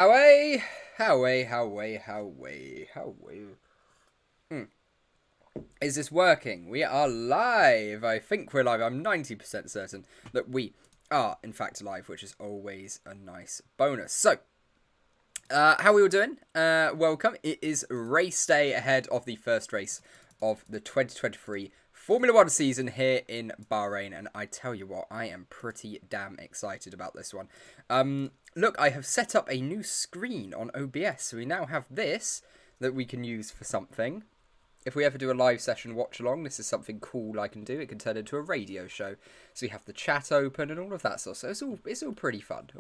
Away, away. Is this working? We are live. I think we're live. I'm 90% certain that we are, in fact, live, which is always a nice bonus. So, how are we all doing? Welcome. It is race day ahead of the first race of the 2023 Formula 1 season here in Bahrain, and I tell you what, I am pretty damn excited about this one. Look, I have set up a new screen on OBS, so we now have this that we can use for something. If we ever do a live session watch along, this is something cool I can do. It can turn into a radio show. So we have the chat open and all of that stuff. So it's all pretty fun.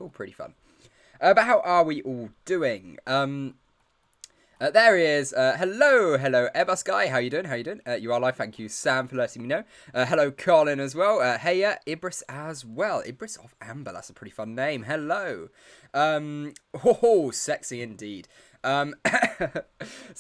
But how are we all doing? There he is. Hello, Airbus guy. How you doing? You are live. Thank you, Sam, for letting me know. Hello, Colin as well. Hey, Ibris as well. Ibris of Amber. That's a pretty fun name. Hello. Sexy indeed. So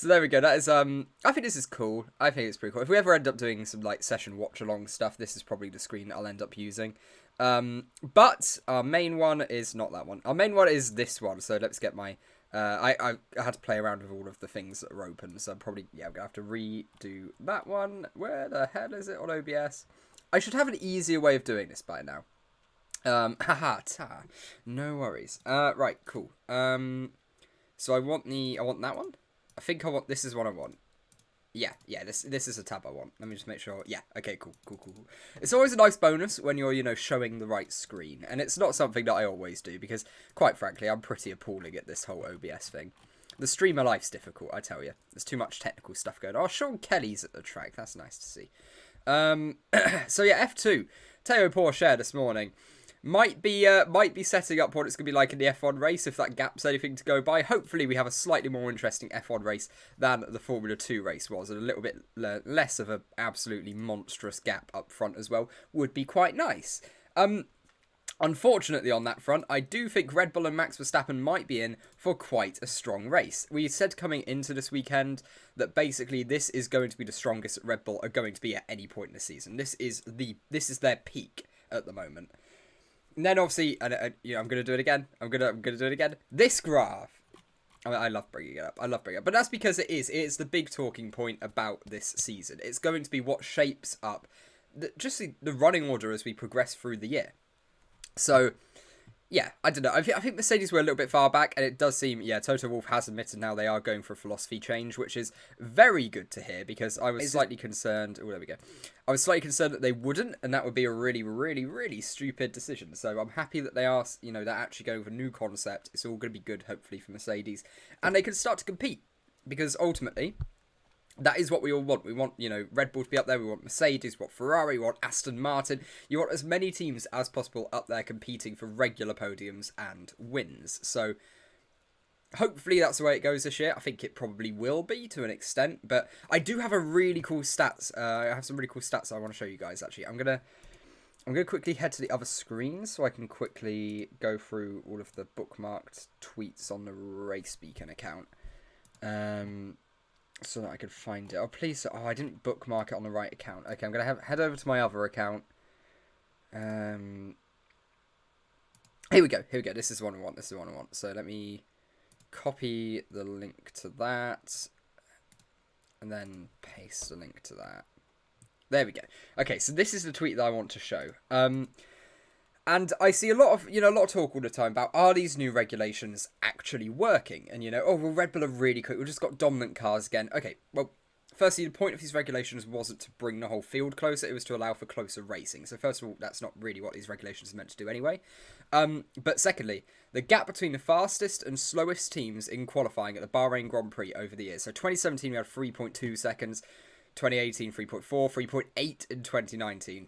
there we go. That is I think this is cool. I think it's pretty cool. If we ever end up doing some like session watch along stuff, this is probably the screen I'll end up using. But our main one is not that one. Our main one is this one. So let's get my I had to play around with all of the things that are open, so I'm gonna have to redo that one. Where the hell is it on OBS? I should have an easier way of doing this by now. No worries. Right, cool. So I want that one. I think this is what I want. Yeah, this is a tab I want. Let me just make sure. Yeah, okay, cool. It's always a nice bonus when you're, showing the right screen. And it's not something that I always do because, quite frankly, I'm pretty appalling at this whole OBS thing. The streamer life's difficult, I tell you. There's too much technical stuff going on. Oh, Sean Kelly's at the track. That's nice to see. So yeah, F2. Teo Porsche this morning. Might be setting up what it's going to be like in the F1 race, if that gap's anything to go by. Hopefully we have a slightly more interesting F1 race than the Formula 2 race was, and a little bit less of an absolutely monstrous gap up front as well would be quite nice. Unfortunately on that front, I do think Red Bull and Max Verstappen might be in for quite a strong race. We said coming into this weekend that basically this is going to be the strongest that Red Bull are going to be at any point in the season. This is their peak at the moment. And then obviously, I'm going to do it again. I'm gonna do it again. This graph. I love bringing it up. But that's because it is the big talking point about this season. It's going to be what shapes up the running order as we progress through the year. So, yeah, I don't know. I think Mercedes were a little bit far back, and it does seem, Toto Wolff has admitted now they are going for a philosophy change, which is very good to hear, because I was slightly concerned. Oh, there we go. I was slightly concerned that they wouldn't, and that would be a really, really, really stupid decision. So I'm happy that they are, they're actually going with a new concept. It's all going to be good, hopefully, for Mercedes, and they can start to compete, because ultimately that is what we all want. We want, Red Bull to be up there. We want Mercedes, we want Ferrari, we want Aston Martin. You want as many teams as possible up there competing for regular podiums and wins. So hopefully that's the way it goes this year. I think it probably will be to an extent. But I do have a really cool stats. I have some really cool stats I want to show you guys, actually. I'm gonna quickly head to the other screen so I can quickly go through all of the bookmarked tweets on the RaceBeacon account. So that I could find it. Oh, please. Oh, I didn't bookmark it on the right account. Okay, I'm going to head over to my other account. Here we go. This is the one I want. So let me copy the link to that. And then paste the link to that. There we go. Okay, so this is the tweet that I want to show. And I see a lot of talk all the time about, are these new regulations actually working? And, well, Red Bull are really quick. We've just got dominant cars again. Okay, well, firstly, the point of these regulations wasn't to bring the whole field closer. It was to allow for closer racing. So first of all, that's not really what these regulations are meant to do anyway. But secondly, the gap between the fastest and slowest teams in qualifying at the Bahrain Grand Prix over the years. So 2017, we had 3.2 seconds. 2018, 3.4. 3.8 in 2019.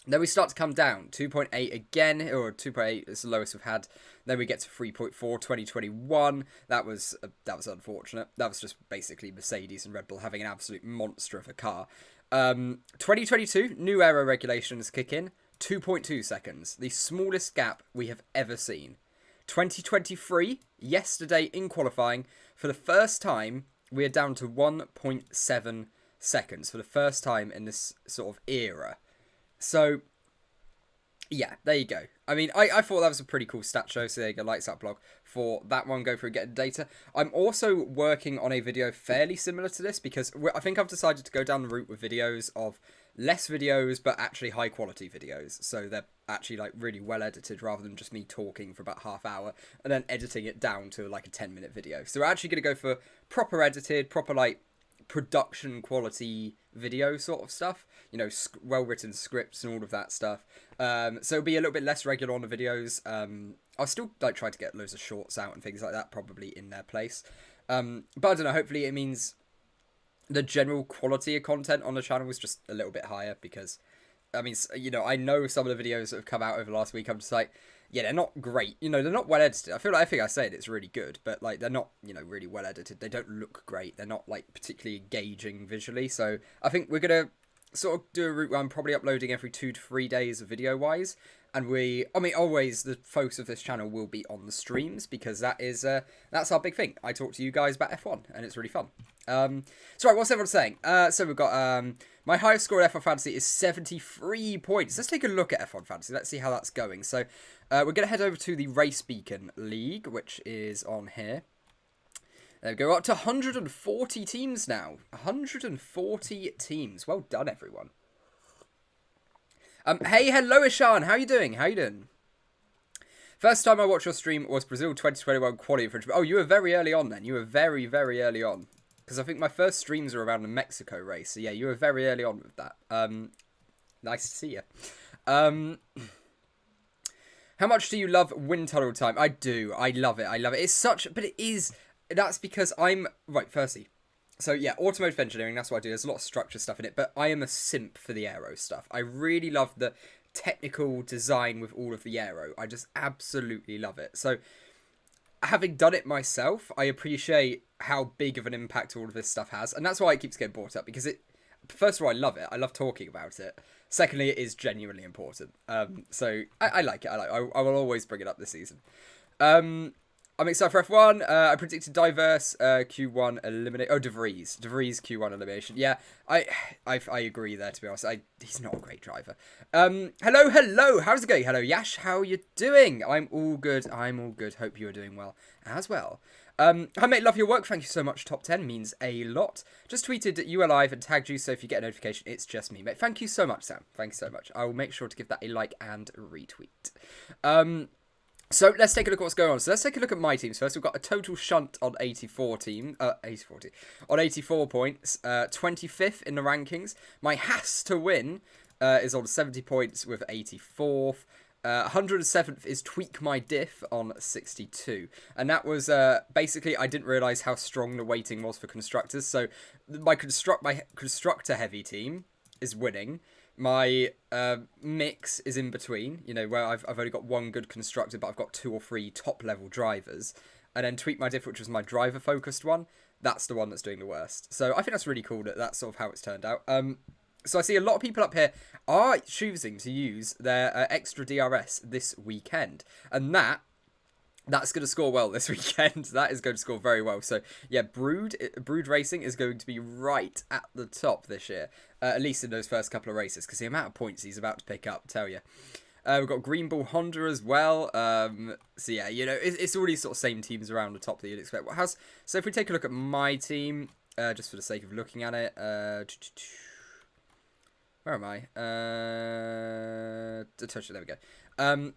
Then we start to come down, 2.8 again, or 2.8 is the lowest we've had. Then we get to 3.4, 2021. That was unfortunate. That was just basically Mercedes and Red Bull having an absolute monster of a car. 2022, new aero regulations kick in, 2.2 seconds, the smallest gap we have ever seen. 2023, yesterday in qualifying, for the first time, we are down to 1.7 seconds for the first time in this sort of era. So, Yeah, there you go. I mean, I thought that was a pretty cool stat show, so there you go, Lights Out blog for that one, go through getting data. I'm also working on a video fairly similar to this, because I think I've decided to go down the route with videos of less videos, but actually high quality videos, so they're actually like really well edited, rather than just me talking for about half hour, and then editing it down to like a 10-minute video. So we're actually going to go for proper edited, proper like production quality video sort of stuff, you know, well written scripts and all of that stuff. So it'll be a little bit less regular on the videos. I'll still like try to get loads of shorts out and things like that, probably in their place. But I don't know, hopefully it means the general quality of content on the channel is just a little bit higher, because I mean, you know, I know some of the videos that have come out over the last week, I'm just like, yeah, they're not great. You know, they're not well edited. I think I said it's really good, but like they're not, you know, really well edited. They don't look great. They're not like particularly engaging visually. So I think we're gonna sort of do a route where I'm probably uploading every 2 to 3 days video wise. And I mean, always the focus of this channel will be on the streams, because that's our big thing. I talk to you guys about F1, and it's really fun. So right, what's everyone saying? So we've got my highest score in F1 Fantasy is 73 points. Let's take a look at F1 Fantasy. Let's see how that's going. So we're going to head over to the RaceBeacon League, which is on here. There we go, up to 140 teams now. 140 teams. Well done, everyone. Hey, hello, Ishan. How you doing? How you doing? First time I watched your stream was Brazil 2021 quality infringement. Oh, you were very early on then. You were very, very early on. Because I think my first streams were around the Mexico race. So yeah, you were very early on with that. Nice to see you. How much do you love wind tunnel time? I do. I love it. I love it. It's such... But it is... That's because I'm... Right, firstly. So yeah, automotive engineering, that's what I do. There's a lot of structure stuff in it, but I am a simp for the aero stuff. I really love the technical design with all of the aero. I just absolutely love it. So having done it myself, I appreciate how big of an impact all of this stuff has. And that's why it keeps getting brought up, because first of all, I love it. I love talking about it. Secondly, it is genuinely important. So I like it. I will always bring it up this season. I'm excited for F1. I predicted diverse Q1 eliminate. Oh, De Vries Q1 elimination. Yeah, I agree there. To be honest, he's not a great driver. Hello. How's it going? Hello, Yash. How you doing? I'm all good. Hope you are doing well as well. Hi mate, love your work. Thank you so much. Top 10 means a lot. Just tweeted you alive and tagged you, so if you get a notification, it's just me, mate. Thank you so much, Sam. Thank you so much. I will make sure to give that a like and retweet. So let's take a look at what's going on. So let's take a look at my teams first. We've got a total shunt on 84 points, 25th in the rankings. My has to win is on 70 points with 84th. 107th is Tweak My Diff on 62. And that was basically, I didn't realise how strong the weighting was for constructors. So my constructor heavy team is winning. My mix is in between, you know, where I've only got one good constructor, but I've got 2 or 3 top-level drivers. And then Tweak My Diff, which was my driver-focused one, that's the one that's doing the worst. So I think that's really cool that that's sort of how it's turned out. So I see a lot of people up here are choosing to use their extra DRS this weekend. And that's going to score well this weekend. That is going to score very well. So, yeah, Brood Racing is going to be right at the top this year. At least in those first couple of races. Because the amount of points he's about to pick up, tell you. We've got Green Bull Honda as well. So, yeah, you know, it's all these sort of same teams around the top that you'd expect. So, if we take a look at my team, just for the sake of looking at it. Where am I? There we go.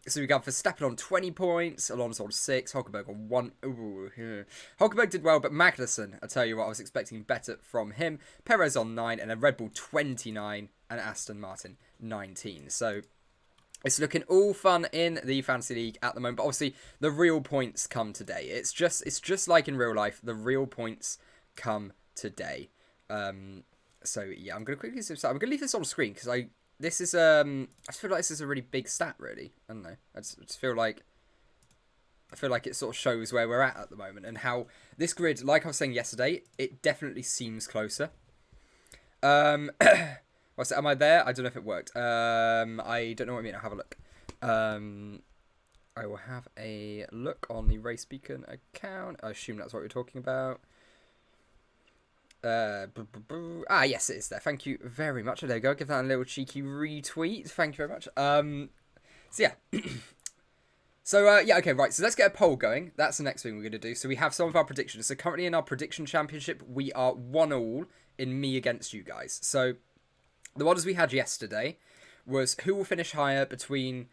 So we got Verstappen on 20 points, Alonso on 6, Hulkenberg on 1. Ooh, yeah. Hulkenberg did well, but Magnussen, I tell you what, I was expecting better from him. Perez on 9, and then Red Bull 29, and Aston Martin 19. So it's looking all fun in the Fantasy League at the moment, but obviously the real points come today. It's just like in real life, the real points come today. So yeah, I'm gonna quickly start. I'm gonna leave this on screen because I just feel like this is a really big stat. Really, I don't know. I just feel like it sort of shows where we're at the moment and how this grid, like I was saying yesterday, it definitely seems closer. What's it? Am I there? I don't know if it worked. I don't know what I mean. I'll have a look. I will have a look on the RaceBeacon account. I assume that's what we're talking about. Yes, it is there. Thank you very much. There you go. Give that a little cheeky retweet. Thank you very much. So yeah. So, yeah, okay, right, so let's get a poll going. That's the next thing we're going to do. So we have some of our predictions. So currently in our prediction championship, we are 1-1 in me against you guys. So the ones we had yesterday was who will finish higher between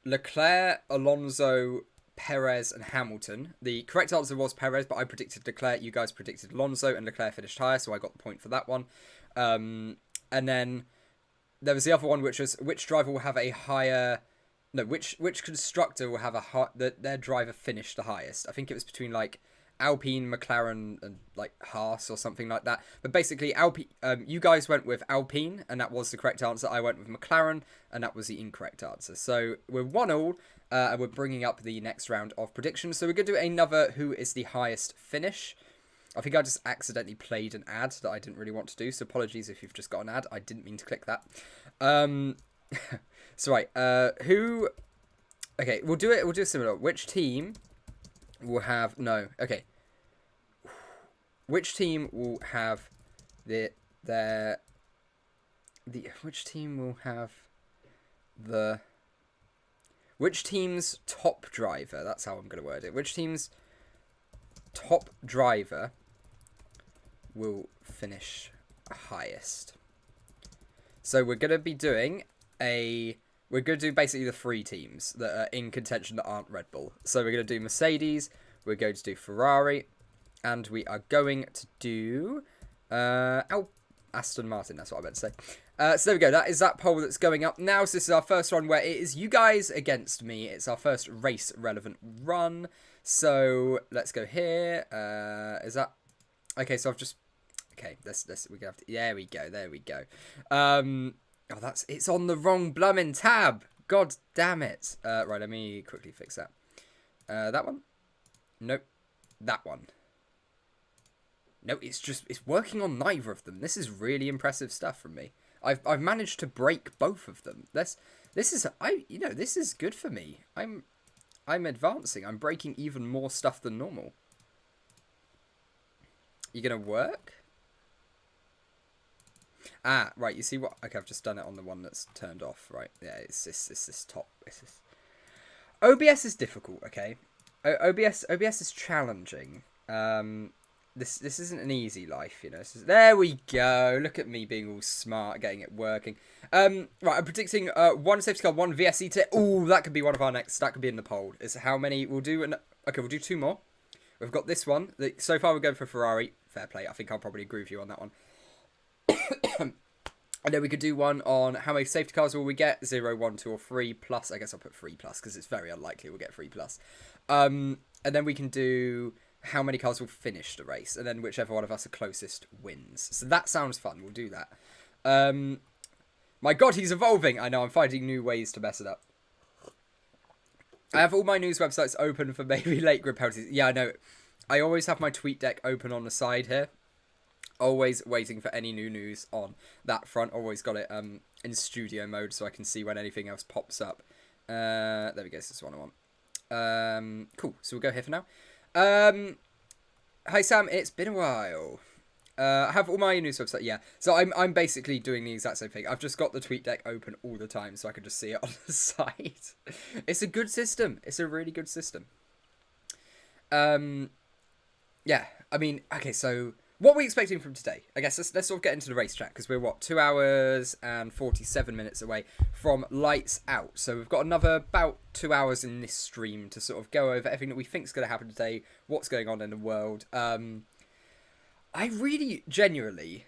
Leclerc, Alonso, Perez, and Hamilton. The correct answer was Perez, but I predicted Leclerc. You guys predicted Alonso, and Leclerc finished higher, so I got the point for that one. And then there was the other one, which was which driver will have a higher... No, which constructor will have their driver finish the highest? I think it was between like Alpine, McLaren, and like Haas or something like that. But basically, you guys went with Alpine, and that was the correct answer. I went with McLaren, and that was the incorrect answer. So we're 1-1, and we're bringing up the next round of predictions. So we're going to do another who is the highest finish. I think I just accidentally played an ad that I didn't really want to do. So apologies if you've just got an ad. I didn't mean to click that. So right, who... Okay, we'll do it similar. Which team will have... No, okay. Which team will have which team will have the... Which team's top driver, that's how I'm going to word it. Which team's top driver will finish highest? So we're going to be doing We're going to do basically the 3 teams that are in contention that aren't Red Bull. So we're going to do Mercedes, we're going to do Ferrari, and we are going to do Aston Martin. That's what I meant to say. So there we go. That is that poll that's going up now. So this is our first one where it is you guys against me. It's our first race relevant run. So let's go here. Is that... Okay, so I've just... Okay, let's we have to... There we go. Oh, it's on the wrong blooming tab. God damn it. Right, let me quickly fix that. That one? Nope. That one. No, it's working on neither of them. This is really impressive stuff from me. I've managed to break both of them. This is good for me. I'm advancing. I'm breaking even more stuff than normal. You gonna work? Ah, right, you see what... Okay, I've just done it on the one that's turned off, right? Yeah, it's this top... OBS is difficult, okay? OBS is challenging. This isn't an easy life, you know. There we go. Look at me being all smart, getting it working. Right, I'm predicting 1 safety car, 1 VSC tier. Ooh, that could be one of our next... That could be in the poll. Is how many we'll do... Okay, we'll do 2 more. We've got this one. So far, we're going for Ferrari. Fair play. I think I'll probably agree with you on that one. And then we could do one on how many safety cars will we get? 0, 1, 2, or 3 plus. I guess I'll put 3 plus because it's very unlikely we'll get 3 plus. And then we can do how many cars will finish the race. And then whichever one of us are closest wins. So that sounds fun. We'll do that. My God, he's evolving. I know, I'm finding new ways to mess it up. I have all my news websites open for maybe late grid penalties. Yeah, I know. I always have my tweet deck open on the side here. Always waiting for any new news on that front. Always got it in studio mode so I can see when anything else pops up. There we go. This is what I want. Cool. So we'll go here for now. Hi Sam, it's been a while. I have all my news website. Yeah. So I'm basically doing the exact same thing. I've just got the tweet deck open all the time so I can just see it on the site. It's a good system. It's a really good system. Yeah. I mean, okay. So. What are we expecting from today? I guess let's sort of get into the race track because we're, 2 hours and 47 minutes away from lights out. So we've got another about 2 hours in this stream to sort of go over everything that we think is going to happen today, what's going on in the world. I really, genuinely,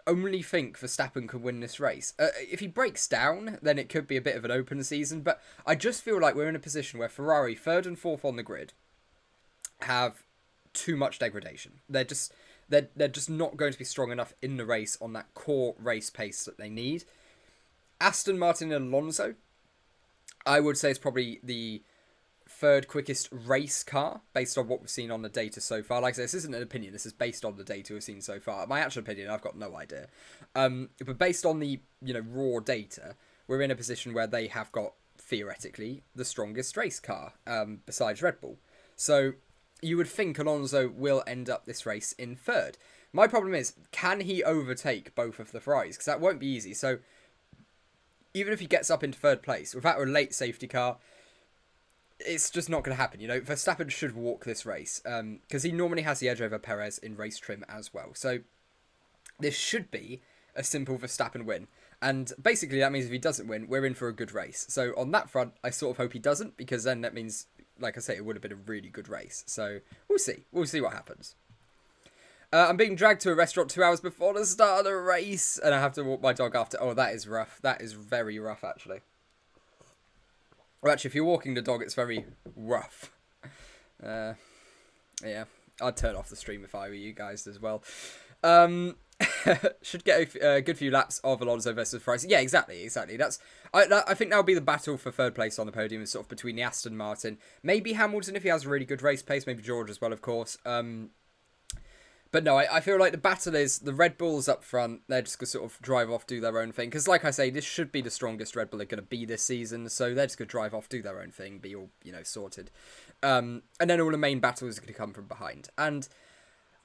only think Verstappen could win this race. If he breaks down, then it could be a bit of an open season, but I just feel like we're in a position where Ferrari, 3rd and 4th on the grid, have too much degradation. They're just not going to be strong enough in the race on that core race pace that they need. Aston Martin and Alonso, I would say, is probably the 3rd quickest race car based on what we've seen on the data so far. Like I said, this isn't an opinion. This is based on the data we've seen so far. My actual opinion, I've got no idea. But based on the raw data, we're in a position where they have got theoretically the strongest race car besides Red Bull. So you would think Alonso will end up this race in 3rd. My problem is, can he overtake both of the Ferraris? Because that won't be easy. So even if he gets up into third place without a late safety car, it's just not going to happen. Verstappen should walk this race because he normally has the edge over Perez in race trim as well. So this should be a simple Verstappen win. And basically that means if he doesn't win, we're in for a good race. So on that front, I sort of hope he doesn't, because then that means, like I say, it would have been a really good race. So we'll see. We'll see what happens. I'm being dragged to a restaurant 2 hours before the start of the race, and I have to walk my dog after. Oh, that is rough. That is very rough, actually. Well, actually, if you're walking the dog, it's very rough. Yeah, I'd turn off the stream if I were you guys as well. Should get a good few laps of Alonso versus Ferrari. Yeah, exactly. I think that'll be the battle for third place on the podium, is sort of between the Aston Martin, maybe Hamilton if he has a really good race pace, maybe George as well, of course. But no, I feel like the battle is the Red Bulls up front. They're just going to sort of drive off, do their own thing. Because like I say, this should be the strongest Red Bull they're going to be this season. So they're just going to drive off, do their own thing, be all, sorted. And then all the main battles are going to come from behind. And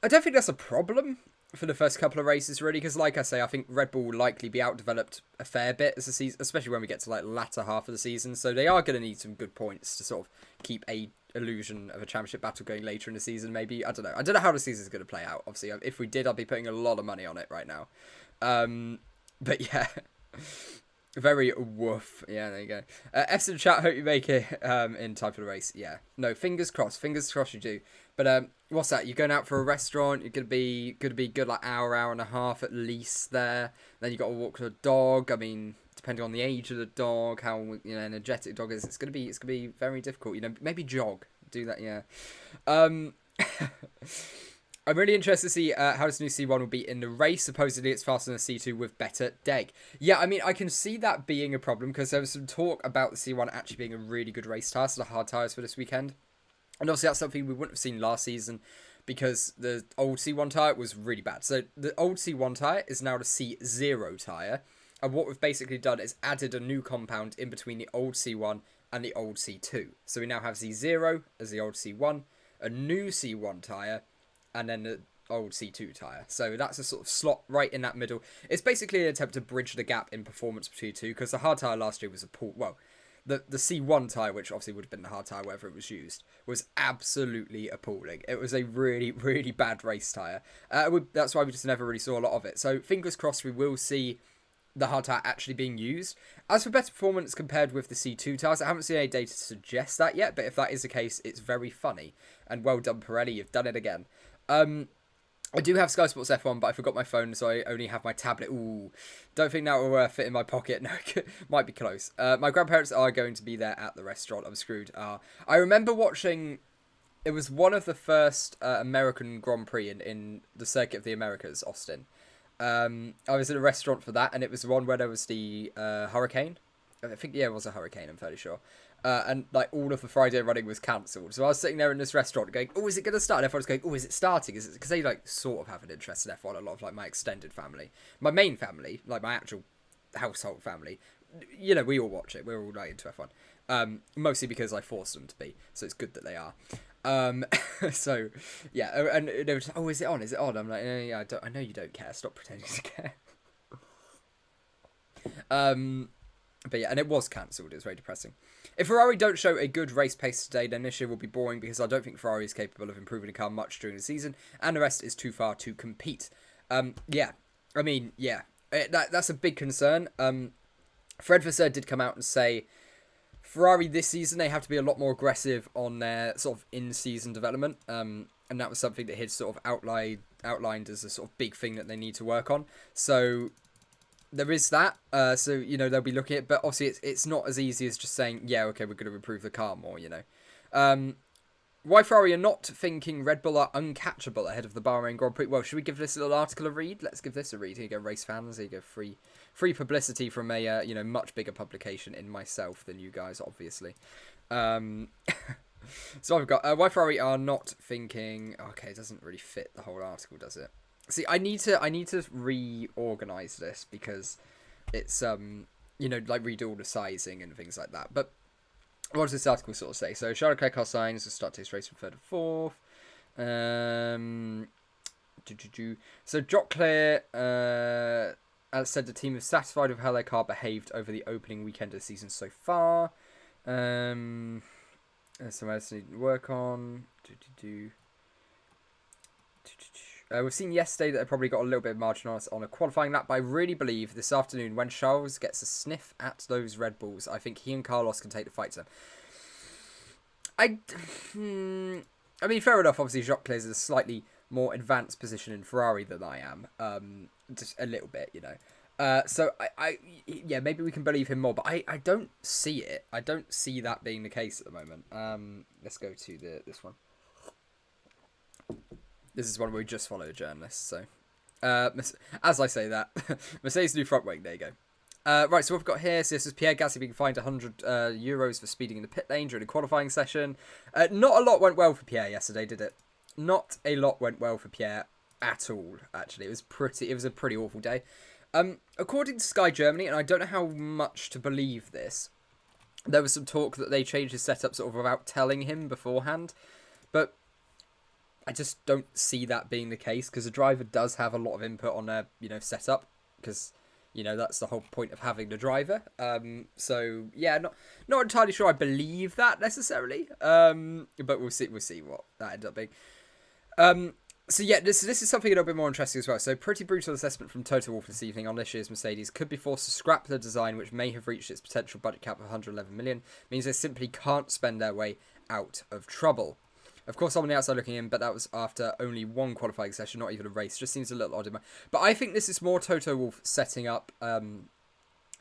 I don't think that's a problem for the first couple of races, really. Because like I say, I think Red Bull will likely be outdeveloped a fair bit as the season, especially when we get to like the latter half of the season. So they are going to need some good points to sort of keep a illusion of a championship battle going later in the season. Maybe, I don't know how the season is going to play out. Obviously, if we did, I'd be putting a lot of money on it right now. But yeah, very woof. Yeah, there you go. F's in the chat, hope you make it in time for the race. Yeah, no, fingers crossed you do. But what's that, you're going out for a restaurant, you're gonna be good like hour and a half at least there, then you got to walk the dog. I mean, depending on the age of the dog, how energetic the dog is, it's gonna be very difficult. Maybe jog, do that. Yeah. I'm really interested to see how this new C1 will be in the race. Supposedly it's faster than the C2 with better deg. Yeah, I mean, I can see that being a problem, because there was some talk about the C1 actually being a really good race tire, so the hard tires for this weekend. And obviously that's something we wouldn't have seen last season, because the old C1 tyre was really bad. So the old C1 tyre is now the C0 tyre. And what we've basically done is added a new compound in between the old C1 and the old C2. So we now have C0 as the old C1, a new C1 tyre, and then the old C2 tyre. So that's a sort of slot right in that middle. It's basically an attempt to bridge the gap in performance between the two, because the hard tyre last year was the C1 tyre, which obviously would have been the hard tyre wherever it was used, was absolutely appalling. It was a really, really bad race tyre. That's why we just never really saw a lot of it. So fingers crossed we will see the hard tyre actually being used. As for better performance compared with the C2 tyres, I haven't seen any data to suggest that yet, but if that is the case, it's very funny. And well done, Pirelli, you've done it again. I do have Sky Sports F1, but I forgot my phone, so I only have my tablet. Ooh, don't think that will fit in my pocket. No, might be close. My grandparents are going to be there at the restaurant. I'm screwed. I remember watching, it was one of the first American Grand Prix in the Circuit of the Americas, Austin. I was in a restaurant for that, and it was the one where there was the hurricane. I think, yeah, it was a hurricane, I'm fairly sure. And like all of the Friday running was cancelled. So I was sitting there in this restaurant going, oh, is it going to start? And everyone's going, oh, is it starting? Is it? Because they like sort of have an interest in F1, a lot of like my extended family. My main family, like my actual household family, we all watch it. We're all like into F1. Mostly because I forced them to be. So it's good that they are. So yeah, and they were just, oh, is it on? Is it on? I'm like, yeah, I know you don't care. Stop pretending to care. But yeah, and it was cancelled. It was very depressing. If Ferrari don't show a good race pace today, then this year will be boring, because I don't think Ferrari is capable of improving the car much during the season, and the rest is too far to compete. Yeah, I mean, yeah, that's a big concern. Fred Vasseur did come out and say Ferrari this season, they have to be a lot more aggressive on their sort of in-season development, and that was something that he'd sort of outlined as a sort of big thing that they need to work on. So there is that, so, they'll be looking at it, but obviously it's not as easy as just saying, yeah, okay, we're going to improve the car more, Why Ferrari are not thinking Red Bull are uncatchable ahead of the Bahrain Grand Prix? Well, should we give this little article a read? Let's give this a read. Here you go, race fans. Here you go, free publicity from a, much bigger publication in myself than you guys, obviously. So I've got, why Ferrari are not thinking, okay, it doesn't really fit the whole article, does it? See, I need to reorganize this, because it's like redo all the sizing and things like that. But what does this article sort of say? So Charles Leclerc car signs to start his race from 3rd and 4th. So Jock Clear As said, the team is satisfied with how their car behaved over the opening weekend of the season so far. There's something else I need to work on. We've seen yesterday that they probably got a little bit of margin on us on a qualifying lap, but I really believe this afternoon when Charles gets a sniff at those Red Bulls, I think he and Carlos can take the fight to them. I mean, fair enough. Obviously, Jacques Leclerc is a slightly more advanced position in Ferrari than I am. Just a little bit, you know. So yeah, maybe we can believe him more, but I don't see it. I don't see that being the case at the moment. Let's go to this one. This is one where we just follow a journalist. So, as I say that, Mercedes new front wing. There you go. Right, so what we've got here, so this is Pierre Gasly being fined €100 for speeding in the pit lane during a qualifying session. Not a lot went well for Pierre yesterday, did it? Not a lot went well for Pierre at all, actually. It was a pretty awful day. According to Sky Germany, and I don't know how much to believe this, there was some talk that they changed his setup sort of without telling him beforehand, but I just don't see that being the case, because the driver does have a lot of input on their, setup, because that's the whole point of having the driver. So yeah, not entirely sure I believe that necessarily. But we'll see what that ends up being. So yeah, this is something a little bit more interesting as well. So pretty brutal assessment from Toto Wolff this evening on this year's Mercedes. Could be forced to scrap the design, which may have reached its potential budget cap of 111 million. Means they simply can't spend their way out of trouble. Of course, I'm on the outside looking in, but that was after only one qualifying session, not even a race. Just seems a little odd in my... But I think this is more Toto Wolff setting up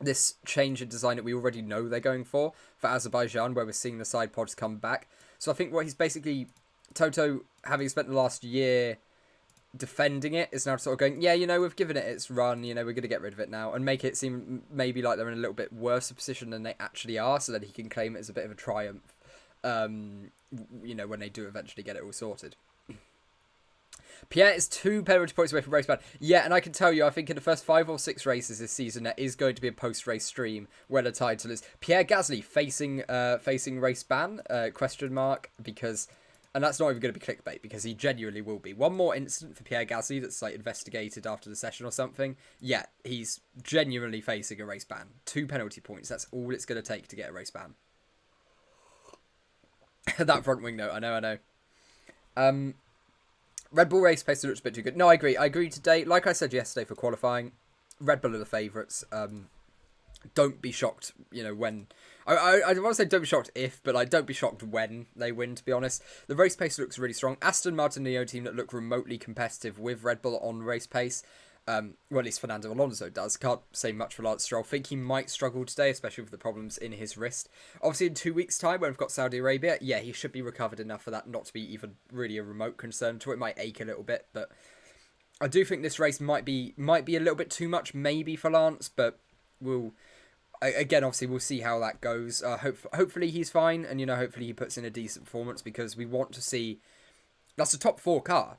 this change in design that we already know they're going for Azerbaijan, where we're seeing the side pods come back. So I think what he's basically... Toto, having spent the last year defending it, is now sort of going, yeah, we've given it its run, we're going to get rid of it now, and make it seem maybe like they're in a little bit worse a position than they actually are, so that he can claim it as a bit of a triumph. When they do eventually get it all sorted. Pierre is 2 penalty points away from race ban. Yeah, and I can tell you, I think in the first 5 or 6 races this season, there is going to be a post-race stream where the title is Pierre Gasly facing race ban, ? Because, and that's not even going to be clickbait, because he genuinely will be. One more incident for Pierre Gasly that's like investigated after the session or something. Yeah, he's genuinely facing a race ban. 2 penalty points, that's all it's going to take to get a race ban. That front wing note, I know. Red Bull race pace looks a bit too good. No, I agree today. Like I said yesterday for qualifying, Red Bull are the favourites. Don't be shocked, when... I want to say don't be shocked if, but don't be shocked when they win, to be honest. The race pace looks really strong. Aston Martin, the team that look remotely competitive with Red Bull on race pace. Well, at least Fernando Alonso does. Can't say much for Lance Stroll. Think he might struggle today, especially with the problems in his wrist. Obviously, in 2 weeks' time, when we've got Saudi Arabia, yeah, he should be recovered enough for that not to be even really a remote concern to it. It might ache a little bit, but I do think this race might be a little bit too much, maybe, for Lance, but obviously, we'll see how that goes. Hopefully, he's fine, and, hopefully he puts in a decent performance, because we want to see... That's a top 4 car.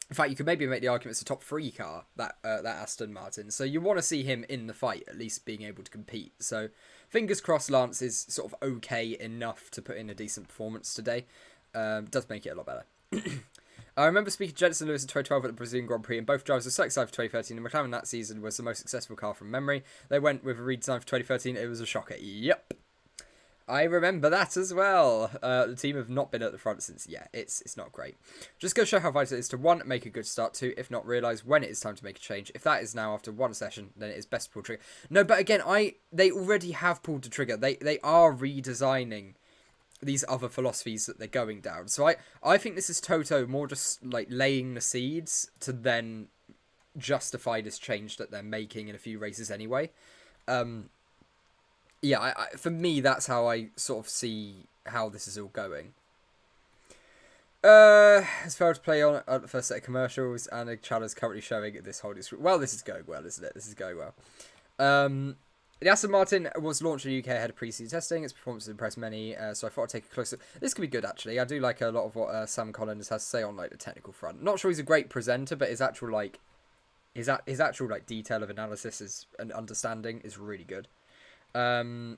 In fact, you could maybe make the argument it's a top 3 car, that Aston Martin. So you want to see him in the fight, at least being able to compete. So fingers crossed Lance is sort of okay enough to put in a decent performance today. Does make it a lot better. I remember speaking to Jenson Lewis in 2012 at the Brazilian Grand Prix, and both drivers were so excited for 2013, and McLaren that season was the most successful car from memory. They went with a redesign for 2013. It was a shocker. Yep. I remember that as well. The team have not been at the front since. Yeah, it's not great. Just go show how vital it is to 1, make a good start, 2, if not realise when it is time to make a change. If that is now after 1 session, then it is best to pull the trigger. No, but again, they already have pulled the trigger. They are redesigning these other philosophies that they're going down. So I think this is Toto more just like laying the seeds to then justify this change that they're making in a few races anyway. Yeah, for me, that's how I sort of see how this is all going. As far as play on at the first set of commercials, and the channel is currently showing this holding screen. Well, this is going well, isn't it? This is going well. The Aston Martin was launched in the UK ahead of pre-season testing. Its performance has impressed many, so I thought I'd take a closer... This could be good, actually. I do like a lot of what Sam Collins has to say on the technical front. Not sure he's a great presenter, but his actual detail of analysis is and understanding is really good. Saffron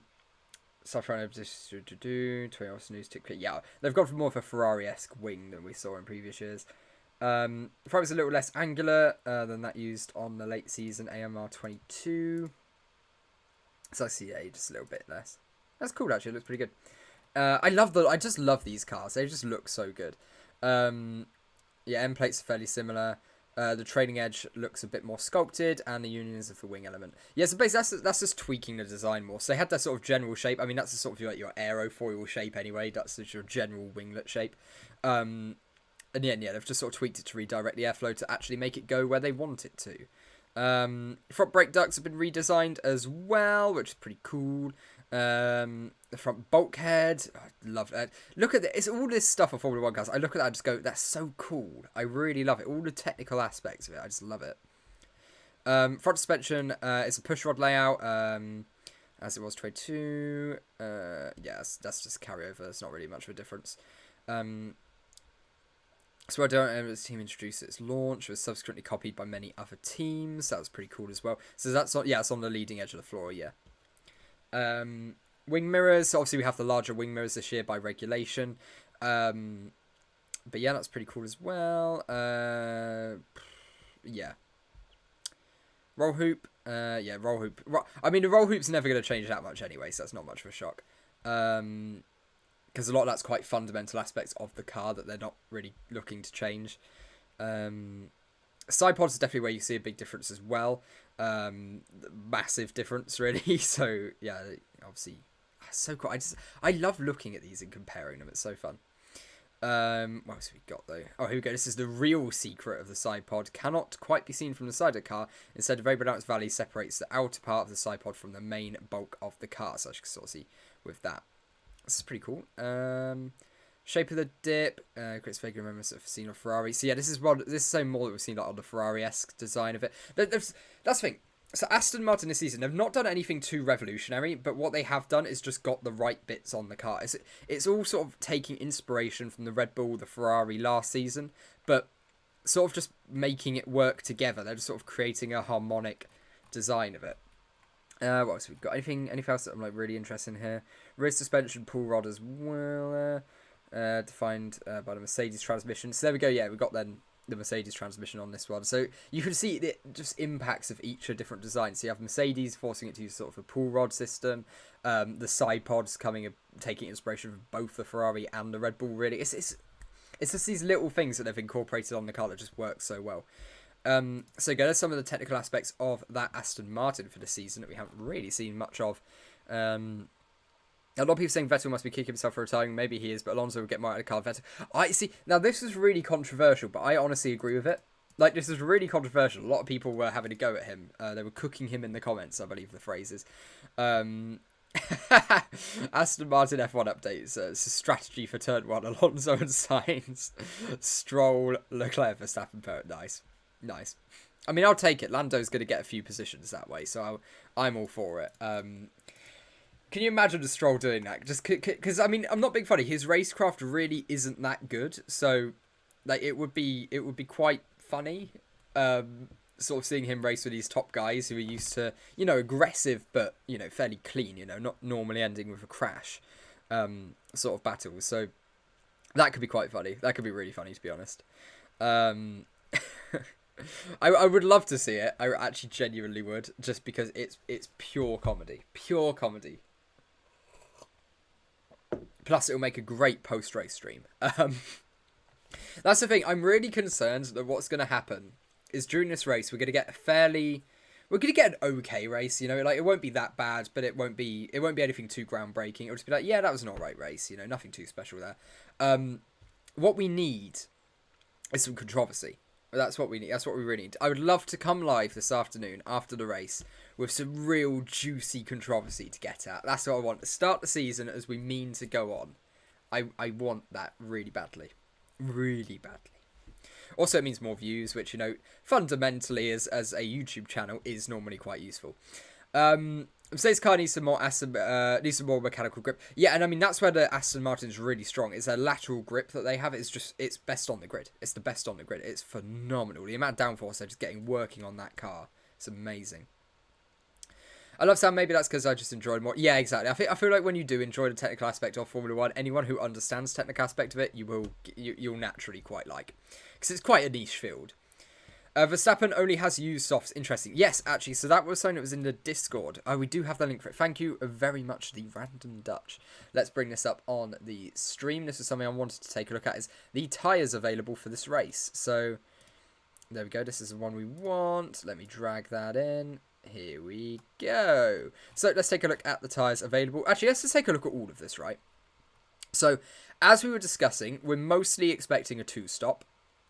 20 hours news ticket. Yeah, they've gone for more of a Ferrari-esque wing than we saw in previous years. Front was a little less angular than that used on the late season AMR 22. So I see, just a little bit less. That's cool, actually. It looks pretty good. I just love these cars. They just look so good. Yeah, end plates are fairly similar. The trailing edge looks a bit more sculpted, and the unions of the wing element. Yeah, so basically that's just tweaking the design more. So they had that sort of general shape. I mean, that's the sort of your aerofoil shape anyway. That's just your general winglet shape. And yeah, they've just sort of tweaked it to redirect the airflow to actually make it go where they want it to. Front brake ducts have been redesigned as well, which is pretty cool. The front bulkhead, I love that. Look at it. It's all this stuff of Formula 1 cars. I look at that and just go, that's so cool. I really love it. All the technical aspects of it, I just love it. Front suspension, it's a pushrod layout, as it was 22. Yes, that's just carryover. It's not really much of a difference. So I don't know, the team introduced its launch, was subsequently copied by many other teams. That was pretty cool as well. So that's on, yeah, it's on the leading edge of the floor, yeah. Wing mirrors, obviously we have the larger wing mirrors this year by regulation. But yeah, that's pretty cool as well. Yeah. Roll hoop, yeah, roll hoop. I mean, the roll hoop's never going to change that much anyway, so that's not much of a shock. Because a lot of that's quite fundamental aspects of the car that they're not really looking to change. Side pods is definitely where you see a big difference as well. Massive difference, really. So, yeah, obviously, so cool. I love looking at these and comparing them. It's so fun. What else have we got, though? Oh, here we go. This is the real secret of the side pod. Cannot quite be seen from the side of the car. Instead, a very pronounced valley separates the outer part of the side pod from the main bulk of the car. So, as you can sort of see with that. This is pretty cool. Shape of the dip, creates vague remembrance of seen on Ferrari. So yeah, this is so more that we've seen like on the Ferrari-esque design of it. That's the thing. So Aston Martin this season, they've not done anything too revolutionary, but what they have done is just got the right bits on the car. It's all sort of taking inspiration from the Red Bull, the Ferrari last season, but sort of just making it work together. They're just sort of creating a harmonic design of it. What else have we got? Anything else that I'm like really interested in here? Rear suspension pull rod as well. Defined by the Mercedes transmission. So there we go. Yeah, we got then the Mercedes transmission on this one. So you can see it just impacts of each of different designs. So you have Mercedes forcing it to use sort of a pull rod system. The side pods taking inspiration from both the Ferrari and the Red Bull. Really, it's just these little things that they've incorporated on the car that just work so well. So again, there's some of the technical aspects of that Aston Martin for the season that we haven't really seen much of. A lot of people saying Vettel must be kicking himself for retiring. Maybe he is, but Alonso will get more out of the car. Vettel. I see. Now, this is really controversial, but I honestly agree with it. Like, this is really controversial. A lot of people were having a go at him. They were cooking him in the comments, I believe the phrase is. Aston Martin F1 updates. It's a strategy for turn 1. Alonso and Sainz. Stroll, Leclerc, Verstappen, Pirelli. Nice. I mean, I'll take it. Lando's going to get a few positions that way, so I'm all for it. Can you imagine a Stroll doing that? Just because I mean, I'm not being funny. His racecraft really isn't that good, so like it would be quite funny, sort of seeing him race with these top guys who are used to aggressive but fairly clean, not normally ending with a crash, sort of battles. So that could be quite funny. That could be really funny, to be honest. I would love to see it. I actually genuinely would, just because it's pure comedy. Pure comedy. Plus, it'll make a great post-race stream. That's the thing. I'm really concerned that what's going to happen is during this race, we're going to get an okay race. Like it won't be that bad, but it won't be anything too groundbreaking. It'll just be like, yeah, that was an alright race. Nothing too special there. What we need is some controversy. That's what we need. That's what we really need. I would love to come live this afternoon after the race with some real juicy controversy to get at. That's what I want. To start the season as we mean to go on. I want that really badly. Really badly. Also, it means more views, which, fundamentally as a YouTube channel is normally quite useful. Mercedes car needs some more mechanical grip. Yeah, and I mean, that's where the Aston Martin's really strong. It's a lateral grip that they have. It's best on the grid. It's the best on the grid. It's phenomenal. The amount of downforce they're just working on that car. It's amazing. I love Sam. Maybe that's because I just enjoy more. Yeah, exactly. I feel like when you do enjoy the technical aspect of Formula One, anyone who understands the technical aspect of it, you'll naturally quite like, because it's quite a niche field. Verstappen only has used softs. Interesting. Yes, actually. So that was something that was in the Discord. We do have the link for it. Thank you very much, the Random Dutch. Let's bring this up on the stream. This is something I wanted to take a look at. Is the tyres available for this race? So there we go. This is the one we want. Let me drag that in. Here we go. So let's take a look at the tyres available. Actually, let's just take a look at all of this, right? So as we were discussing, we're mostly expecting a 2-stop.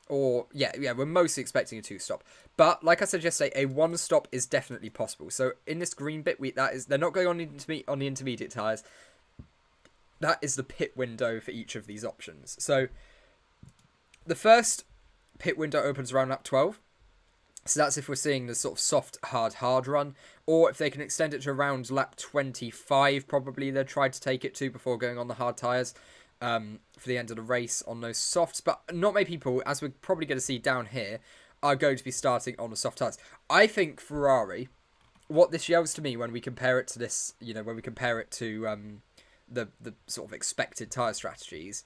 Or, yeah, we're mostly expecting a 2-stop. But, like I said yesterday, a 1-stop is definitely possible. So, in this green bit, they're not going on the intermediate tyres. That is the pit window for each of these options. So, the first pit window opens around lap 12. So, that's if we're seeing the sort of soft, hard run. Or if they can extend it to around lap 25, probably they'll try to take it to before going on the hard tyres. For the end of the race on those softs, but not many people, as we're probably going to see down here, are going to be starting on the soft tyres. I think Ferrari, what this yells to me when we compare it to this, when we compare it to the sort of expected tyre strategies,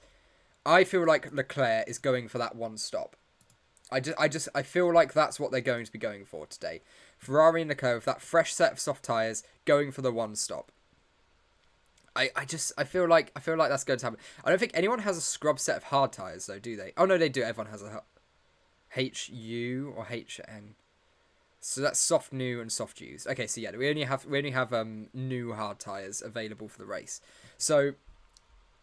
I feel like Leclerc is going for that 1-stop. I feel like that's what they're going to be going for today. Ferrari and Leclerc with that fresh set of soft tyres going for the 1-stop. I feel like that's going to happen. I don't think anyone has a scrub set of hard tyres though, do they? Oh no, they do. Everyone has a HU or HN. So that's soft new and soft used. Okay, so yeah, we only have new hard tyres available for the race. So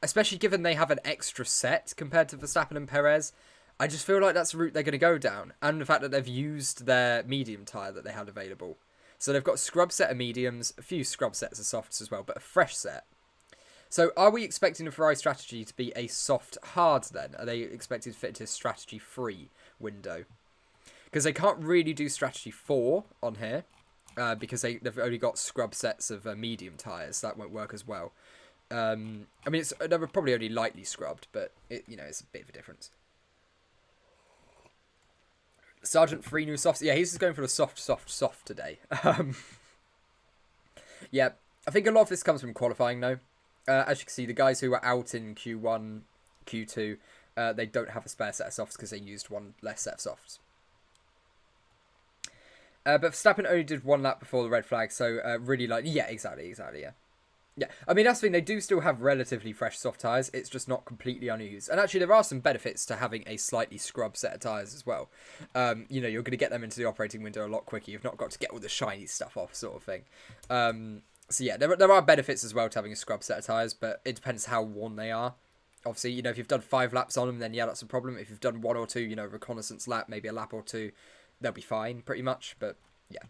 especially given they have an extra set compared to Verstappen and Perez, I just feel like that's the route they're going to go down, and the fact that they've used their medium tyre that they had available. So they've got a scrub set of mediums, a few scrub sets of softs as well, but a fresh set. So are we expecting the Ferrari strategy to be a soft hard then? Are they expected to fit into a strategy 3 window? Because they can't really do strategy 4 on here, because they've only got scrub sets of medium tyres. So that won't work as well. I mean, they were probably only lightly scrubbed, but it's a bit of a difference. Sergeant 3 new softs. Yeah, he's just going for the soft today. Yeah, I think a lot of this comes from qualifying though. As you can see, the guys who were out in Q1, Q2, they don't have a spare set of softs because they used one less set of softs. But Verstappen only did 1 lap before the red flag, so really yeah, exactly, yeah. Yeah, I mean, that's the thing, they do still have relatively fresh soft tyres, it's just not completely unused. And actually, there are some benefits to having a slightly scrubbed set of tyres as well. You're going to get them into the operating window a lot quicker, you've not got to get all the shiny stuff off, sort of thing. So yeah, there are benefits as well to having a scrub set of tyres, but it depends how worn they are. Obviously, if you've done 5 laps on them, then yeah, that's a problem. If you've done 1 or 2, reconnaissance lap, maybe a lap or 2, they'll be fine, pretty much. But yeah,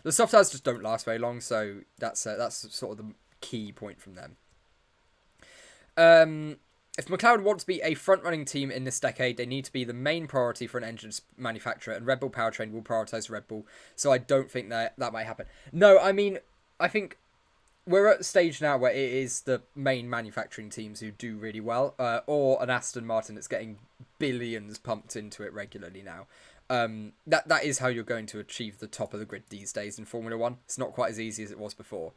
the soft tyres just don't last very long, so that's sort of the key point from them. If McLaren want to be a front-running team in this decade, they need to be the main priority for an engine manufacturer, and Red Bull Powertrain will prioritise Red Bull, so I don't think that might happen. No, I mean, I think we're at the stage now where it is the main manufacturing teams who do really well, or an Aston Martin that's getting billions pumped into it regularly now. That is how you're going to achieve the top of the grid these days in Formula 1. It's not quite as easy as it was before.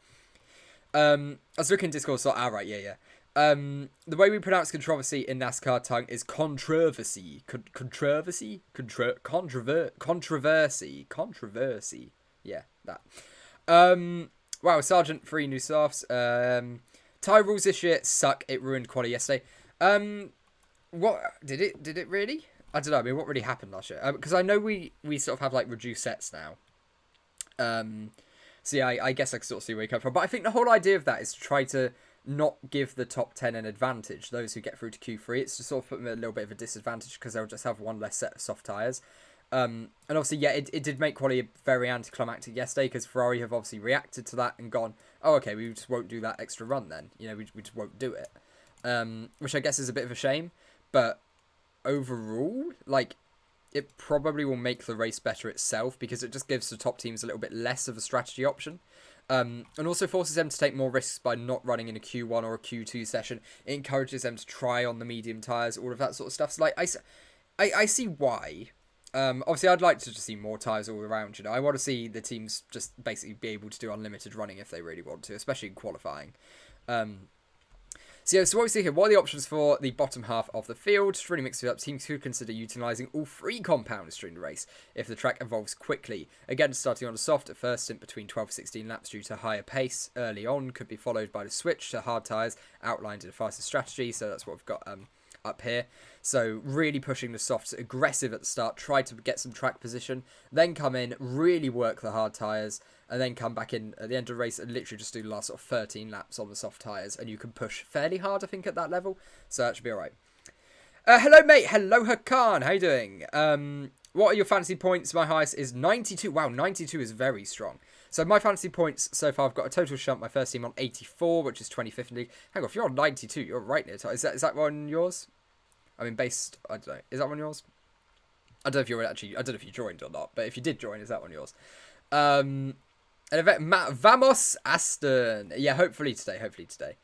I was looking at Discord, so right, yeah. The way we pronounce controversy in NASCAR tongue is controversy. Controversy. Yeah, that. Wow, Sergeant 3 new softs. Tyre rules this year suck. It ruined quali yesterday. What did it really? I don't know. I mean, what really happened last year? Because I know we sort of have like reduced sets now. So yeah, I guess I can sort of see where you come from. But I think the whole idea of that is to try to not give the top 10 an advantage. Those who get through to Q3, it's to sort of put them at a little bit of a disadvantage because they'll just have one less set of soft tyres. And obviously, yeah, it did make quali very anticlimactic yesterday because Ferrari have obviously reacted to that and gone, oh, okay, we just won't do that extra run then. We just won't do it. Which I guess is a bit of a shame. But overall, like, it probably will make the race better itself because it just gives the top teams a little bit less of a strategy option. And also forces them to take more risks by not running in a Q1 or a Q2 session. It encourages them to try on the medium tyres, all of that sort of stuff. So, like, I see why. Obviously, I'd like to just see more tyres all around. You know, I want to see the teams just basically be able to do unlimited running if they really want to, especially in qualifying. So what we see here, what are the options for the bottom half of the field? To really mix it up, teams could consider utilising all three compounds during the race if the track evolves quickly. Again, starting on a soft at first, stint between 12 and 16 laps due to higher pace early on, could be followed by the switch to hard tyres outlined in a faster strategy. So that's what we've got up here. So really pushing the softs, aggressive at the start, try to get some track position, then come in, really work the hard tyres, and then come back in at the end of the race and literally just do the last sort of 13 laps on the soft tyres, and you can push fairly hard, I think, at that level. So that should be alright. Hello, mate. Hello, Hakan. How you doing? What are your fantasy points? My highest is 92. Wow, 92 is very strong. So my fantasy points so far, I've got a total shunt. My first team on 84, which is 25th in league. Hang on, if you're on 92, you're right near. Is that one yours? I mean, based, I don't know. Is that one yours? I don't know if you're actually, I don't know if you joined or not, but if you did join, is that one yours? Vamos Aston. Yeah, hopefully today.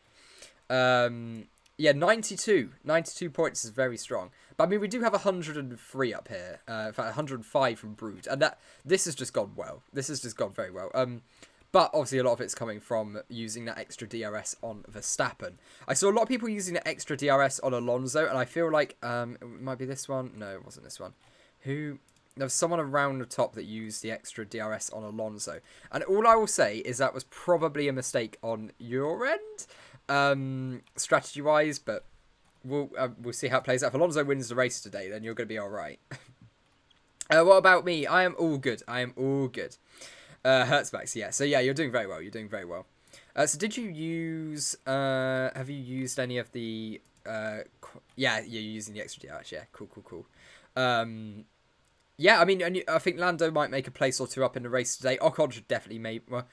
Yeah, 92 points is very strong. But I mean, we do have 103 up here. In fact, 105 from Brood, and this has just gone well. This has just gone very well. But obviously a lot of it's coming from using that extra DRS on Verstappen. I saw a lot of people using the extra DRS on Alonso, and I feel like it might be this one. No, it wasn't this one. There was someone around the top that used the extra DRS on Alonso. And all I will say is that was probably a mistake on your end, strategy-wise, but we'll see how it plays out. If Alonso wins the race today, then you're going to be all right. What about me? I am all good. Hertzbacks, yeah. So yeah, you're doing very well. So did you use, have you used any of the, yeah, you're using the extra DRS, yeah, cool. Yeah, I mean, I think Lando might make a place or two up in the race today. Ocon should definitely make, well,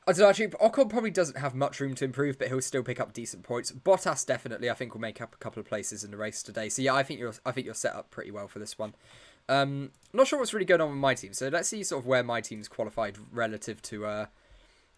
I don't know, actually, Ocon probably doesn't have much room to improve, but he'll still pick up decent points. Bottas definitely, I think, will make up a couple of places in the race today. So yeah, I think you're set up pretty well for this one. Not sure what's really going on with my team, so let's see sort of where my team's qualified relative to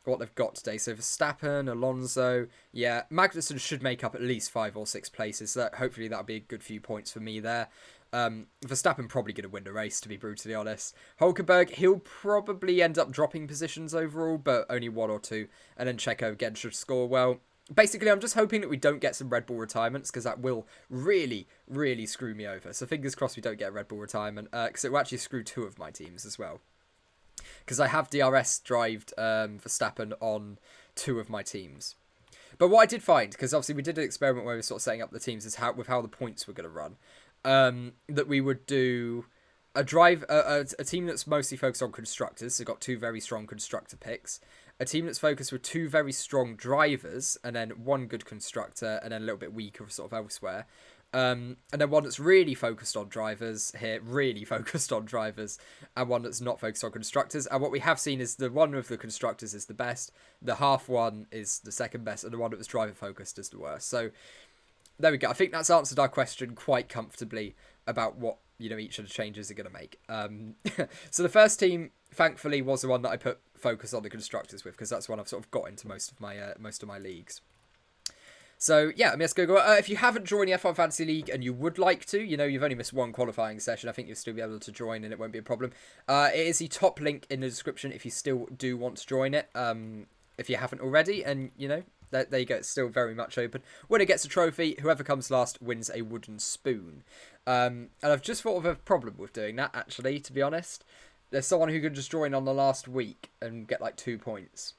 what they've got today. So Verstappen, Alonso, yeah, Magnussen should make up at least 5 or 6 places, so hopefully that'll be a good few points for me there. Verstappen probably going to win the race, to be brutally honest. Hulkenberg, he'll probably end up dropping positions overall, but only 1 or 2, and then Checo again should score well. Basically, I'm just hoping that we don't get some Red Bull retirements, because that will really, really screw me over. So fingers crossed we don't get a Red Bull retirement, because it will actually screw 2 of my teams as well. Because I have DRS drived Verstappen on 2 of my teams. But what I did find, because obviously we did an experiment where we were sort of setting up the teams, is how the points were going to run. That we would do a team that's mostly focused on constructors, so got 2 very strong constructor picks. A team that's focused with 2 very strong drivers, and then 1 good constructor, and then a little bit weaker sort of elsewhere. And then one that's really focused on drivers here, and one that's not focused on constructors. And what we have seen is the one with the constructors is the best, the half one is the second best, and the one that was driver focused is the worst. So there we go. I think that's answered our question quite comfortably about what, you know, each of the changes are going to make. So the first team, thankfully, was the one that I put focus on the constructors with, because that's one I've sort of got into most of my leagues. So yeah, I mean, let's go. If you haven't joined the F1 Fantasy League and you would like to, you know, you've only missed 1 qualifying session, I think you'll still be able to join and it won't be a problem. It is the top link in the description if you still do want to join it. If you haven't already, and you know, there you go, it's still very much open. Winner gets a trophy, whoever comes last wins a wooden spoon. And I've just thought of a problem with doing that, actually, to be honest. There's someone who could just join on the last week and get like 2 points.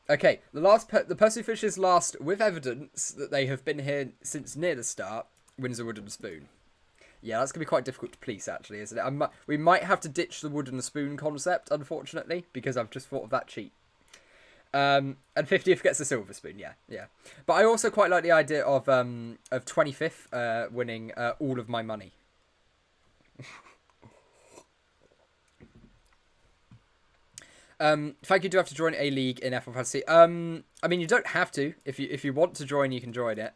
Okay, the person who finishes last with evidence that they have been here since near the start wins a wooden spoon. Yeah, that's going to be quite difficult to police, actually, isn't it? We might have to ditch the wooden spoon concept, unfortunately, because I've just thought of that cheat. And 50th gets a silver spoon, yeah. But I also quite like the idea of 25th winning all of my money. Thank you. Do have to join a league in F1 Fantasy? I mean, you don't have to. If you want to join, you can join it.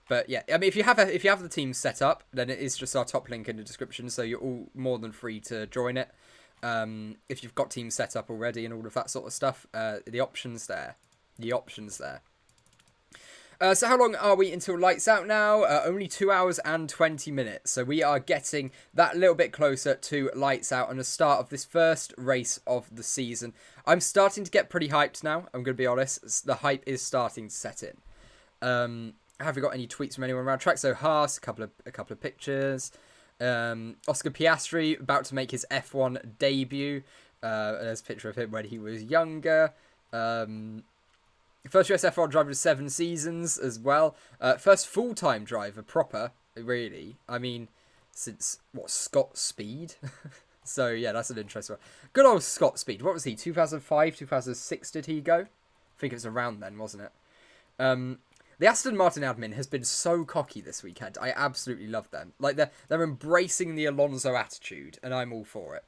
But yeah, I mean, if you have the team set up, then it is just our top link in the description, so you're all more than free to join it. If you've got teams set up already and all of that sort of stuff, the options there. So how long are we until lights out now? Only 2 hours and 20 minutes. So we are getting that little bit closer to lights out and the start of this first race of the season. I'm starting to get pretty hyped now. I'm going to be honest. The hype is starting to set in. Have we got any tweets from anyone around track? So Haas, a couple of pictures. Oscar Piastri about to make his F1 debut. There's a picture of him when he was younger. First US F1 driver of 7 seasons as well. First full-time driver, proper, really. I mean, since, Scott Speed? So, yeah, that's an interesting one. Good old Scott Speed. What was he, 2005, 2006 did he go? I think it was around then, wasn't it? The Aston Martin admin has been so cocky this weekend. I absolutely love them. Like, they're embracing the Alonso attitude, and I'm all for it.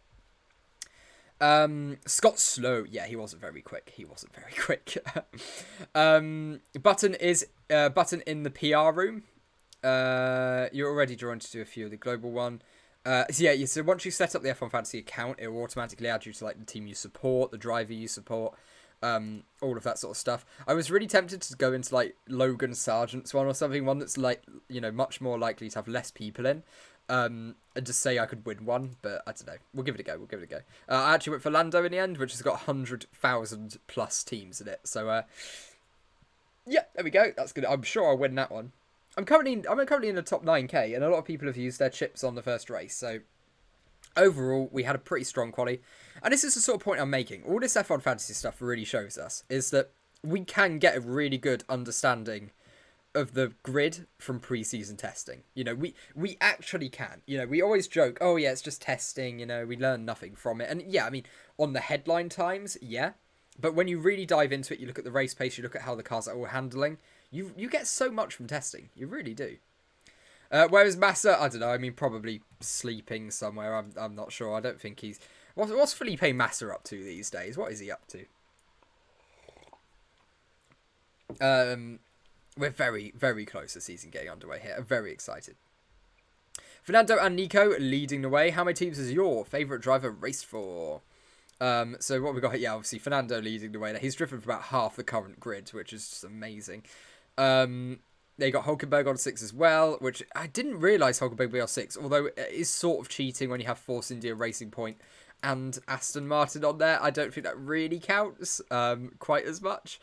Scott Slow. Yeah, he wasn't very quick. Button in the PR room. You're already drawn to do a few of the global one. So once you set up the F1 Fantasy account, it will automatically add you to like the team you support, the driver you support, all of that sort of stuff. I was really tempted to go into like Logan Sargent's one or something, one that's like, much more likely to have less people in. And just say I could win one, but I don't know. We'll give it a go. I actually went for Lando in the end, which has got 100,000 plus teams in it. So, yeah, there we go. That's good. I'm sure I'll win that one. I'm currently in the top 9k, and a lot of people have used their chips on the first race. So, overall, we had a pretty strong quali. And this is the sort of point I'm making. All this F1 fantasy stuff really shows us is that we can get a really good understanding of the grid from pre-season testing. We actually can. We always joke, oh yeah, it's just testing, we learn nothing from it. And yeah, I mean, on the headline times, yeah. But when you really dive into it, you look at the race pace, you look at how the cars are all handling, you get so much from testing. You really do. Whereas Massa, I don't know, I mean, probably sleeping somewhere. I'm not sure. I don't think he's... What's Felipe Massa up to these days? What is he up to? We're very, very close to season getting underway here. I'm very excited. Fernando and Nico leading the way. How many teams has your favourite driver raced for? So what we got here, yeah, obviously Fernando leading the way. He's driven for about half the current grid, which is just amazing. They got Hulkenberg on 6 as well, which I didn't realise Hulkenberg would be on 6, although it is sort of cheating when you have Force India Racing Point and Aston Martin on there. I don't think that really counts quite as much.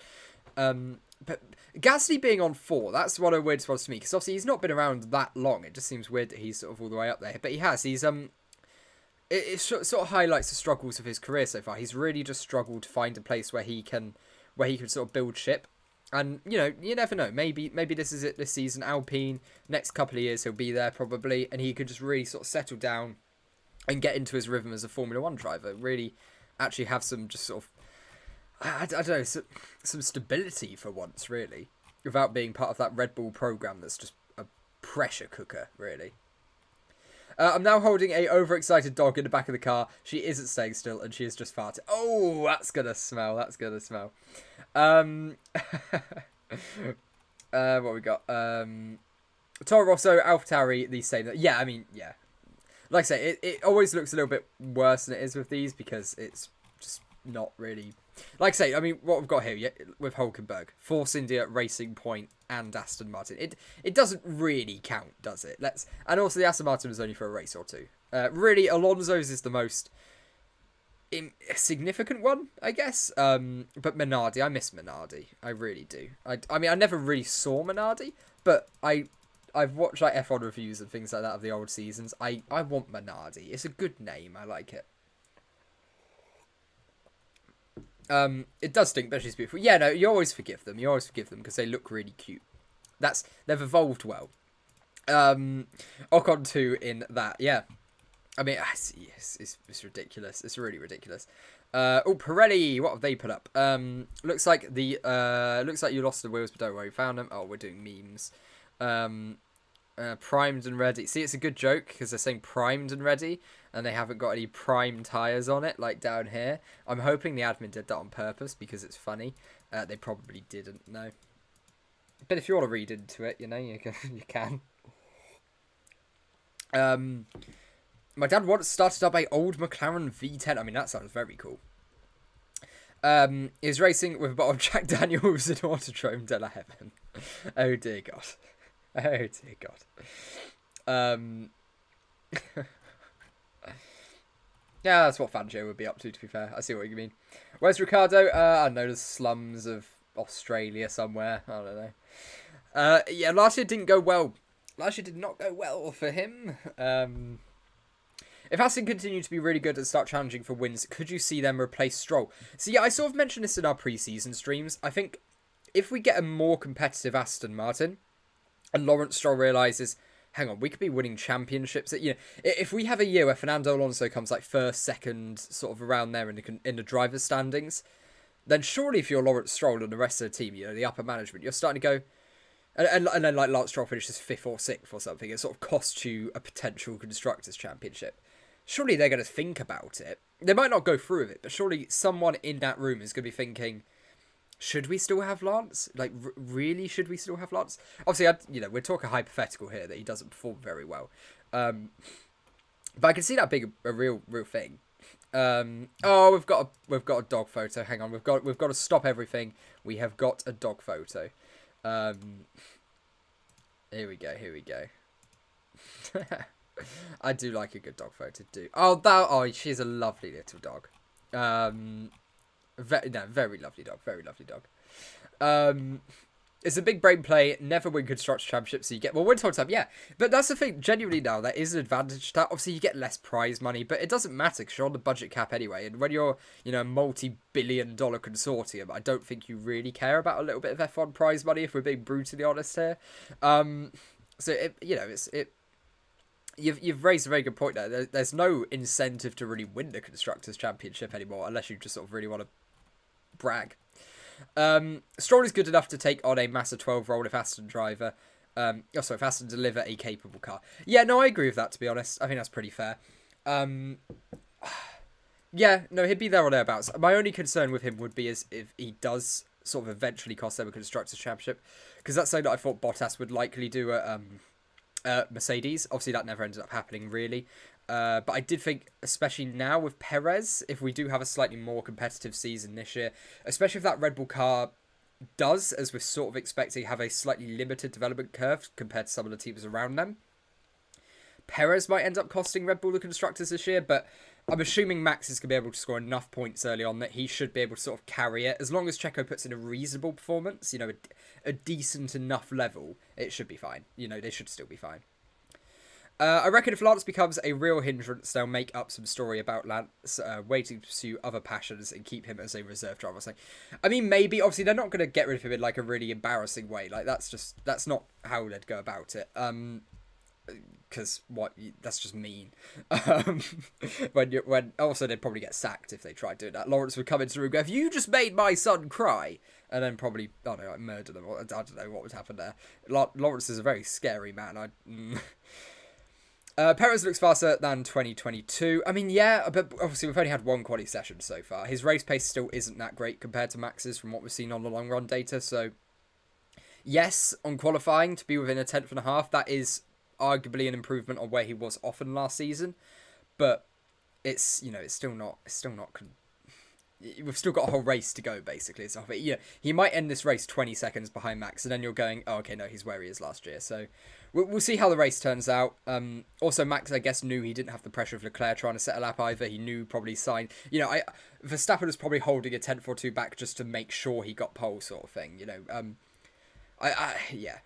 But Gasly being on 4, that's one of the weirdest ones to me, because obviously he's not been around that long. It just seems weird that he's sort of all the way up there. But he has. It sort of highlights the struggles of his career so far. He's really just struggled to find a place where he can sort of build ship. And, you never know. Maybe this is it this season. Alpine, next couple of years he'll be there probably, and he could just really sort of settle down and get into his rhythm as a Formula 1 driver. Really actually have some just sort of, I don't know, some stability for once, really, without being part of that Red Bull program that's just a pressure cooker, really. I'm now holding a overexcited dog in the back of the car. She isn't staying still, and she is just farting. Oh, that's gonna smell. What we got? Toro Rosso, AlphaTauri, these same. Yeah, I mean, yeah. Like I say, it always looks a little bit worse than it is with these, because it's just not really... Like I say, I mean, what we've got here with Hulkenberg, Force India, Racing Point, and Aston Martin. It doesn't really count, does it? And also the Aston Martin was only for a race or two. Really, Alonso's is the most significant one, I guess. But Minardi, I miss Minardi. I really do. I mean, I never really saw Minardi, but I've watched like F1 reviews and things like that of the old seasons. I want Minardi. It's a good name. I like it. It does stink, but she's beautiful. Yeah, no, you always forgive them. Because they look really cute. They've evolved well. Ocon 2 in that, yeah. I mean, it's ridiculous. It's really ridiculous. Pirelli, what have they put up? Looks like you lost the wheels, but don't worry, found them. Oh, we're doing memes. Primed and ready. See, it's a good joke because they're saying primed and ready, and they haven't got any prime tyres on it, like down here. I'm hoping the admin did that on purpose because it's funny. They probably didn't, no. But if you want to read into it, you can. My dad once started up a old McLaren V10. I mean, that sounds very cool. Is racing with a bottle of Jack Daniels in Autodrome de la Heaven. Oh dear God. Oh dear God. Yeah, that's what Fangio would be up to be fair. I see what you mean. Where's Ricardo? I don't know, the slums of Australia somewhere. I don't know. Yeah, last year didn't go well. Last year did not go well for him. If Aston continue to be really good and start challenging for wins, could you see them replace Stroll? So yeah, I sort of mentioned this in our pre-season streams. I think if we get a more competitive Aston Martin, and Lawrence Stroll realises, hang on, we could be winning championships. You know, if we have a year where Fernando Alonso comes like first, second, sort of around there in the drivers' standings, then surely if you're Lawrence Stroll and the rest of the team, you know, the upper management, you're starting to go, and then like Lance Stroll finishes 5th or 6th or something, it sort of costs you a potential Constructors' Championship. Surely they're going to think about it. They might not go through with it, but surely someone in that room is going to be thinking, should we still have Lance? Like, really, should we still have Lance? Obviously, we're talking hypothetical here that he doesn't perform very well. But I can see that being a real thing. Oh, we've got a dog photo. Hang on, we've got to stop everything. We have got a dog photo. Here we go. I do like a good dog photo, too. Oh, she's a lovely little dog. Very lovely dog. Very lovely dog. It's a big brain play. Never win Constructors' Championships, so you get more wins all the time. Yeah, but that's the thing. Genuinely, now there is an advantage to that. Obviously, you get less prize money, but it doesn't matter because you're on the budget cap anyway. And when you're, a multi-billion-dollar consortium, I don't think you really care about a little bit of F1 prize money. If we're being brutally honest here, You've raised a very good point there. There's no incentive to really win the Constructors' Championship anymore unless you just sort of really want to brag. Stroll is good enough to take on a Massa 12 role if Aston if Aston deliver a capable car. Yeah, no, I agree with that, to be honest. I think that's pretty fair. Yeah, no, he'd be there or thereabouts. My only concern with him would be is if he does sort of eventually cost them a Constructors' Championship, because that's something that I thought Bottas would likely do at Mercedes. Obviously, that never ended up happening, really. But I did think, especially now with Perez, if we do have a slightly more competitive season this year, especially if that Red Bull car does, as we're sort of expecting, have a slightly limited development curve compared to some of the teams around them, Perez might end up costing Red Bull the Constructors this year, but I'm assuming Max is going to be able to score enough points early on that he should be able to sort of carry it. As long as Checo puts in a reasonable performance, a decent enough level, it should be fine. They should still be fine. I reckon if Lance becomes a real hindrance, they'll make up some story about Lance waiting to pursue other passions and keep him as a reserve driver. So, I mean, maybe. Obviously, they're not going to get rid of him in like a really embarrassing way. Like that's not how they'd go about it. Because that's just mean. When also they'd probably get sacked if they tried doing that. Lawrence would come into the room and go, "Have you just made my son cry?" And then probably murder them. I don't know what would happen there. Lawrence is a very scary man. Perez looks faster than 2022. I mean, yeah, but obviously we've only had one quali session so far. His race pace still isn't that great compared to Max's from what we've seen on the long run data. So, yes, on qualifying to be within a 10th and a half, that is arguably an improvement on where he was often last season. But it's still not. We've still got a whole race to go, basically. So, he might end this race 20 seconds behind Max, and then you're going, oh, okay, no, he's where he is last year. So we'll see how the race turns out. Also, Max, I guess, knew he didn't have the pressure of Leclerc trying to set a lap either. He knew probably Verstappen was probably holding a 10th or 2 back just to make sure he got pole sort of thing. I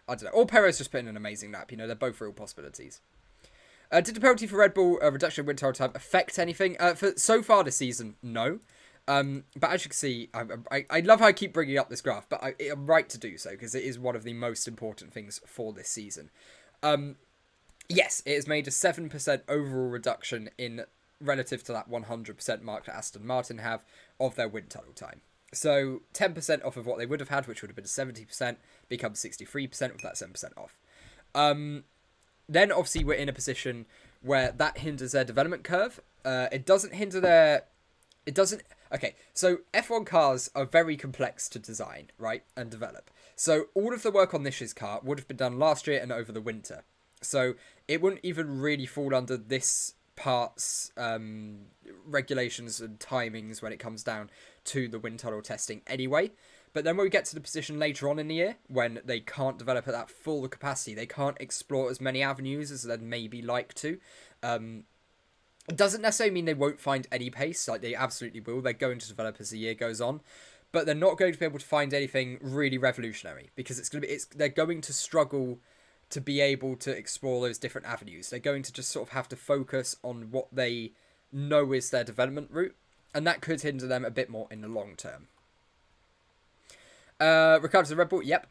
don't know. Or Perez just put in an amazing lap. They're both real possibilities. Did the penalty for Red Bull reduction in wind tunnel time affect anything? For so far this season, no. But as you can see, I love how I keep bringing up this graph, but I'm right to do so because it is one of the most important things for this season. Yes, it has made a 7% overall reduction in relative to that 100% mark that Aston Martin have of their wind tunnel time. So 10% off of what they would have had, which would have been 70%, becomes 63% with that 7% off. Then obviously we're in a position where that hinders their development curve. It doesn't hinder their... Okay, so F1 cars are very complex to design, right, and develop. So all of the work on this year's car would have been done last year and over the winter. So it wouldn't even really fall under this parts, regulations and timings when it comes down to the wind tunnel testing anyway. But then when we get to the position later on in the year, when they can't develop at that full capacity, they can't explore as many avenues as they'd maybe like to. It doesn't necessarily mean they won't find any pace, like they absolutely will. They're going to develop as the year goes on. But they're not going to be able to find anything really revolutionary, because they're going to struggle to be able to explore those different avenues. They're going to just sort of have to focus on what they know is their development route, and that could hinder them a bit more in the long term. Regarding the Red Bull, yep.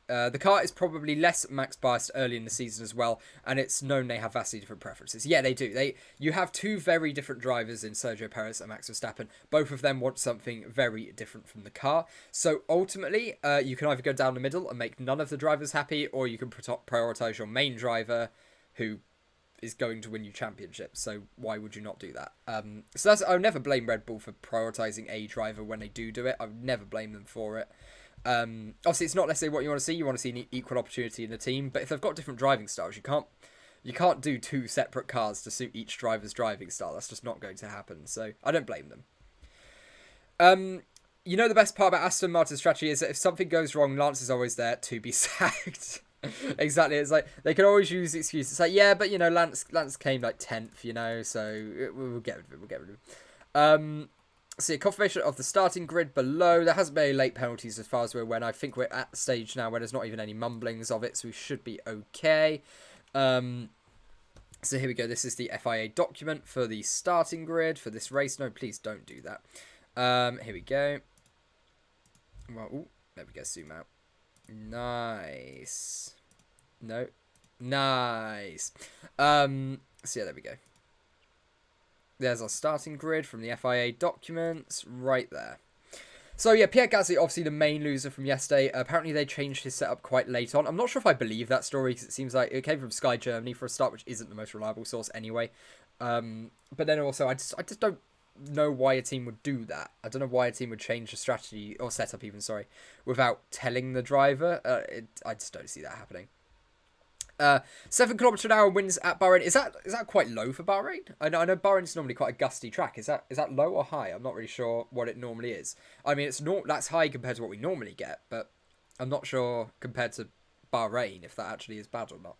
The car is probably less max biased early in the season as well, and it's known they have vastly different preferences. Yeah, they do. You have two very different drivers in Sergio Perez and Max Verstappen. Both of them want something very different from the car. So ultimately, you can either go down the middle and make none of the drivers happy, or you can prioritize your main driver, who is going to win you championships. So why would you not do that? So I would never blame Red Bull for prioritizing a driver when they do it. I would never blame them for it. Obviously, it's not necessarily what you want to see. You want to see an equal opportunity in the team. But if they've got different driving styles, you can't do two separate cars to suit each driver's driving style. That's just not going to happen. So I don't blame them. You know, the best part about Aston Martin's strategy is that if something goes wrong, Lance is always there to be sacked. Exactly. It's like they can always use excuses. It's like, yeah, but you know, Lance came like 10th, you know, so we'll get rid of it. We'll get rid of him. See, confirmation of the starting grid below. There hasn't been any late penalties as far as we're aware. I think we're at the stage now where there's not even any mumblings of it, so we should be okay. So here we go. This is the FIA document for the starting grid for this race. No, please don't do that. Here we go. Well, ooh, there we go. Zoom out. Nice. No. Nice. So yeah, there we go. There's our starting grid from the FIA documents right there. So yeah, Pierre Gasly, obviously the main loser from yesterday. Apparently they changed his setup quite late on. I'm not sure if I believe that story, because it seems like it came from Sky Germany for a start, which isn't the most reliable source anyway. But then also, I just don't know why a team would do that. I don't know why a team would change the strategy, or setup even, sorry, without telling the driver. I just don't see that happening. 7 kilometers an hour winds at Bahrain. Is that quite low for Bahrain? I know Bahrain's normally quite a gusty track. Is that low or high? I'm not really sure what it normally is. I mean, that's high compared to what we normally get, but I'm not sure compared to Bahrain if that actually is bad or not.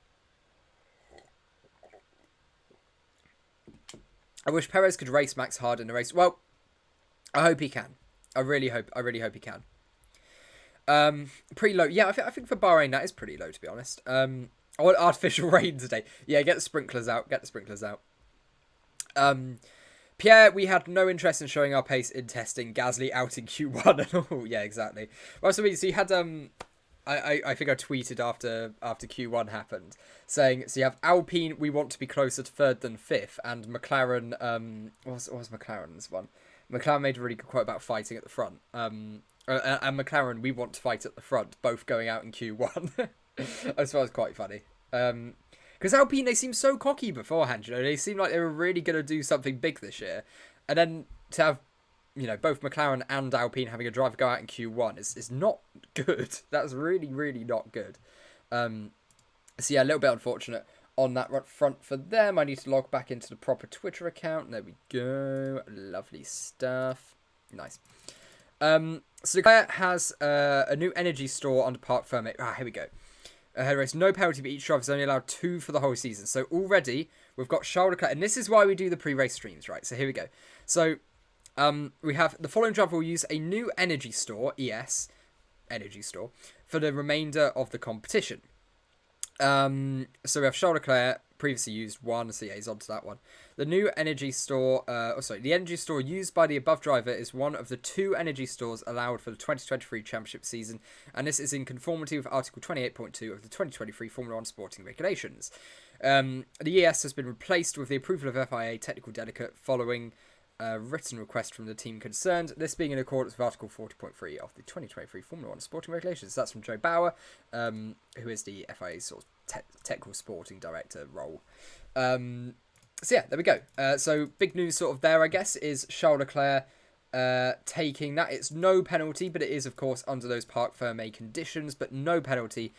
I wish Perez could race Max hard in the race. Well, I hope he can. I really hope he can. Pretty low. Yeah, I think for Bahrain that is pretty low, to be honest. I want artificial rain today. Yeah, get the sprinklers out. Pierre, we had no interest in showing our pace in testing. Gasly out in Q1 and all. Yeah, exactly. Well, so you had I think I tweeted after Q1 happened, saying, so you have Alpine, we want to be closer to 3rd than 5th, and McLaren, what was McLaren's one? McLaren made a really good quote about fighting at the front. And McLaren, we want to fight at the front, both going out in Q1. I thought it was quite funny. Because Alpine, they seemed so cocky beforehand, you know, they seemed like they were really going to do something big this year. And then to have, you know, both McLaren and Alpine having a driver go out in Q1 is not good. That's really, really not good. So yeah, a little bit unfortunate on that front for them. I need to log back into the proper Twitter account. There we go. Lovely stuff. Nice. So Leclerc has a new energy store under Parc Fermé. Here we go. Ahead race, no penalty, but each driver is only allowed 2 for the whole season. So already we've got Charles Leclerc, and this is why we do the pre-race streams, right? So here we go. So we have the following driver will use a new energy store, ES, energy store, for the remainder of the competition. So we have Charles Leclerc, previously used 1, so yeah, he's on to that one. The new energy store, the energy store used by the above driver is one of the 2 energy stores allowed for the 2023 championship season, and this is in conformity with Article 28.2 of the 2023 Formula 1 sporting regulations. The ES has been replaced with the approval of FIA technical delegate following a written request from the team concerned, this being in accordance with Article 40.3 of the 2023 Formula 1 sporting regulations. That's from Joe Bauer, who is the FIA's sort of technical sporting director role. So yeah, there we go. So big news sort of there, I guess, is Charles Leclerc taking that. It's no penalty, but it is, of course, under those Parc Fermé conditions, but no penalty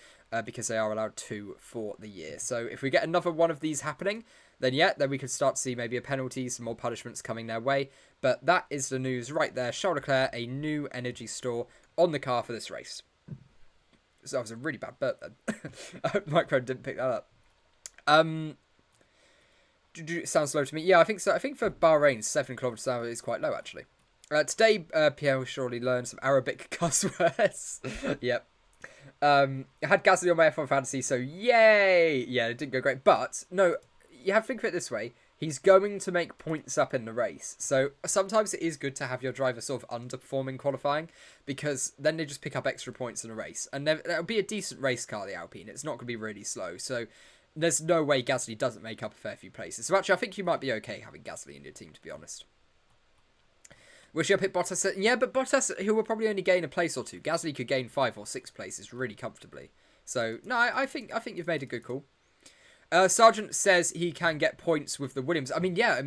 because they are allowed 2 for the year. So if we get another one of these happening, then then we could start to see maybe a penalty, some more punishments coming their way. But that is the news right there. Charles Leclerc, a new energy store on the car for this race. So that was a really bad burp then. I hope the microphone didn't pick that up. Sounds slow to me. Yeah, I think so. I think for Bahrain, 7 kilometers an hour is quite low, actually. Today, Pierre will surely learn some Arabic cuss words. Yep. I had Gasly on my F1 fantasy, so yay! Yeah, it didn't go great. But, no, you have to think of it this way. He's going to make points up in the race. So sometimes it is good to have your driver sort of underperforming qualifying, because then they just pick up extra points in a race. And it'll be a decent race car, the Alpine. It's not going to be really slow. So there's no way Gasly doesn't make up a fair few places. So actually, I think you might be okay having Gasly in your team, to be honest. Wish you pick Bottas. Yeah, but Bottas, who will probably only gain a place or two. Gasly could gain 5 or 6 places really comfortably. So no, I think you've made a good call. Sargent says he can get points with the Williams. I mean, yeah,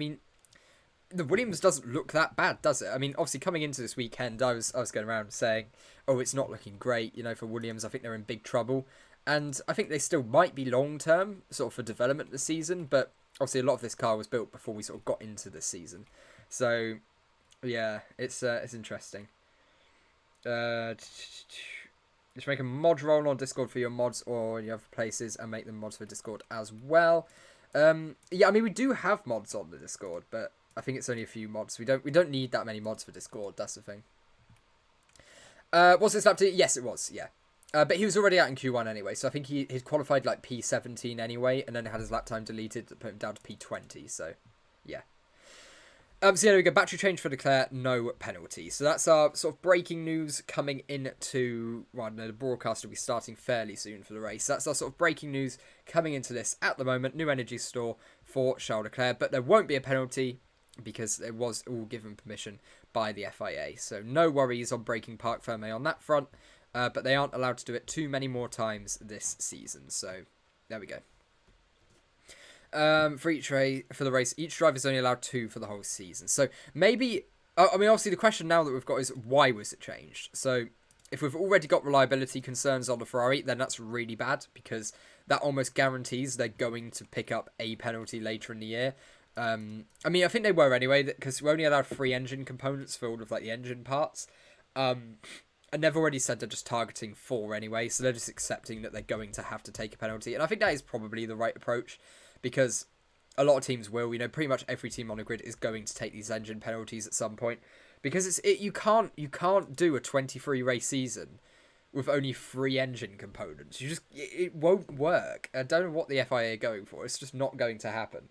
the Williams doesn't look that bad, does it? I mean, obviously coming into this weekend, I was going around saying, oh, it's not looking great, for Williams. I think they're in big trouble. And I think they still might be long-term, sort of for development this season. But obviously a lot of this car was built before we sort of got into this season. So yeah, it's interesting. Just make a mod role on Discord for your mods or your other places, and make them mods for Discord as well. Yeah, I mean, we do have mods on the Discord, but I think it's only a few mods. We don't need that many mods for Discord. That's the thing. Was this lap 2? Yes, it was. Yeah, but he was already out in Q1 anyway, so I think he'd qualified like P17 anyway, and then had his lap time deleted to put him down to P20. So yeah. So yeah, there we go. Battery change for Leclerc, no penalty. So that's our sort of breaking news coming into... Well, no, the broadcast will be starting fairly soon for the race. That's our sort of breaking news coming into this at the moment. New energy store for Charles Leclerc. But there won't be a penalty because it was all given permission by the FIA. So no worries on breaking Parc Fermé on that front. But they aren't allowed to do it too many more times this season. So there we go. For the race, each driver is only allowed 2 for the whole season. So maybe, I mean, obviously the question now that we've got is why was it changed? So if we've already got reliability concerns on the Ferrari, then that's really bad, because that almost guarantees they're going to pick up a penalty later in the year. I mean, I think they were anyway, because we only allowed 3 engine components for all of like the engine parts. And they've already said they're just targeting 4 anyway, so they're just accepting that they're going to have to take a penalty. And I think that is probably the right approach, because a lot of teams will, pretty much every team on the grid is going to take these engine penalties at some point, because you can't do a 23 race season with only 3 engine components. It won't work. I don't know what the FIA are going for. It's just not going to happen.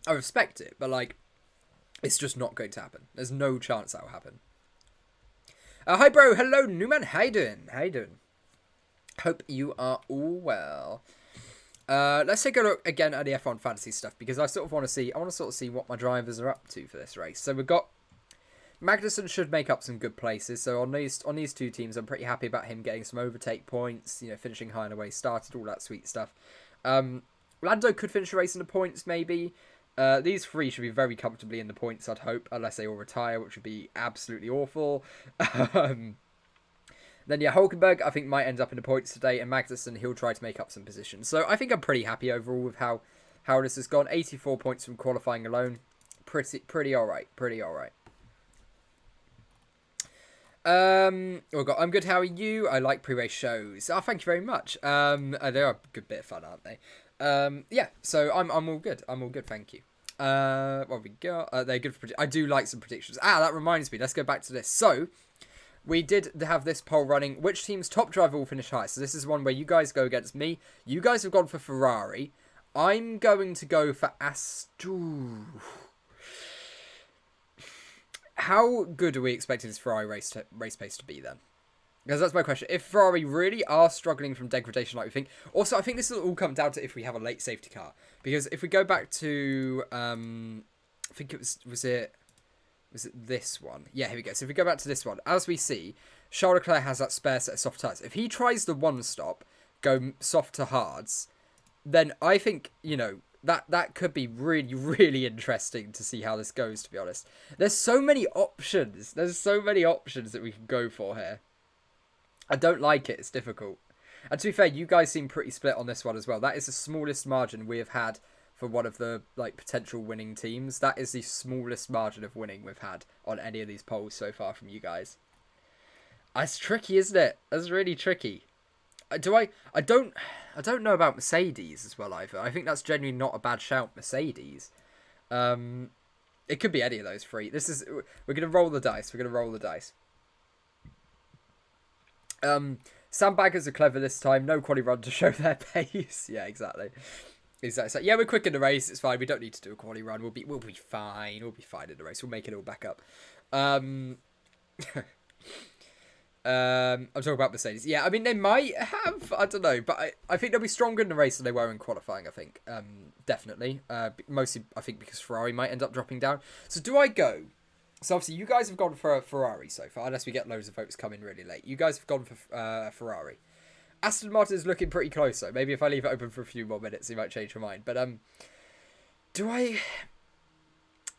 I respect it, but it's just not going to happen. There's no chance that will happen. Hi bro, hello Newman, how you doing? Hope you are all well. Let's take a look again at the F1 fantasy stuff, because I want to see what my drivers are up to for this race. So we've got Magnussen should make up some good places. So on these 2 teams, I'm pretty happy about him getting some overtake points, finishing high and away, started, all that sweet stuff. Lando could finish a race in the points, maybe. These 3 should be very comfortably in the points, I'd hope, unless they all retire, which would be absolutely awful. Then, yeah, Hulkenberg, I think, might end up in the points today, and Magnussen, he'll try to make up some positions. So I think I'm pretty happy overall with how this has gone. 84 points from qualifying alone. Pretty all right. We've got I'm good, how are you? I like pre-race shows. Oh, thank you very much. They are a good bit of fun, aren't they? Yeah, so I'm all good. Thank you. What have we got? They're good for I do like some predictions. That reminds me. Let's go back to this. So we did have this poll running. Which team's top driver will finish high? So this is one where you guys go against me. You guys have gone for Ferrari. I'm going to go for Aston. How good are we expecting this Ferrari race pace to be then? Because that's my question. If Ferrari really are struggling from degradation like we think... Also, I think this will all come down to if we have a late safety car. Because if we go back to... I think it was it this one? Yeah, here we go. So if we go back to this one, as we see, Charles Leclerc has that spare set of soft tyres. If he tries the one stop, go soft to hards, then I think, That could be really, really interesting to see how this goes, to be honest. There's so many options. There's so many options that we can go for here. I don't like it. It's difficult. And to be fair, you guys seem pretty split on this one as well. That is the smallest margin we have had for one of the potential winning teams. That is the smallest margin of winning we've had on any of these polls so far from you guys. It's tricky, isn't it? That's really tricky. I don't know about Mercedes as well either. I think that's genuinely not a bad shout, Mercedes. It could be any of those three. We're gonna roll the dice. We're gonna roll the dice. Sandbaggers are clever this time. No quali run to show their pace. Yeah, exactly. Exactly. So, yeah, we're quick in the race. It's fine. We don't need to do a quali run. We'll be fine. We'll be fine in the race. We'll make it all back up. I'm talking about Mercedes. Yeah, I mean, they might have. I don't know. But I think they'll be stronger in the race than they were in qualifying, I think. Definitely. Mostly, I think, because Ferrari might end up dropping down. So, do I go? So, obviously, you guys have gone for Ferrari so far, unless we get loads of votes come in really late. You guys have gone for Ferrari. Aston Martin is looking pretty close, though. Maybe if I leave it open for a few more minutes, you might change your mind. But, I'm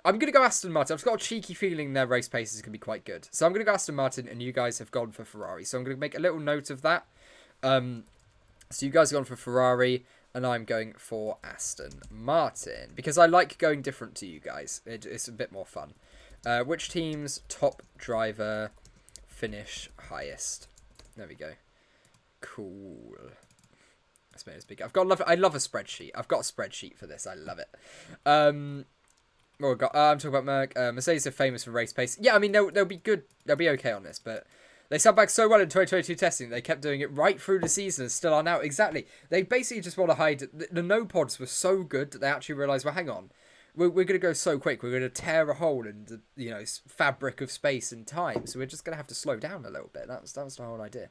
going to go Aston Martin. I've got a cheeky feeling their race pace is going to be quite good. So I'm going to go Aston Martin, and you guys have gone for Ferrari. So I'm going to make a little note of that. So you guys have gone for Ferrari, and I'm going for Aston Martin. Because I like going different to you guys. It's a bit more fun. Which team's top driver finish highest? There we go. Cool. Let's make this big. I love a spreadsheet. I've got a spreadsheet for this. I love it. What we got? I'm talking about Mercedes are famous for race pace. Yeah, I mean they'll be good. They'll be okay on this, but they sat back so well in 2022 testing. They kept doing it right through the season and still are now. Exactly. They basically just want to hide. The no pods were so good that they actually realised, well, hang on. We're going to go so quick. We're going to tear a hole in the fabric of space and time. So we're just going to have to slow down a little bit. That was the whole idea.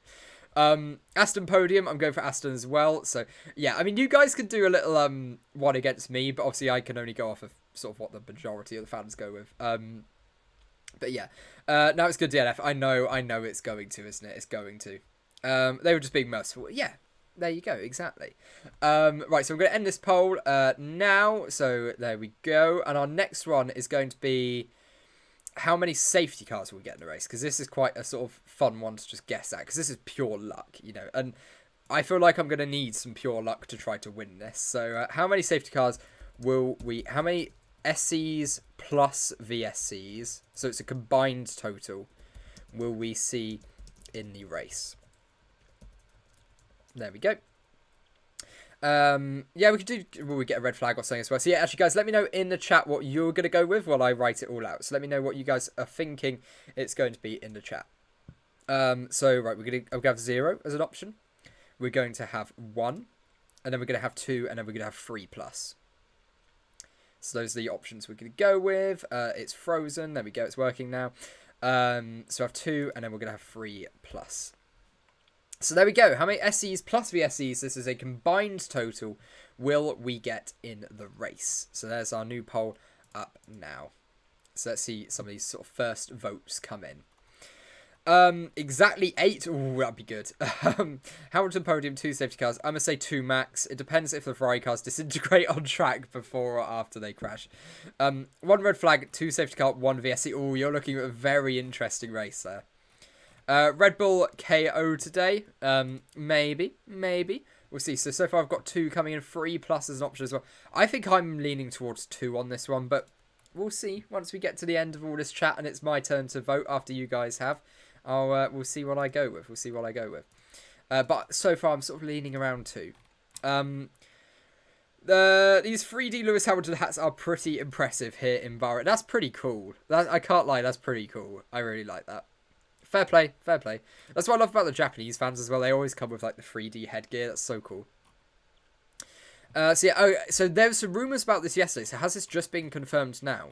Aston podium. I'm going for Aston as well. So yeah, I mean, you guys can do a little one against me, but obviously I can only go off of sort of what the majority of the fans go with. But yeah, now it's good DNF. I know it's going to, isn't it? It's going to. They were just being merciful. Yeah. There you go, exactly. Right, so I'm going to end this poll now. So there we go. And our next one is going to be how many safety cars will we get in the race? Because this is quite a sort of fun one to just guess at. Because this is pure luck, And I feel like I'm going to need some pure luck to try to win this. So how many safety cars will we... How many SCs plus VSCs, so it's a combined total, will we see in the race? There we go. Yeah, we could do... Will we get a red flag or something as well? So yeah, actually, guys, let me know in the chat what you're going to go with while I write it all out. So let me know what you guys are thinking it's going to be in the chat. So, right, we're going to have 0 as an option. We're going to have 1. And then we're going to have 2. And then we're going to have 3 plus. So those are the options we're going to go with. It's frozen. There we go. It's working now. So I have 2. And then we're going to have 3 plus. So there we go. How many SEs plus VSEs, this is a combined total, will we get in the race? So there's our new poll up now. So let's see some of these sort of first votes come in. Exactly 8. Ooh, that'd be good. Hamilton podium, 2 safety cars. I'm going to say 2 max. It depends if the Ferrari cars disintegrate on track before or after they crash. 1 red flag, 2 safety car, 1 VSE. Oh, you're looking at a very interesting race there. Red Bull KO today. Maybe. We'll see. So far I've got 2 coming in, 3 plus as an option as well. I think I'm leaning towards 2 on this one, but we'll see once we get to the end of all this chat and it's my turn to vote after you guys have. We'll see what I go with. But so far I'm sort of leaning around 2. These 3D Lewis Hamilton hats are pretty impressive here in Bahrain. That's pretty cool. I can't lie, that's pretty cool. I really like that. Fair play. That's what I love about the Japanese fans as well. They always come with like the 3D headgear. That's so cool. So there was some rumours about this yesterday. So has this just been confirmed now?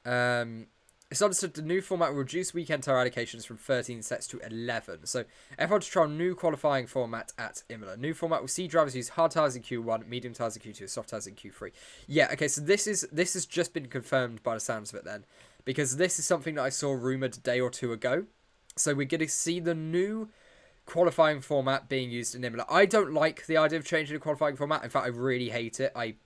It's understood the new format will reduce weekend tyre allocations from 13 sets to 11. So F1 to trial new qualifying format at Imola. New format will see drivers use hard tyres in Q1, medium tyres in Q2, soft tyres in Q3. Yeah, okay, so this has just been confirmed by the sounds of it then. Because this is something that I saw rumoured a day or 2 ago. So we're going to see the new qualifying format being used in Imola. I don't like the idea of changing the qualifying format. In fact, I really hate it. I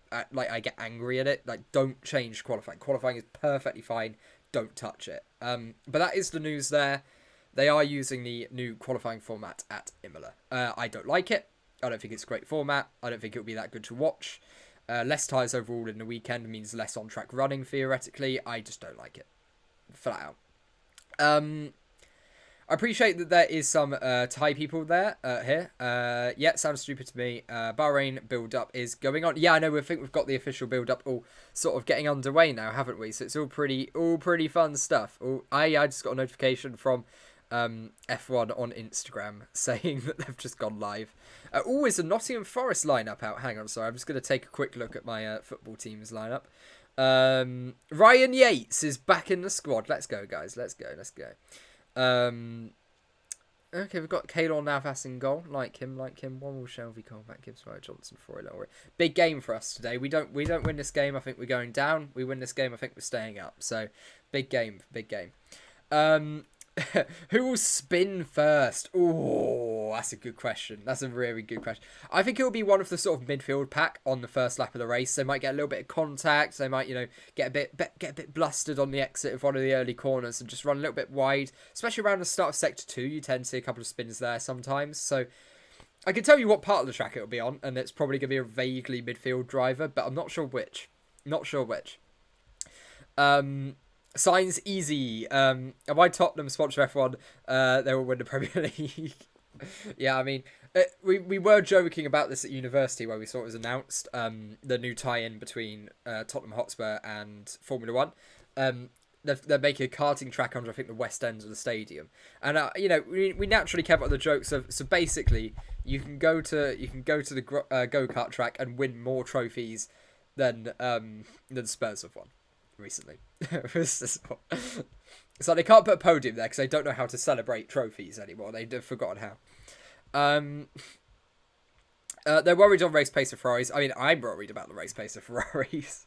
get angry at it. Like, don't change qualifying. Qualifying is perfectly fine. Don't touch it. But that is the news there. They are using the new qualifying format at Imola. I don't like it. I don't think it's a great format. I don't think it'll be that good to watch. Less tyres overall in the weekend means less on-track running, theoretically. I just don't like it. Flat out. I appreciate that there is some Thai people there here. Yeah, sounds stupid to me. Bahrain build-up is going on. Yeah, I know. I think we've got the official build-up all sort of getting underway now, haven't we? So it's all pretty fun stuff. I just got a notification from F1 on Instagram saying that they've just gone live. Is a Nottingham Forest lineup out. Hang on, sorry. I'm just going to take a quick look at my football team's lineup. Ryan Yates is back in the squad. Let's go, guys. Let's go. Okay, we've got Keylor Navas in goal. Like him. One will Shelby, Colback, Gibbs, White, Johnson, Froy, Lowry. Big game for us today. We don't win this game, I think we're going down. We win this game, I think we're staying up. So, big game. Who will spin first? Oh, that's a good question. That's a really good question. I think it will be one of the sort of midfield pack on the first lap of the race. They might get a little bit of contact. They might, get a bit blustered on the exit of one of the early corners and just run a little bit wide. Especially around the start of Sector 2, you tend to see a couple of spins there sometimes. So I can tell you what part of the track it will be on, and it's probably going to be a vaguely midfield driver, but I'm not sure which. Sainz easy. Why Tottenham sponsor F1? They will win the Premier League. Yeah, I mean, we were joking about this at university where we saw it was announced. The new tie-in between Tottenham Hotspur and Formula One. They're making a karting track under, I think, the west end of the stadium. And we naturally kept up the jokes of, so basically you can go to the go-kart track and win more trophies than Spurs have won recently. So they can't put a podium there because they don't know how to celebrate trophies anymore. They've forgotten how. They're worried on race pace of Ferraris. I mean, I'm worried about the race pace of Ferraris.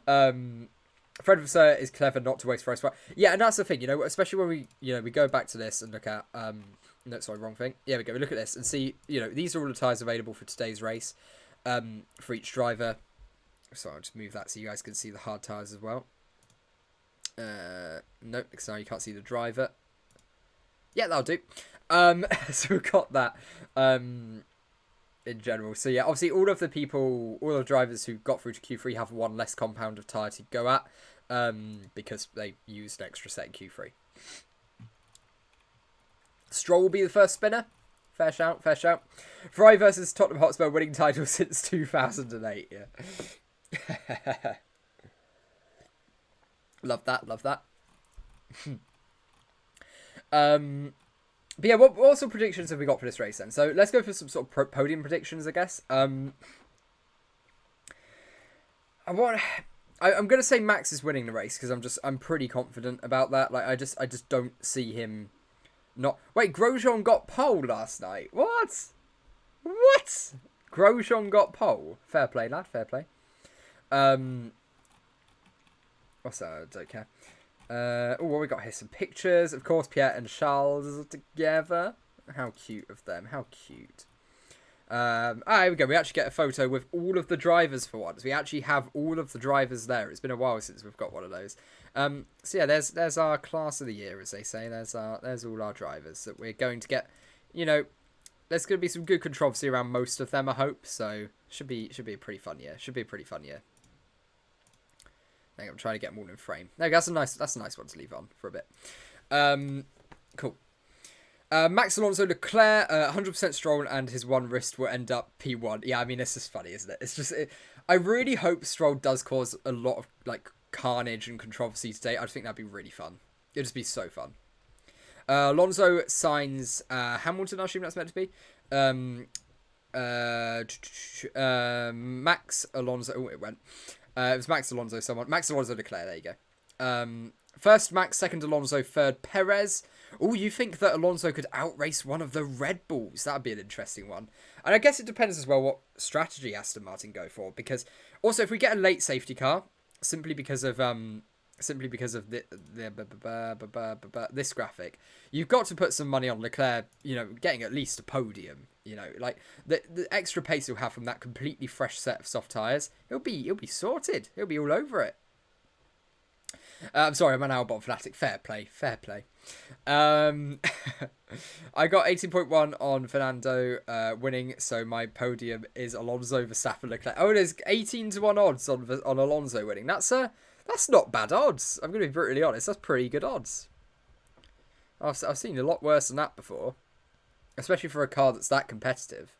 Fred Vasseur is clever not to waste Ferraris. Yeah, and that's the thing, especially when we go back to this and look at no, sorry, wrong thing. Yeah, we look at this and see, these are all the tyres available for today's race, for each driver. So I'll just move that so you guys can see the hard tyres as well. Nope, because now you can't see the driver. Yeah, that'll do. So we've got that in general. So yeah, obviously all the drivers who got through to Q3 have one less compound of tyre to go at, because they used an extra set in Q3. Stroll will be the first spinner. Fair shout. Ferrari versus Tottenham Hotspur winning title since 2008. Yeah. Love that. But yeah, what sort of predictions have we got for this race then? So let's go for some sort of podium predictions, I guess. I'm going to say Max is winning the race because I'm pretty confident about that. Like I just don't see him not. Wait, Grosjean got pole last night. What? Grosjean got pole. Fair play, lad. Fair play. What's that? I don't care. What we got here? Some pictures. Of course, Pierre and Charles together. How cute of them. How cute. Here we go. We actually get a photo with all of the drivers for once. We actually have all of the drivers there. It's been a while since we've got one of those. So yeah, there's our class of the year, as they say. There's all our drivers that we're going to get. There's going to be some good controversy around most of them, I hope. So should be a pretty fun year. I think I'm trying to get them all in frame. There we go. That's a nice one to leave on for a bit. Cool. Max Alonso Leclerc, 100% Stroll and his one wrist will end up P1. Yeah, I mean, it's just funny, isn't it? It's just, I really hope Stroll does cause a lot of carnage and controversy today. I think that'd be really fun. It'd just be so fun. Alonso, Sainz, Hamilton, I assume that's meant to be. Max Alonso. Oh, it went. It was Max Alonso. Max Alonso Leclerc. There you go. First Max, second Alonso, third Perez. Oh, you think that Alonso could outrace one of the Red Bulls? That'd be an interesting one. And I guess it depends as well what strategy Aston Martin go for. Because also, if we get a late safety car, simply because of simply because of this graphic. You've got to put some money on Leclerc, getting at least a podium. Like the extra pace he'll have from that completely fresh set of soft tyres, he'll be sorted. He'll be all over it. I'm sorry, I'm an Albon fanatic. Fair play. I got 18.1 on Fernando winning, so my podium is Alonso, Verstappen, Leclerc. Oh, there's 18-1 odds on Alonso winning. That's not bad odds. I'm going to be brutally honest. That's pretty good odds. I've seen a lot worse than that before, especially for a car that's that competitive.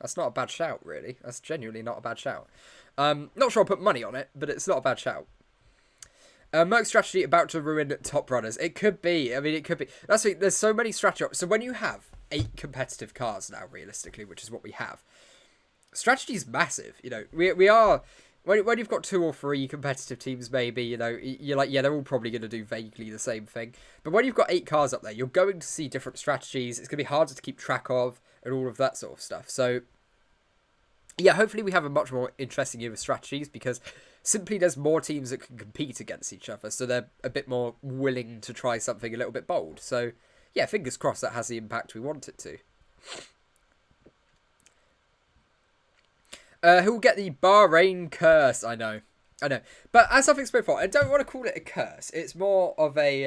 That's not a bad shout, really. That's genuinely not a bad shout. Not sure I'll put money on it, but it's not a bad shout. Merck's strategy about to ruin top runners. It could be. I mean, it could be. That's the thing. There's so many strategy. So when you have 8 competitive cars now, realistically, which is what we have, strategy is massive. We are. When you've got 2 or 3 competitive teams, maybe, you're like, yeah, they're all probably going to do vaguely the same thing. But when you've got 8 cars up there, you're going to see different strategies. It's going to be harder to keep track of and all of that sort of stuff. So, yeah, hopefully we have a much more interesting year of strategies because simply there's more teams that can compete against each other. So they're a bit more willing to try something a little bit bold. So, yeah, fingers crossed that has the impact we want it to. Who will get the Bahrain curse? I know. But as I've explained before, I don't want to call it a curse. It's more of a,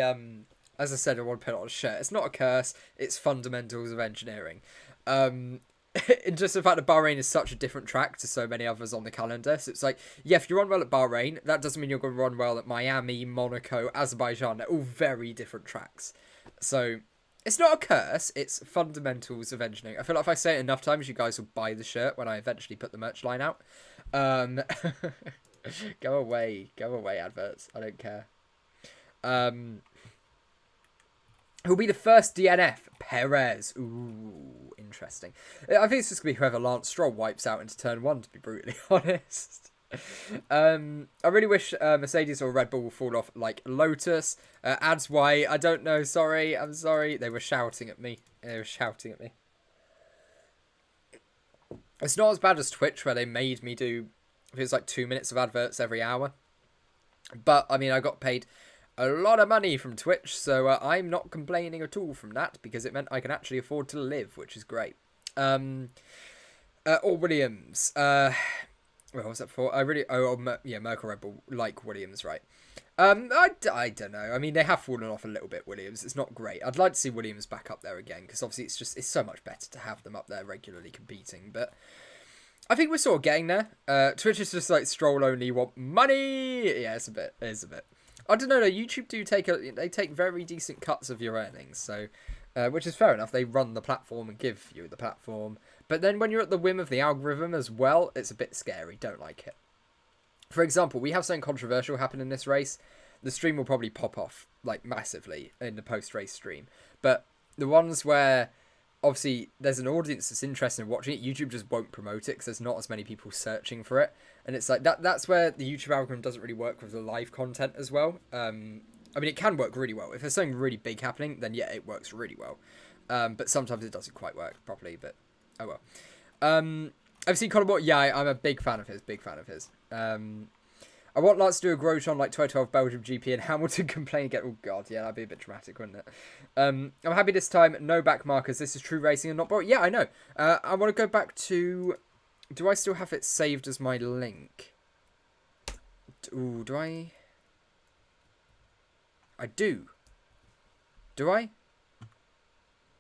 as I said, I want to put it on a shirt. It's not a curse. It's fundamentals of engineering. Just the fact that Bahrain is such a different track to so many others on the calendar. So it's like, yeah, if you run well at Bahrain, that doesn't mean you're going to run well at Miami, Monaco, Azerbaijan. They're all very different tracks. So it's not a curse, it's fundamentals of engineering. I feel like if I say it enough times, you guys will buy the shirt when I eventually put the merch line out. Go away, adverts. I don't care. Who'll be the first DNF? Perez. Ooh, interesting. I think it's just going to be whoever Lance Stroll wipes out into turn 1, to be brutally honest. I really wish Mercedes or Red Bull will fall off like Lotus. Ads why? I don't know. Sorry. I'm sorry. They were shouting at me. It's not as bad as Twitch where they made me do, it was like 2 minutes of adverts every hour. But, I mean, I got paid a lot of money from Twitch, so I'm not complaining at all from that because it meant I can actually afford to live, which is great. Or Williams. What was that for? Merkel Red Bull, like Williams, right? I don't know. I mean, they have fallen off a little bit, Williams. It's not great. I'd like to see Williams back up there again, because obviously it's so much better to have them up there regularly competing. But I think we're sort of getting there. Twitch is just like Stroll only want money. Yeah, it's a bit. I don't know. YouTube do take very decent cuts of your earnings, so which is fair enough. They run the platform and give you the platform. But then when you're at the whim of the algorithm as well, it's a bit scary. Don't like it. For example, we have something controversial happen in this race. The stream will probably pop off like massively in the post-race stream. But the ones where obviously there's an audience that's interested in watching it, YouTube just won't promote it because there's not as many people searching for it. And it's like that's where the YouTube algorithm doesn't really work with the live content as well. I mean, it can work really well. If there's something really big happening, then yeah, it works really well. But sometimes it doesn't quite work properly, but oh well. I've seen Colin Moore. Yeah, I'm a big fan of his. I want Lance to do a Grosjean like 2012 Belgium GP and Hamilton complain again. Oh god, yeah, that'd be a bit dramatic, wouldn't it? I'm happy this time. No back markers. This is true racing and not boring. Yeah, I know. I want to go back to. Do I still have it saved as my link? Ooh, do I? I do. Do I?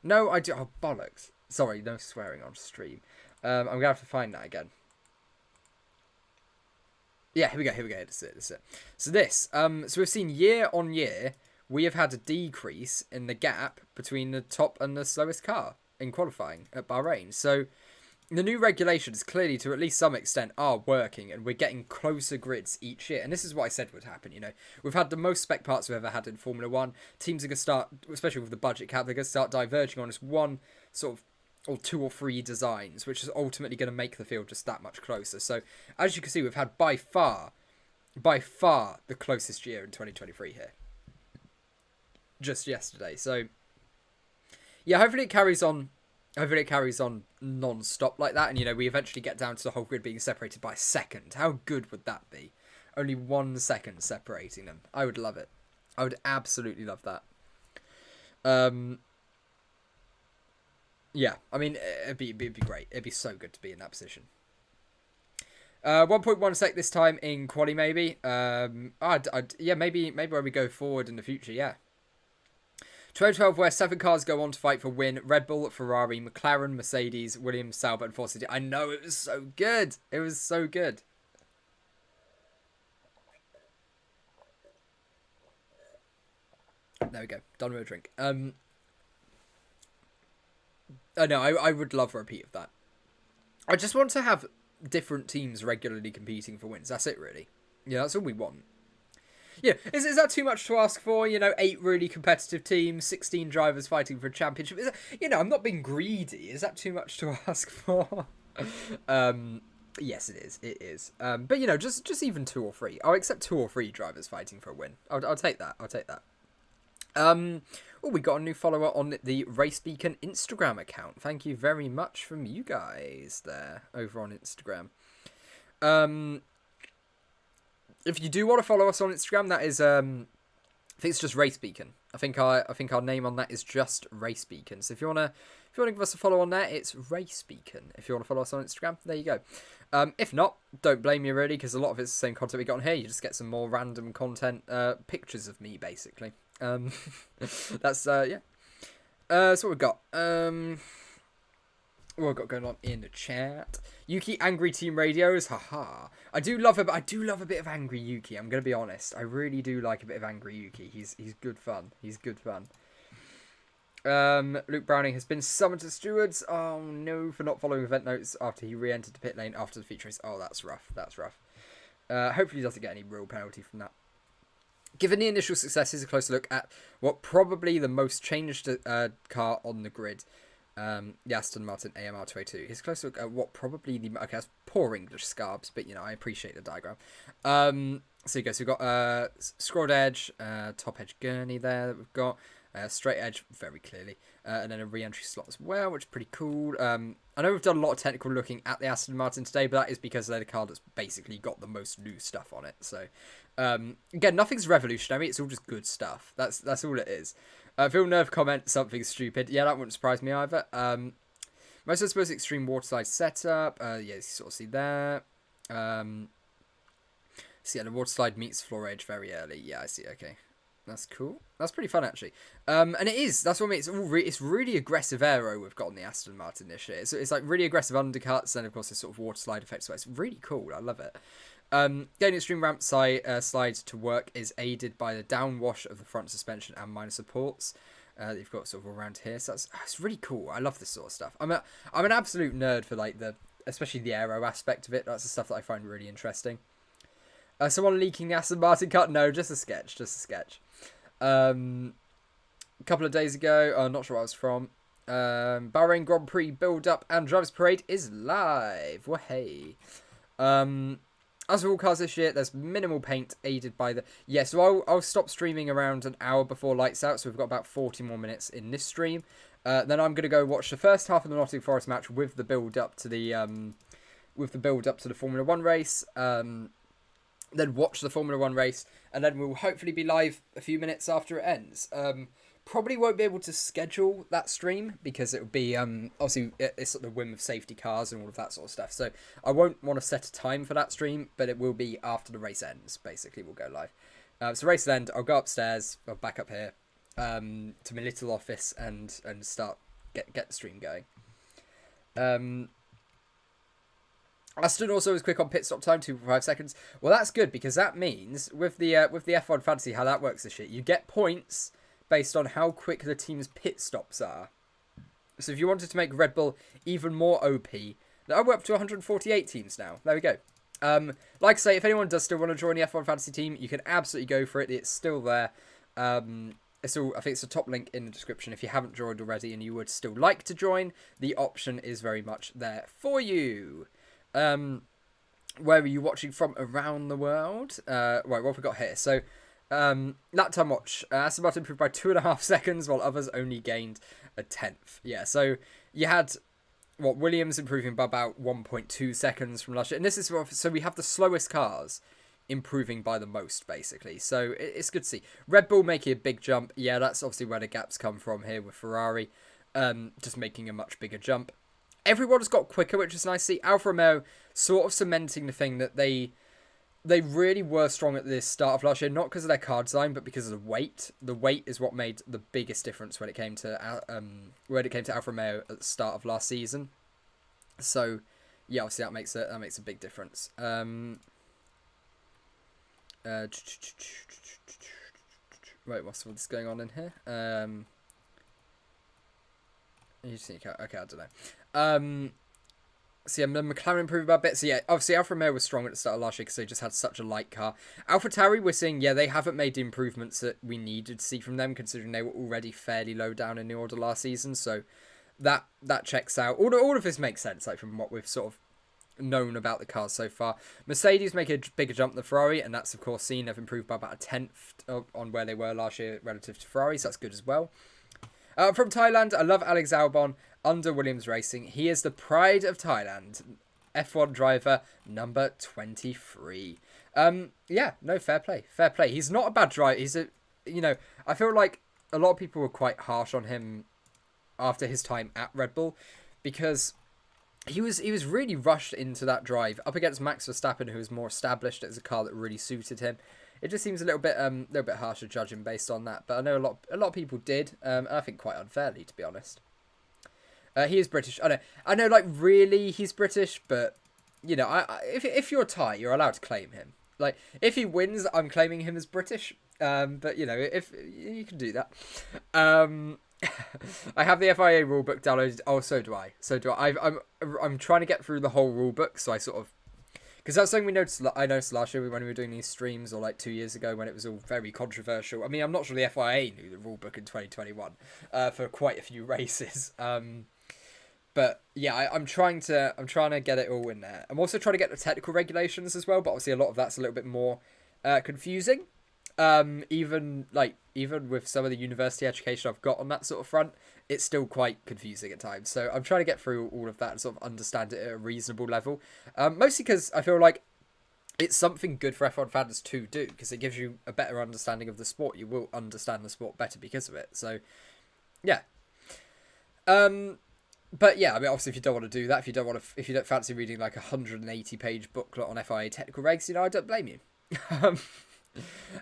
No, I do. Oh, bollocks. Sorry, no swearing on stream. I'm going to have to find that again. Yeah, here we go. That's it. So this. So we've seen year on year, we have had a decrease in the gap between the top and the slowest car in qualifying at Bahrain. So the new regulations clearly, to at least some extent, are working, and we're getting closer grids each year. And this is what I said would happen. We've had the most spec parts we've ever had in Formula One. Teams are going to start, especially with the budget cap, they're going to start diverging on this one sort of, or 2 or 3 designs, which is ultimately going to make the field just that much closer. So as you can see, we've had by far the closest year in 2023 here. Just yesterday. So yeah, hopefully it carries on non-stop like that, and we eventually get down to the whole grid being separated by a second. How good would that be? Only 1 second separating them. I would love it. I would absolutely love that. Yeah, I mean, it'd be great. It'd be so good to be in that position. 1.1 sec this time in quali, maybe. Yeah, maybe when we go forward in the future, yeah. 2012, where 7 cars go on to fight for win. Red Bull, Ferrari, McLaren, Mercedes, Williams, Sauber, and Force City. I know, it was so good. It was so good. There we go. Done with a drink. I know, I would love a repeat of that. I just want to have different teams regularly competing for wins. That's it, really. Yeah, that's all we want. Yeah, is that too much to ask for? 8 really competitive teams, 16 drivers fighting for a championship. I'm not being greedy. Is that too much to ask for? Yes, it is. It is. But just even 2 or 3. I'll accept 2 or 3 drivers fighting for a win. I'll take that. I'll take that. We got a new follower on the RaceBeacon Instagram account. Thank you very much from you guys there over on Instagram. If you do want to follow us on Instagram, that is I think it's just RaceBeacon. I think our name on that is just RaceBeacon. So if you wanna give us a follow on there, it's RaceBeacon. If you want to follow us on Instagram, there you go. If not, don't blame me really, because a lot of it's the same content we got on here. You just get some more random content, pictures of me basically. That's yeah. So what we've got. What we've got going on in the chat. Yuki angry team radios, haha. I do love a bit of angry Yuki. I'm gonna be honest. I really do like a bit of angry Yuki. He's good fun. He's good fun. Luke Browning has been summoned to stewards. Oh no, for not following event notes after he re-entered the pit lane after the feature race. Oh, that's rough. That's rough. Hopefully he doesn't get any real penalty from that. Given the initial success, here's a closer look at what probably the most changed car on the grid. The Aston Martin AMR22. Here's a closer look at what probably the... Okay, that's poor English scarbs, but, I appreciate the diagram. So you go. So we've got scrolled edge, top edge gurney there that we've got. Straight edge, very clearly. And then a re-entry slot as well, which is pretty cool. I know we've done a lot of technical looking at the Aston Martin today, but that is because they're the car that's basically got the most new stuff on it. So, again, nothing's revolutionary. It's all just good stuff. That's all it is. Villeneuve comment something stupid. Yeah, that wouldn't surprise me either. Most of the extreme waterslide setup. Yeah, you sort of see there. So yeah, the waterslide meets floor edge very early. Yeah, I see. Okay. That's cool. That's pretty fun, actually. And it is. That's what I mean. It's really aggressive aero we've got on the Aston Martin this year. It's like really aggressive undercuts, and of course this sort of water slide effect. So it's really cool. I love it. Getting extreme ramp slides to work is aided by the downwash of the front suspension and minor supports that you've got sort of around here. So it's really cool. I love this sort of stuff. I'm an absolute nerd for like especially the aero aspect of it. That's the stuff that I find really interesting. Someone leaking the Aston Martin cut? No, just a sketch. Just a sketch. A couple of days ago, I'm not sure where I was from. Bahrain Grand Prix build-up and Drivers Parade is live. Well, hey. As for all cars this year, there's minimal paint aided by the... Yeah, so I'll stop streaming around an hour before lights out, so we've got about 40 more minutes in this stream. Then I'm going to go watch the first half of the Nottingham Forest match with the build-up to the Formula 1 race. Then watch the Formula 1 race, and then we'll hopefully be live a few minutes after it ends. Probably won't be able to schedule that stream, because it would be, obviously, it's at the whim of safety cars and all of that sort of stuff. So I won't want to set a time for that stream, but it will be after the race ends, basically, we'll go live. So race will end, I'll go upstairs, I'll back up here, to my little office, and start, get the stream going. Aston also was quick on pit stop time, 2.5 seconds. Well, that's good, because that means with the F1 Fantasy, how that works this year, you get points based on how quick the team's pit stops are. So if you wanted to make Red Bull even more OP, we're up to 148 teams now. There we go. Like I say, if anyone does still want to join the F1 Fantasy team, you can absolutely go for it. It's still there. I think it's the top link in the description. If you haven't joined already and you would still like to join, the option is very much there for you. Where are you watching from around the world? Right, what have we got here? So, lap time watch. Aston Martin improved by 2.5 seconds, while others only gained a tenth. Yeah, so you had Williams improving by about 1.2 seconds from last year, and this is so we have the slowest cars improving by the most, basically. So it's good to see. Red Bull making a big jump. Yeah, that's obviously where the gaps come from here with Ferrari. Just making a much bigger jump. Everyone's got quicker, which is nice to see. Alfa Romeo sort of cementing the thing that they really were strong at the start of last year, not because of their car design, but because of the weight. The weight is what made the biggest difference when it came to Alfa Romeo at the start of last season. So, yeah, obviously that makes a big difference. Wait, what's going on in here? You think, okay, I don't know. So yeah, the McLaren improved by a bit. So yeah, obviously Alfa Romeo was strong at the start of last year because they just had such a light car. AlphaTauri, we're seeing, yeah, they haven't made the improvements that we needed to see from them, considering they were already fairly low down in the order last season. So that checks out. All of this makes sense, like from what we've sort of known about the cars so far. Mercedes make a bigger jump than Ferrari, and that's of course seen. They've improved by about a tenth on where they were last year relative to Ferrari, so that's good as well. From Thailand, I love Alex Albon under Williams Racing. He is the pride of Thailand. F1 driver number 23. Yeah, no, fair play. Fair play. He's not a bad driver. He's I feel like a lot of people were quite harsh on him after his time at Red Bull because he was really rushed into that drive up against Max Verstappen, who was more established as a car that really suited him. It just seems a little bit harsh to judge him based on that, but I know a lot of people did, and I think quite unfairly, to be honest. He is British. I know, like really, he's British, but if you're Thai, you're allowed to claim him. Like if he wins, I'm claiming him as British. But if you can do that. I have the FIA rulebook downloaded. Oh, so do I. I'm trying to get through the whole rulebook, so I sort of. Because that's something I noticed last year when we were doing these streams, or like 2 years ago when it was all very controversial. I mean, I'm not sure the FIA knew the rulebook in 2021 for quite a few races. But yeah, I'm trying to get it all in there. I'm also trying to get the technical regulations as well, but obviously a lot of that's a little bit more confusing. Even with some of the university education I've got on that sort of front, it's still quite confusing at times. So I'm trying to get through all of that and sort of understand it at a reasonable level. Mostly because I feel like it's something good for F1 fans to do, because it gives you a better understanding of the sport. You will understand the sport better because of it. So, yeah. But yeah, I mean, obviously, if you don't want to do that, if you don't fancy reading like a 180-page booklet on FIA technical regs, I don't blame you.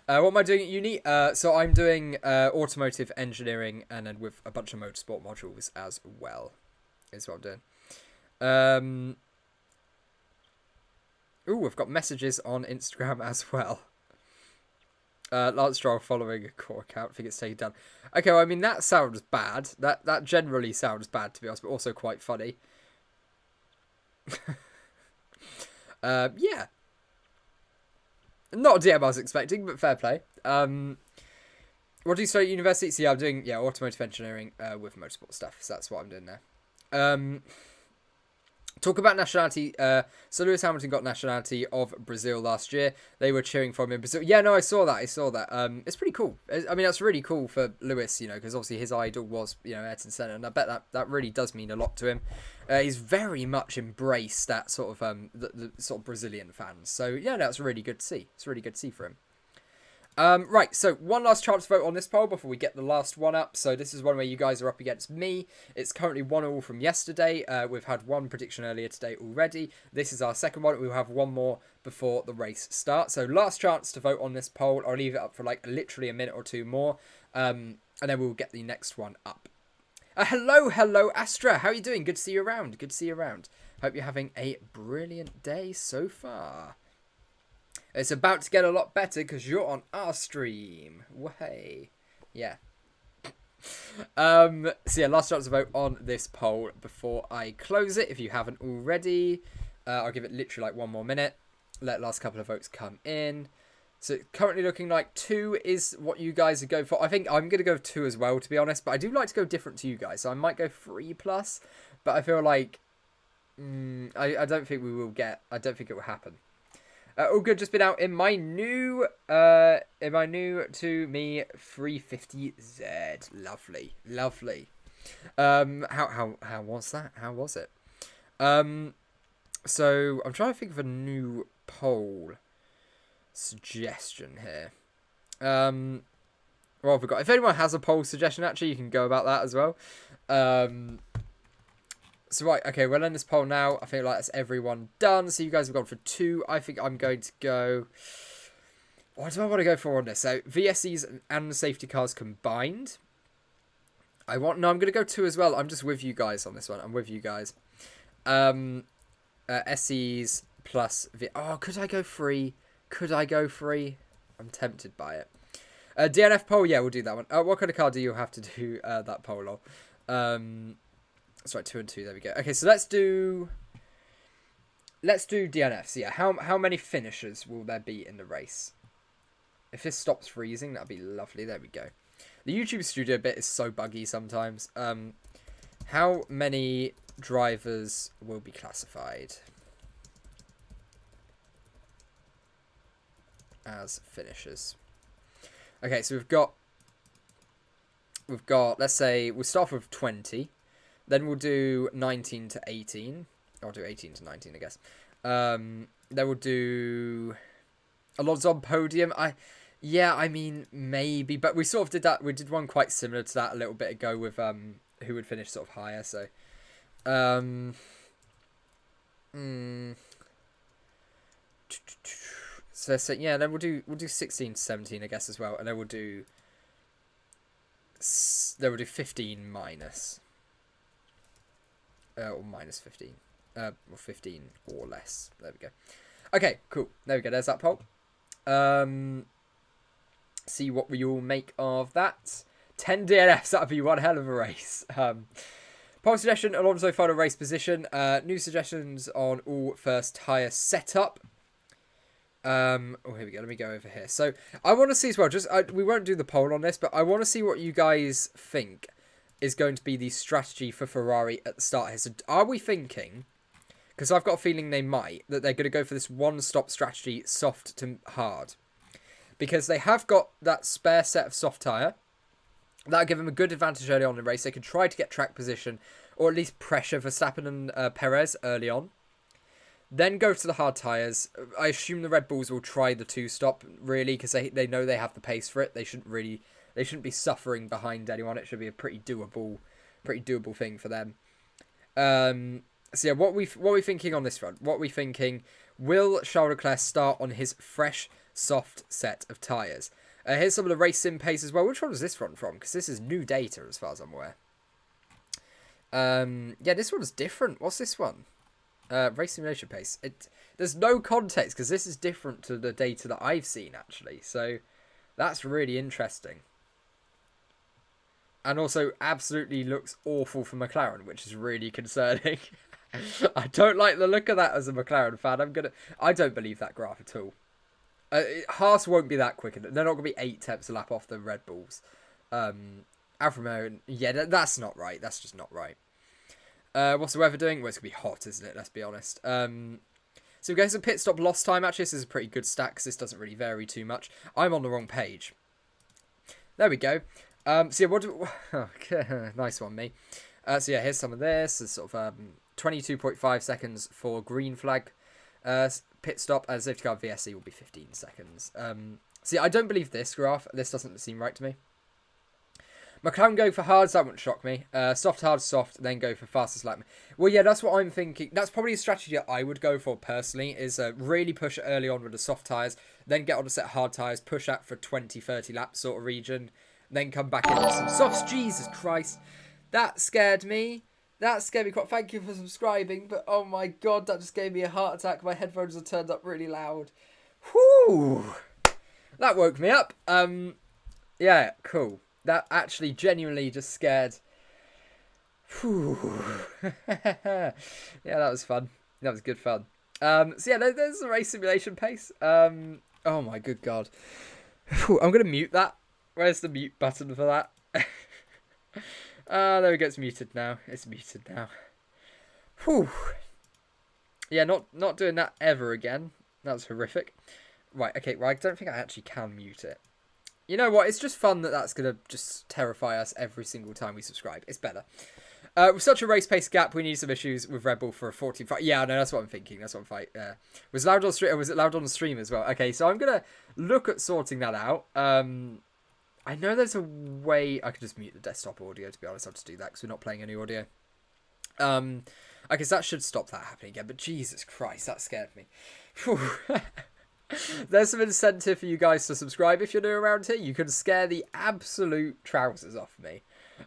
What am I doing at uni? So I'm doing automotive engineering, and then with a bunch of motorsport modules as well, is what I'm doing. Ooh, I've got messages on Instagram as well. Lance Stroll following a core account. I think it's taken down. Okay, well, I mean, that sounds bad. That generally sounds bad, to be honest, but also quite funny. Yeah. Not a DM I was expecting, but fair play. What do you study at university? So yeah, I'm doing automotive engineering with motorsport stuff. So that's what I'm doing there. Talk about nationality. So Lewis Hamilton got nationality of Brazil last year. They were cheering for him in Brazil. Yeah, no, I saw that. It's pretty cool. I mean, that's really cool for Lewis, because obviously his idol was, Ayrton Senna, and I bet that really does mean a lot to him. He's very much embraced that sort of the sort of Brazilian fans. So yeah, that's really good to see. It's really good to see for him. Right, so one last chance to vote on this poll before we get the last one up. So this is one where you guys are up against me. It's currently 1-1 from yesterday. We've had one prediction earlier today already. This is our second one. We'll have one more before the race starts. So last chance to vote on this poll. I'll leave it up for like literally a minute or two more. And then we'll get the next one up. Hello, Astra. How are you doing? Good to see you around. Hope you're having a brilliant day so far. It's about to get a lot better because you're on our stream. Way. Yeah. So yeah, last chance to vote on this poll before I close it. If you haven't already, I'll give it literally like 1 more minute. Let the last couple of votes come in. So it's currently looking like 2 is what you guys are going for. I think I'm going to go 2 as well, to be honest. But I do like to go different to you guys. So I might go 3+. But I feel like I don't think we will get. I don't think it will happen. All good. Just been out in my new to me 350Z. Lovely. How was that? How was it? So I'm trying to think of a new poll. suggestion here. Well, I forgot. If anyone has a poll suggestion, actually, you can go about that as well. So, right, okay, we'll end this poll now. I feel like that's everyone done. So, you guys have gone for 2. I think I'm going to go... What do I want to go for on this? So, VSCs and safety cars combined. No, I'm going to go 2 as well. I'm just with you guys on this one. I'm with you guys. SEs plus... Oh, could I go 3? Could I go 3? I'm tempted by it. DNF poll, yeah, we'll do that one. What kind of car do you have to do that poll on? That's right, 2 and 2. There we go. Okay, so let's do DNFs. Yeah, how many finishers will there be in the race? If this stops freezing, that'd be lovely. There we go. The YouTube studio bit is so buggy sometimes. How many drivers will be classified as finishers? Okay, so we've got, let's say, we'll start with 20. Then we'll do 19 to 18. I'll do 18 to 19, I guess. Then we'll do Alonso on podium. I mean, maybe. But we sort of did that. We did one quite similar to that a little bit ago with who would finish sort of higher. So, So yeah, then we'll do 16 to 17, I guess, as well, and then we'll do 15 minus, or minus 15, or 15 or less. There we go. Okay, cool. There we go. There's that poll. See what we all make of that. 10 DNFs. That'd be one hell of a race. Poll suggestion: Alonso final race position. New suggestions on all first tyre setup. Here we go. Let me go over here. So I want to see as well, we won't do the poll on this, but I want to see what you guys think is going to be the strategy for Ferrari at the start here. So are we thinking, because I've got a feeling they might, that they're going to go for this one-stop strategy, soft to hard. Because they have got that spare set of soft tyre. That'll give them a good advantage early on in the race. They can try to get track position, or at least pressure Verstappen and Perez early on. Then go to the hard tyres. I assume the Red Bulls will try the 2-stop, really, because they know they have the pace for it. They shouldn't be suffering behind anyone. It should be a pretty doable thing for them. So yeah, what we thinking on this front? What we thinking? Will Charles Leclerc start on his fresh, soft set of tyres? Here's some of the race sim pace as well. Which one is this one from? Because this is new data as far as I'm aware. Yeah, this one's different. What's this one? Race simulation pace. There's no context because this is different to the data that I've seen actually. So that's really interesting. And also absolutely looks awful for McLaren, which is really concerning. I don't like the look of that as a McLaren fan. I don't believe that graph at all. Haas won't be that quick. They're not going to be 8 tenths a lap off the Red Bulls. Alfa Romeo, yeah, that's not right. That's just not right. What's the weather doing? Well, it's going to be hot, isn't it? Let's be honest. So we go to pit stop lost time. Actually, this is a pretty good stat because this doesn't really vary too much. I'm on the wrong page. There we go. So yeah, okay, nice one, me. So yeah, here's some of this. It's sort of 22.5 seconds for green flag pit stop, and safety car VSC will be 15 seconds. See, I don't believe this graph. This doesn't seem right to me. McLaren go for hards, that wouldn't shock me. Soft, hard, soft, then go for fastest lap. Well, yeah, that's what I'm thinking. That's probably a strategy that I would go for personally, is really push early on with the soft tyres, then get on a set of hard tyres, push out for 20, 30 laps sort of region, then come back in with some softs. Jesus Christ. That scared me. That scared me quite. Thank you for subscribing, but oh my god, that just gave me a heart attack. My headphones are turned up really loud. Whew. That woke me up. Yeah, cool. That actually genuinely just scared. Whew. Yeah, that was fun. That was good fun. So yeah, there's the race simulation pace. Oh my good god. Whew, I'm going to mute that. Where's the mute button for that? There we go. It's muted now. It's muted now. Whew. Yeah, not doing that ever again. That was horrific. Right, okay. Well, I don't think I actually can mute it. You know what? It's just fun that's going to just terrify us every single time we subscribe. It's better. With such a race pace gap, we need some issues with Red Bull for a 45. Yeah, no, that's what I'm thinking. That's what I'm fighting. Was it loud on stream? Was it loud on the stream as well? Okay, so I'm gonna look at sorting that out. I know there's a way I could just mute the desktop audio. To be honest, I'll just do that because we're not playing any audio. I guess that should stop that happening again. But Jesus Christ, that scared me. There's some incentive for you guys to subscribe if you're new around here. You can scare the absolute trousers off me.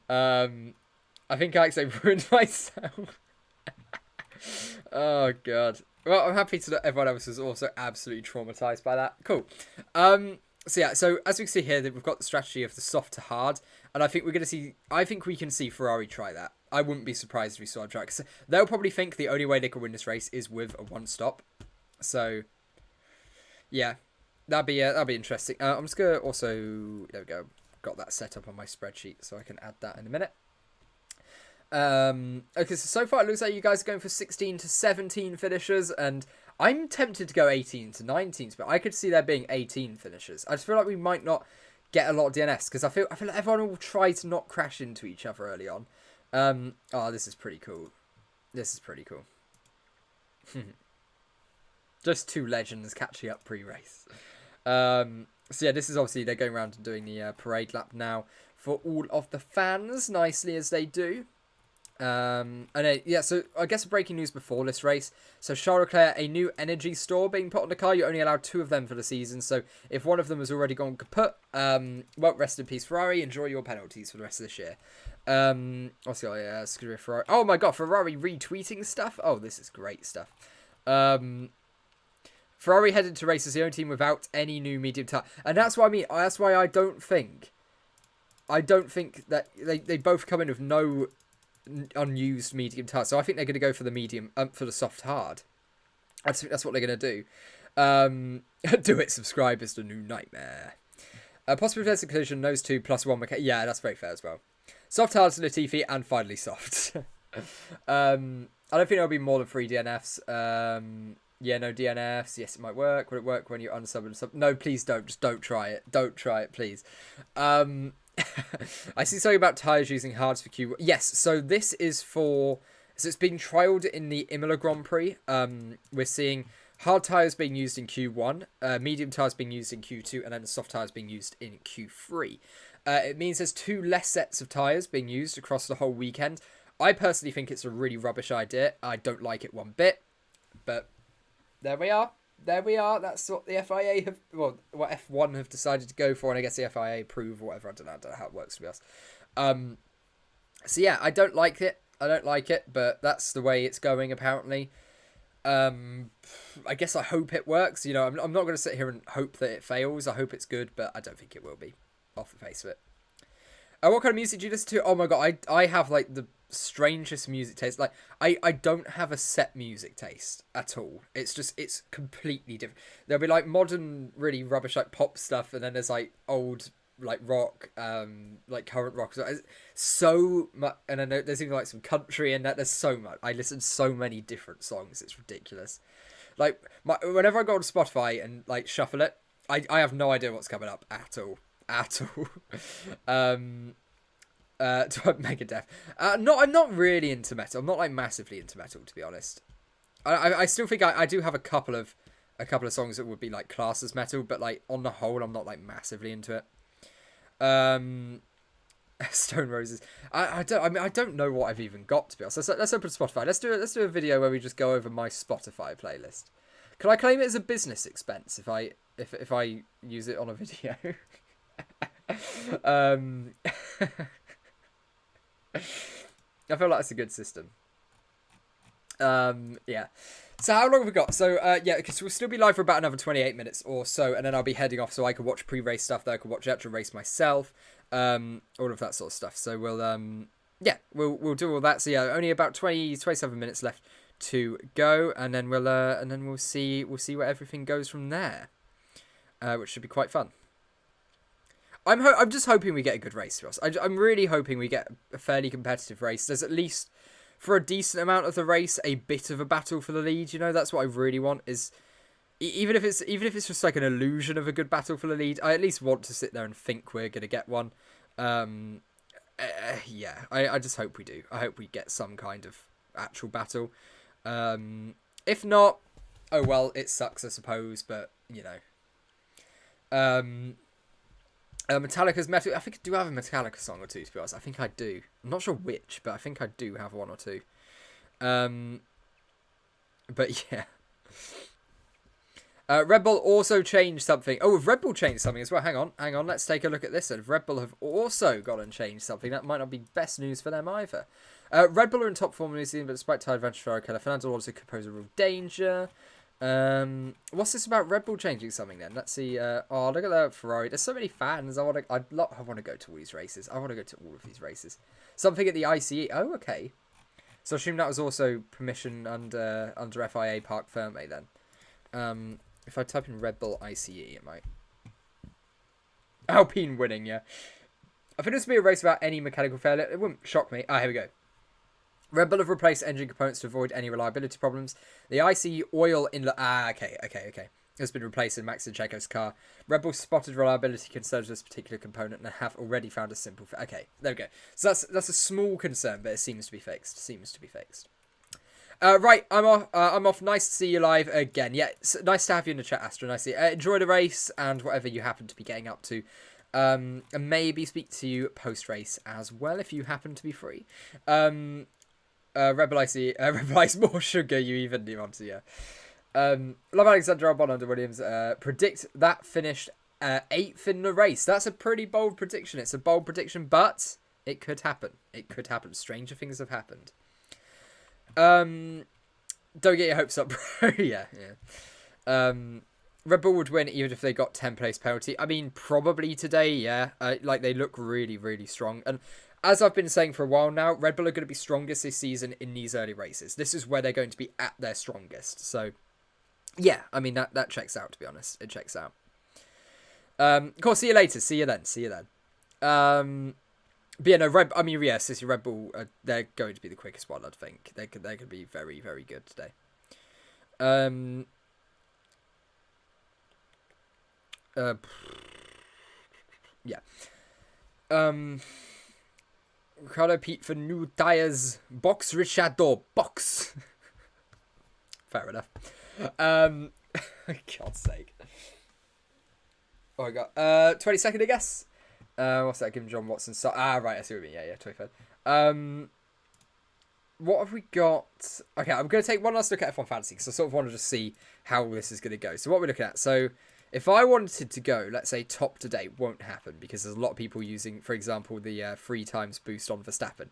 I think I actually ruined myself. Oh, God. Well, I'm happy to know everyone else is also absolutely traumatized by that. Cool. So, yeah, so as we can see here, we've got the strategy of the soft to hard. And I think we're going to see... I think we can see Ferrari try that. I wouldn't be surprised if we saw a try. Because they'll probably think the only way they can win this race is with a one-stop. So, yeah. That'd be interesting. I'm just going to also... There we go. Got that set up on my spreadsheet, so I can add that in a minute. Okay, so far it looks like you guys are going for 16 to 17 finishers, and I'm tempted to go 18 to 19, but I could see there being 18 finishers. I just feel like we might not get a lot of DNFs, because I feel like everyone will try to not crash into each other early on. Oh, this is pretty cool. This is pretty cool. Just two legends catching up pre-race. So yeah, this is obviously, they're going around and doing the parade lap now for all of the fans, nicely as they do. Yeah, so I guess breaking news before this race. So Charles Leclerc, a new energy store being put on the car. You're only allowed 2 of them for the season. So if one of them has already gone kaput, well, rest in peace, Ferrari. Enjoy your penalties for the rest of this year. Also, yeah, Ferrari. Oh my God, Ferrari retweeting stuff. Oh, this is great stuff. Ferrari headed to race as the only team without any new medium tyre. And that's what I mean. That's why I don't think that they both come in with no unused medium tyre. So I think they're going to go for the medium, for the soft hard. I just think that's what they're going to do. Do it, subscribe is the new nightmare. Possibly there's a collision, nose 2 plus 1 mechanic. Yeah, that's very fair as well. Soft hard to Latifi and finally soft. I don't think there'll be more than 3 DNFs. Yeah, no DNFs. Yes, it might work. Would it work when you unsub and sub? No, please don't. Just don't try it. Don't try it, please. I see something about tyres using hards for Q1. Yes, so this is for... So it's being trialled in the Imola Grand Prix. We're seeing hard tyres being used in Q1, medium tyres being used in Q2, and then the soft tyres being used in Q3. It means there's 2 less sets of tyres being used across the whole weekend. I personally think it's a really rubbish idea. I don't like it one bit, but... There we are. There we are. That's what the FIA have... Well, what F1 have decided to go for, and I guess the FIA approve or whatever. I don't know how it works, to be honest. So, yeah, I don't like it. I don't like it, but that's the way it's going, apparently. I guess I hope it works. You know, I'm not going to sit here and hope that it fails. I hope it's good, but I don't think it will be, off the face of it. What kind of music do you listen to? Oh, my God. I have, like, the... strangest music taste. Like I don't have a set music taste at all. It's just, it's completely different. There'll be like modern really rubbish like pop stuff, and then there's like old like rock, like current rock. So much, and I know there's even like some country in that. There's so much. I listen to so many different songs. It's ridiculous. Like whenever I go on Spotify and like shuffle it, I have no idea what's coming up at all. To Megadeth. I'm not really into metal. I'm not like massively into metal, to be honest. I still think I do have a couple of songs that would be like classed as metal, but like on the whole, I'm not like massively into it. Stone Roses. I don't know what I've even got, to be honest. Let's open Spotify. Let's do a video where we just go over my Spotify playlist. Can I claim it as a business expense if I use it on a video? I feel like that's a good system. Yeah. So how long have we got? So, yeah, because we'll still be live for about another 28 minutes or so, and then I'll be heading off so I can watch pre-race stuff, that I can watch the actual race myself, all of that sort of stuff. So we'll do all that. So yeah, only about 27 minutes left to go, and then we'll see where everything goes from there, which should be quite fun. I'm just hoping we get a good race for us. I'm really hoping we get a fairly competitive race. There's at least, for a decent amount of the race, a bit of a battle for the lead. You know, that's what I really want. Is even if it's just like an illusion of a good battle for the lead, I at least want to sit there and think we're gonna get one. Yeah, I just hope we do. I hope we get some kind of actual battle. If not, oh well, it sucks, I suppose. But you know, Metallica's metal. I think I do have a Metallica song or two. To be honest, I think I do. I'm not sure which, but I think I do have one or two. But yeah. Red Bull also changed something. Oh, Red Bull changed something as well. Hang on. Let's take a look at this. And Red Bull have also gone and changed something. That might not be best news for them either. Red Bull are in top form in New Zealand, but despite tyre advantage for Ferrari, Fernando Alonso could pose a real danger. What's this about Red Bull changing something then? Let's see. Oh, look at that Ferrari. There's so many fans. I want to go to all these races. I want to go to all of these races. Something at the ICE. Oh, okay. So I assume that was also permission under FIA Parc Fermé then. If I type in Red Bull ICE, it might. Alpine winning, yeah. I think this would be a race without any mechanical failure. It wouldn't shock me. Here we go. Red Bull have replaced engine components to avoid any reliability problems. The ICE oil inlet... okay. Has been replaced in Max Checo's car. Red Bull spotted reliability concerns with this particular component and have already found a simple... Okay, there we go. So that's a small concern, but it seems to be fixed. Right, I'm off. Nice to see you live again. Yeah, it's nice to have you in the chat, Astro. Nice to see you. Enjoy the race and whatever you happen to be getting up to. And maybe speak to you post-race as well if you happen to be free. Rebel Ice, more sugar you even do want to, yeah. Love Alexander Albon under Williams. Predict that finished 8th in the race. That's a pretty bold prediction. It's a bold prediction, but it could happen. Stranger things have happened. Don't get your hopes up, bro. yeah. Red Bull would win even if they got 10 place penalty. I mean, probably today, yeah. Like, they look really, really strong. And as I've been saying for a while now, Red Bull are going to be strongest this season in these early races. This is where they're going to be at their strongest. So, yeah, I mean, that checks out, to be honest. It checks out. Of course, see you later. See you then. But yeah, no, Red Bull, they're going to be the quickest one, I think. They're going to be very, very good today. Yeah. Ricardo Pete for new tyres. Box Richardo. Box. Fair enough. God's sake. Oh, I got 22nd, I guess. What's that? Give John Watson. Right. I see what you mean. Yeah, 23rd. What have we got? Okay, I'm going to take one last look at F1 Fantasy because I sort of want to just see how this is going to go. So what we're looking at. So if I wanted to go, let's say top to date, won't happen because there's a lot of people using, for example, the 3 times boost on Verstappen.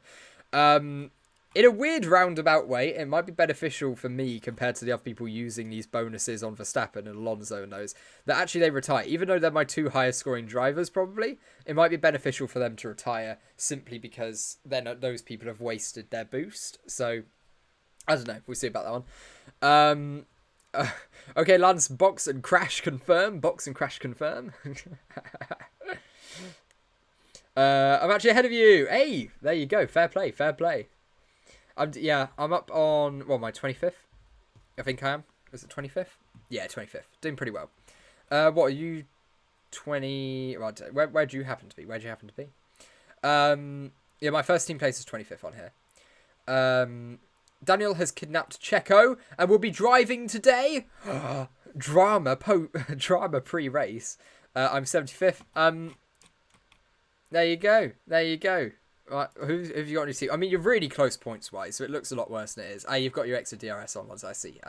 In a weird roundabout way, it might be beneficial for me compared to the other people using these bonuses on Verstappen and Alonso and those, that actually they retire. Even though they're my 2 highest scoring drivers, probably, it might be beneficial for them to retire simply because then those people have wasted their boost. So, I don't know. We'll see about that one. Okay, Lance, box and crash confirm. I'm actually ahead of you. Hey, there you go. Fair play. I'm up on, my 25th? I think I am. Is it 25th? Yeah, 25th. Doing pretty well. What are you? 20... Where do you happen to be? Yeah, my first team place is 25th on here. Daniel has kidnapped Checo and will be driving today. Drama pre-race. I'm 75th. There you go. Right, who have you got on your team? I mean, you're really close points-wise, so it looks a lot worse than it is. You've got your extra DRS on ones, I see.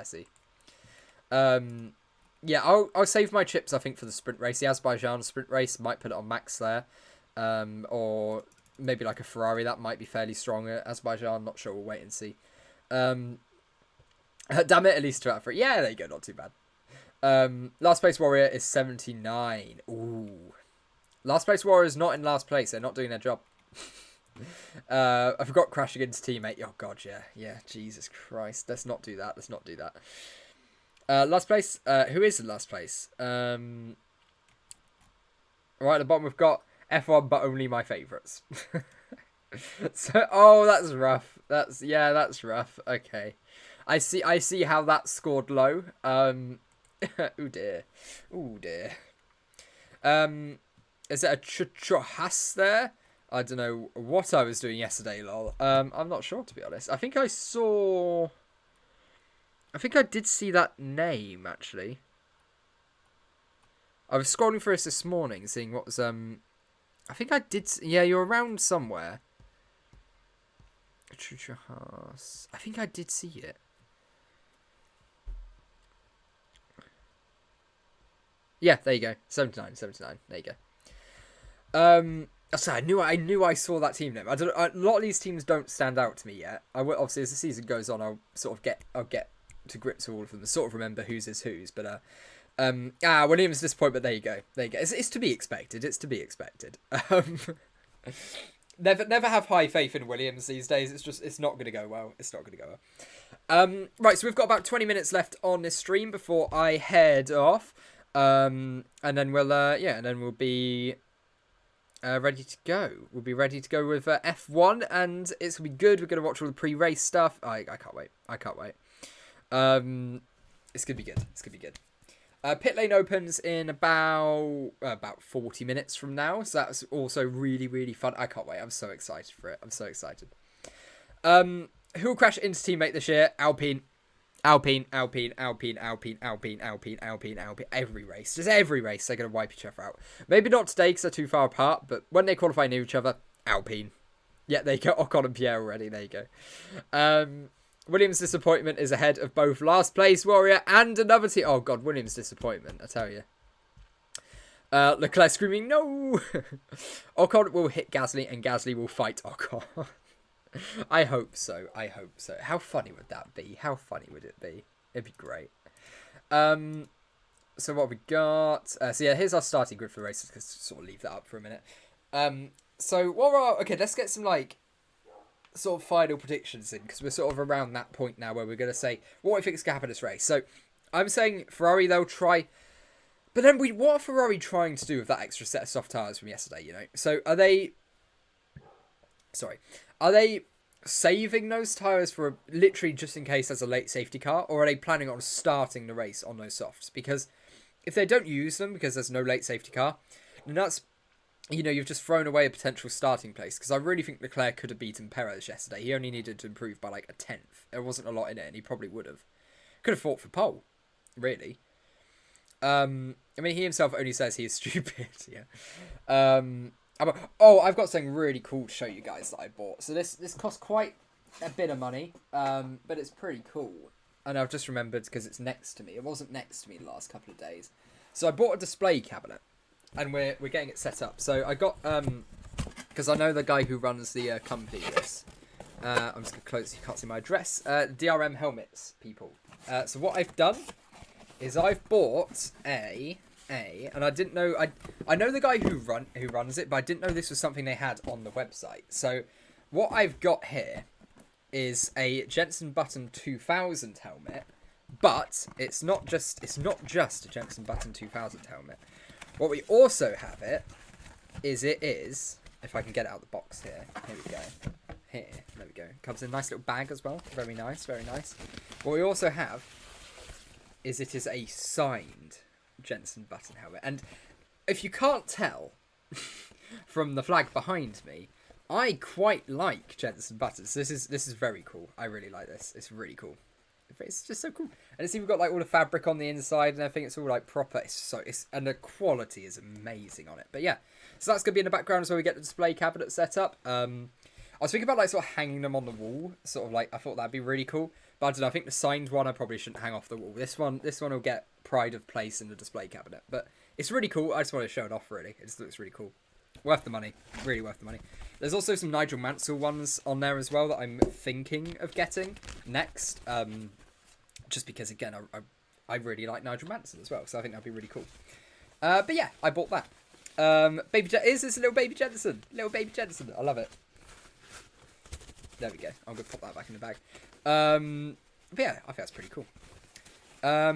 Yeah, I'll save my chips, I think, for the sprint race. The Azerbaijan sprint race, might put it on Max there. Or maybe like a Ferrari, that might be fairly strong at Azerbaijan. Not sure, we'll wait and see. Damn it, at least 2 out of 3. Yeah, there you go, not too bad. Last place warrior is 79. Ooh. Last place warrior is not in last place. They're not doing their job. I forgot crashing into teammate. Oh god, yeah. Jesus Christ. Let's not do that. Last place. Who is in last place? Right at the bottom we've got F1, but only my favourites. So, that's rough. That's rough. Okay, I see how that scored low. Ooh dear. Is it a Chahas there? I don't know what I was doing yesterday, lol. I'm not sure, to be honest. I think I did see that name, actually. I was scrolling through this morning, seeing what was, I think I did, yeah, you're around somewhere. I think I did see it. Yeah, there you go. 79. There you go. So I knew I saw that team name. A lot of these teams don't stand out to me yet. I will, obviously, as the season goes on, I'll get to grips with all of them and sort of remember whose is whose. But Williams' disappointment. There you go. It's to be expected. Never have high faith in Williams these days. It's not going to go well. Right, so we've got about 20 minutes left on this stream before I head off. And then we'll be ready to go. We'll be ready to go with F1, and it's gonna be good. We're gonna watch all the pre-race stuff. I can't wait. It's gonna be good. Pit lane opens in about 40 minutes from now, so that's also really, really fun. I can't wait. I'm so excited for it. Who will crash into teammate this year? Alpine. Every race. Just every race, they're going to wipe each other out. Maybe not today because they're too far apart, but when they qualify near each other, Alpine. Yeah, there you go. Ocon and Pierre already. There you go. Williams' disappointment is ahead of both last place Warrior and another team. Oh, God, Williams' disappointment, I tell you. Leclerc screaming, no! Ocon will hit Gasly and Gasly will fight Ocon. I hope so. How funny would that be? How funny would it be? It'd be great. So what we got? So yeah, here's our starting grid for the races. Let's sort of leave that up for a minute. So okay, let's get some like sort of final predictions in, because we're sort of around that point now where we're going to say what we think is going to happen in this race. So I'm saying Ferrari, they'll try. But then what are Ferrari trying to do with that extra set of soft tyres from yesterday, you know? So are they saving those tyres for literally just in case there's a late safety car, or are they planning on starting the race on those softs? Because if they don't use them because there's no late safety car, then that's, you know, you've just thrown away a potential starting place. Because I really think Leclerc could have beaten Perez yesterday. He only needed to improve by like a tenth. There wasn't a lot in it, and he probably would have. Could have fought for pole, really. I mean, he himself only says he is stupid. Yeah. I've got something really cool to show you guys that I bought. So this cost quite a bit of money, but it's pretty cool. And I've just remembered because it's next to me. It wasn't next to me the last couple of days. So I bought a display cabinet, and we're getting it set up. So I got because I know the guy who runs the company. This I'm just gonna close. You can't see my address. DRM helmets, people. So what I've done is I've bought and I didn't know, I know the guy who runs it, but I didn't know this was something they had on the website. So what I've got here is a Jensen Button 2000 helmet, but it's not just a Jensen Button 2000 helmet. What we also have it is, if I can get it out of the box here, there we go. Comes in a nice little bag as well. Very nice. What we also have is it is a signed Jensen Button helmet, and if you can't tell from the flag behind me, I quite like Jensen Buttons. This is very cool. I really like this. It's really cool. It's just so cool, and it's even got like all the fabric on the inside and everything. It's all like proper. And the quality is amazing on it. But yeah, so that's gonna be in the background as well. We get the display cabinet set up. I was thinking about like sort of hanging them on the wall, sort of like I thought that'd be really cool. But I don't know, I think the signed one I probably shouldn't hang off the wall. This one will get pride of place in the display cabinet. But it's really cool. I just want to show it off, really. It just looks really cool. Worth the money. Really worth the money. There's also some Nigel Mansell ones on there as well that I'm thinking of getting next. Just because, again, I really like Nigel Mansell as well. So I think that'd be really cool. But yeah, I bought that. Is this a little baby Jensen? Little baby Jensen. I love it. There we go. I'm going to pop that back in the bag. But yeah, I think that's pretty cool. Are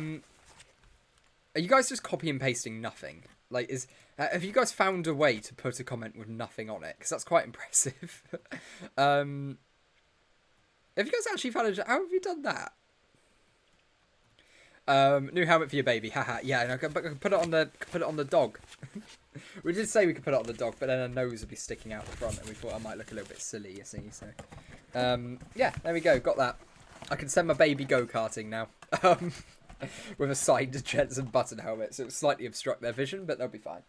you guys just copy and pasting nothing? Like, have you guys found a way to put a comment with nothing on it? Because that's quite impressive. Have you guys actually found how have you done that? New helmet for your baby. Haha. Yeah, and I can put it on the dog. We did say we could put it on the dog, but then her nose would be sticking out the front, and we thought I might look a little bit silly, you see. So, yeah, there we go. Got that. I can send my baby go-karting now. With a side Jensen button helmet, so it slightly obstruct their vision, but they'll be fine.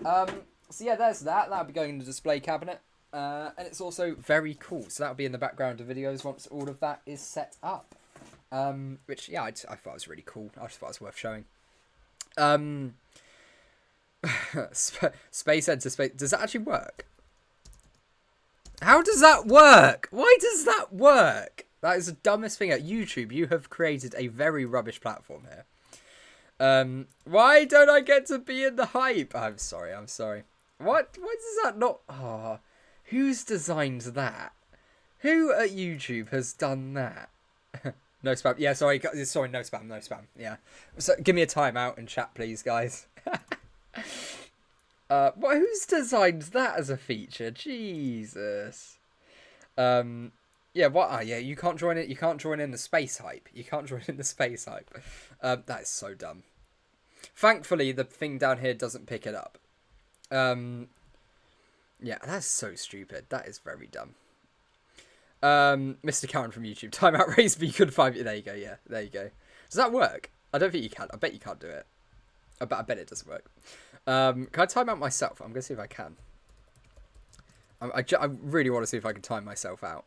So yeah, there's that. That'll be going in the display cabinet. And it's also very cool. So that'll be in the background of videos once all of that is set up. Which, yeah, I thought was really cool. I just thought it was worth showing. Space Enter Space. Does that actually work? How does that work? Why does that work? That is the dumbest thing at YouTube. You have created a very rubbish platform here. Why don't I get to be in the hype? I'm sorry. What? Why does that not... Oh, who's designed that? Who at YouTube has done that? No spam. Yeah, sorry, no spam. Yeah. So, give me a timeout in chat, please, guys. Who's designed that as a feature? Jesus. Yeah, what? Oh, yeah, you can't join it. You can't join in the space hype. That is so dumb. Thankfully, the thing down here doesn't pick it up. Yeah, that's so stupid. That is very dumb. Mr. Karen from YouTube. Timeout RaceBeacon 5. There you go. Yeah, there you go. Does that work? I don't think you can. I bet you can't do it. I bet it doesn't work. Can I time out myself? I'm going to see if I can. I really want to see if I can time myself out.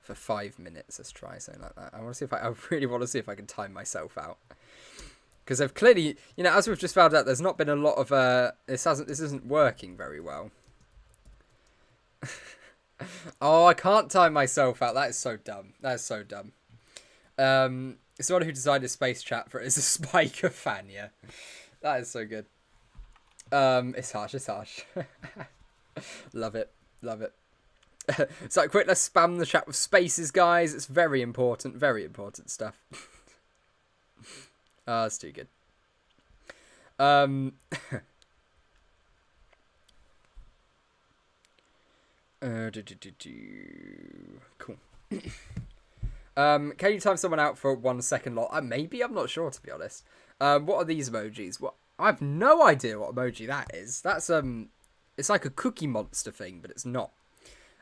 For 5 minutes. Let's try something like that. I really want to see if I can time myself out. Because they've clearly, you know, as we've just found out, there's not been a lot of, this isn't working very well. Oh, I can't time myself out. That is so dumb. Someone who designed a space chat for it is a Spiker fan, yeah. That is so good. It's harsh. Love it. So quick, let's spam the chat with spaces, guys. It's very important stuff. Oh, that's too good. Cool. Can you time someone out for 1 second lot? Maybe, I'm not sure, to be honest. What are these emojis? What? I have no idea what emoji that is. That's it's like a Cookie Monster thing, but it's not.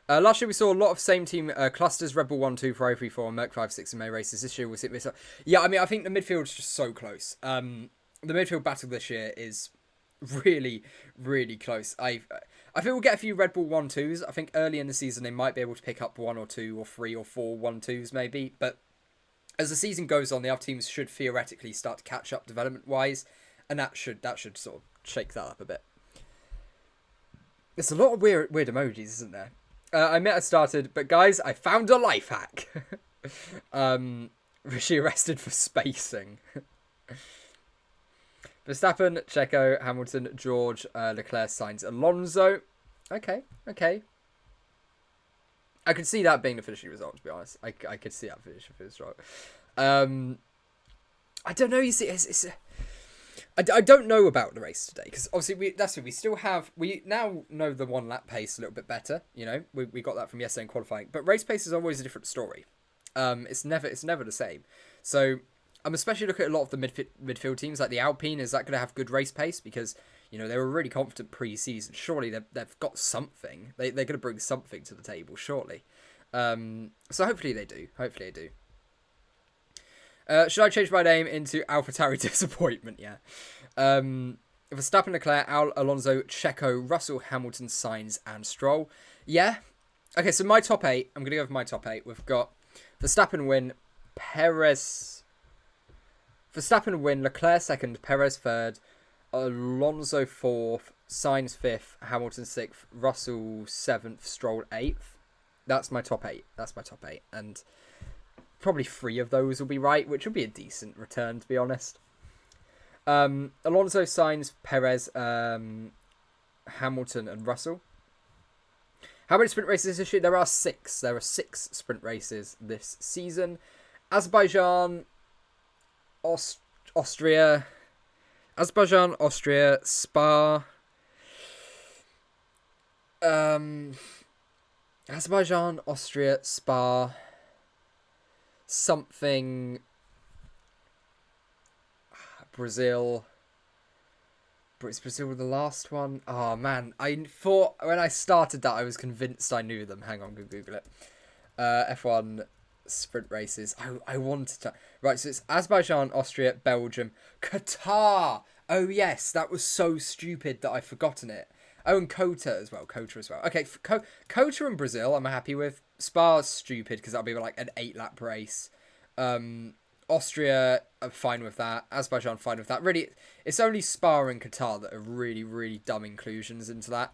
Last year we saw a lot of same team clusters, Red Bull 1, 2, Ferrari 3, 4, and Merc 5, 6 in May races. This year we'll see this. Yeah, I mean, I think the midfield's just so close. The midfield battle this year is really, really close. I think we'll get a few Red Bull 1, 2s. I think early in the season they might be able to pick up 1 or 2 or 3 or 4 1, 2s maybe. But as the season goes on, the other teams should theoretically start to catch up development-wise. And that should sort of shake that up a bit. There's a lot of weird emojis, isn't there? I admit I started, but guys, I found a life hack. Rishi arrested for spacing. Verstappen, Checo, Hamilton, George, Leclerc, Sainz, Alonso. Okay. I could see that being the finishing result, to be honest. I could see that finishing result. I don't know, you see, I don't know about the race today, because obviously we now know the 1 lap pace a little bit better. You know, we got that from yesterday in qualifying, but race pace is always a different story. It's never the same. So I'm especially looking at a lot of the midfield teams, like the Alpine. Is that going to have good race pace? Because, you know, they were really confident pre-season. Surely they've got something. They're going to bring something to the table, surely. So hopefully they do. Should I change my name into AlphaTauri Disappointment? Yeah. Verstappen, Leclerc, Alonso, Checo, Russell, Hamilton, Sainz, and Stroll. Yeah. Okay, so my top 8. I'm going to go with my top 8. We've got Verstappen win, Verstappen win, Leclerc second, Perez third, Alonso 4th, Sainz 5th, Hamilton 6th, Russell 7th, Stroll 8th. That's my top 8. And probably 3 of those will be right, which will be a decent return, to be honest. Alonso, Sainz, Perez, Hamilton, and Russell. How many sprint races this year? There are 6. There are 6 sprint races this season. Azerbaijan, Austria, Spa. Azerbaijan, Austria, Spa. Something. Brazil. But is Brazil the last one? Oh, man. I thought when I started that, I was convinced I knew them. Hang on, go Google it. F1 sprint races. I wanted to... Right, so it's Azerbaijan, Austria, Belgium, Qatar. Oh, yes. That was so stupid that I've forgotten it. Oh, and Kota as well. Okay, Kota and Brazil, I'm happy with. Spa's stupid because that'll be like an 8-lap race. Austria, I'm fine with that. Azerbaijan, fine with that. Really, it's only Spa and Qatar that are really, really dumb inclusions into that.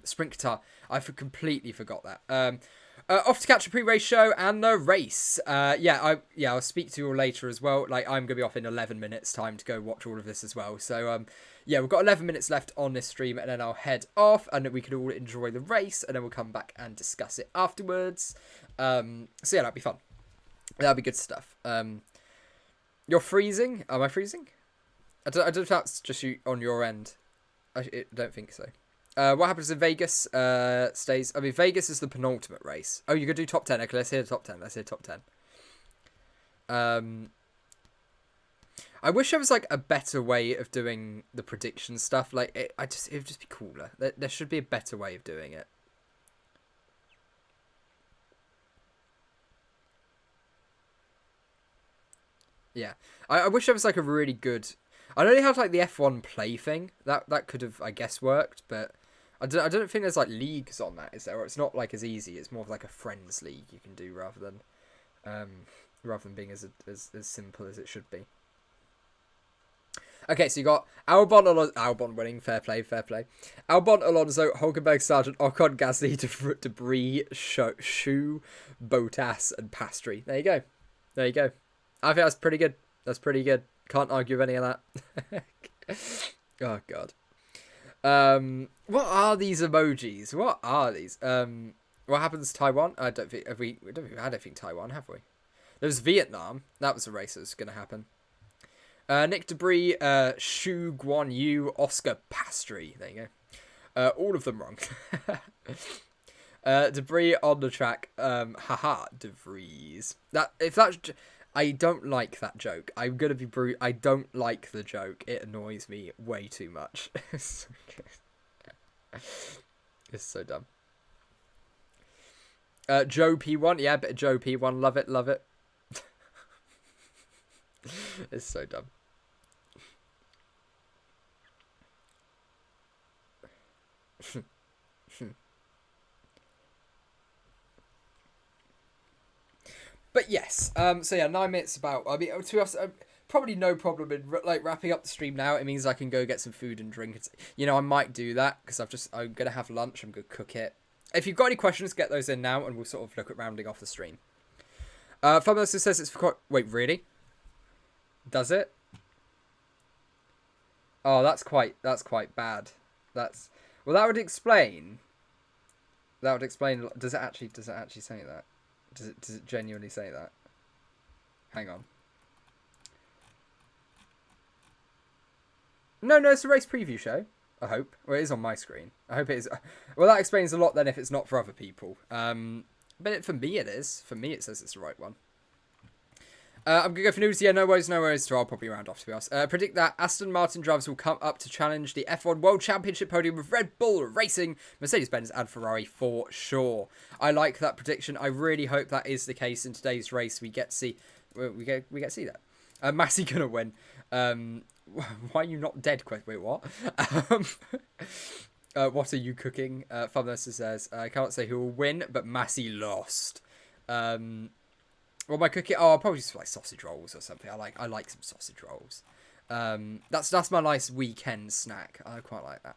Sprint Qatar, I completely forgot that. Off to catch a pre-race show and the race. I'll speak to you all later as well. Like, I'm going to be off in 11 minutes time to go watch all of this as well. So, we've got 11 minutes left on this stream and then I'll head off and we can all enjoy the race and then we'll come back and discuss it afterwards. That'll be fun. That'll be good stuff. You're freezing? Am I freezing? I don't know if that's just you on your end. I don't think so. What happens in Vegas stays... I mean, Vegas is the penultimate race. Oh, you're going to do top 10. Okay, let's hear the top 10. Let's hear top 10. I wish there was, like, a better way of doing the prediction stuff. Like, it would just be cooler. There should be a better way of doing it. Yeah. I wish there was, like, a really good... I know they have, like, the F1 play thing. That could have, I guess, worked, but... I don't think there's, like, leagues on that, is there? Or it's not, like, as easy. It's more of, like, a friends league you can do rather than being as simple as it should be. Okay, so you got Albon winning. Fair play. Albon, Alonso, Hulkenberg, Sargent, Ocon, Gasly, Debris, Shu, Bottas, and Pastry. There you go. I think that's pretty good. Can't argue with any of that. Oh, God. What are these emojis? What are these? What happens to Taiwan? I don't think we had anything Taiwan, have we? There's Vietnam. That was a race that was going to happen. Nick Debris, Shu Guan Yu, Oscar Pastry. There you go. All of them wrong. Debris on the track. Haha, Debris. I don't like that joke. I'm gonna be brute. I don't like the joke. It annoys me way too much. It's so dumb. Joe P1. Yeah, bit of Joe P1. Love it. It's so dumb. But yes, 9 minutes about. I mean, to be honest, probably no problem in like wrapping up the stream now. It means I can go get some food and drink. I might do that because I'm gonna have lunch. I'm gonna cook it. If you've got any questions, get those in now, and we'll sort of look at rounding off the stream. Fabulous says it's for wait, really? Does it? Oh, that's quite bad. That would explain. Does it actually say that? Does it genuinely say that? Hang on. No, it's a race preview show. I hope. Well, it is on my screen. I hope it is. Well, that explains a lot then if it's not for other people. But for me it is. For me it says it's the right one. I'm going to go for news. Yeah, no worries. So I'll probably round off, to be honest. Predict that Aston Martin drivers will come up to challenge the F1 World Championship podium with Red Bull Racing, Mercedes-Benz and Ferrari for sure. I like that prediction. I really hope that is the case in today's race. We get to see to see that. Massey going to win. Why are you not dead? Wait, what? What are you cooking? Funless says, I can't say who will win, but Massey lost. Well, my cooking. Oh, I'll probably just like sausage rolls or something. I like some sausage rolls. That's my nice weekend snack. I quite like that.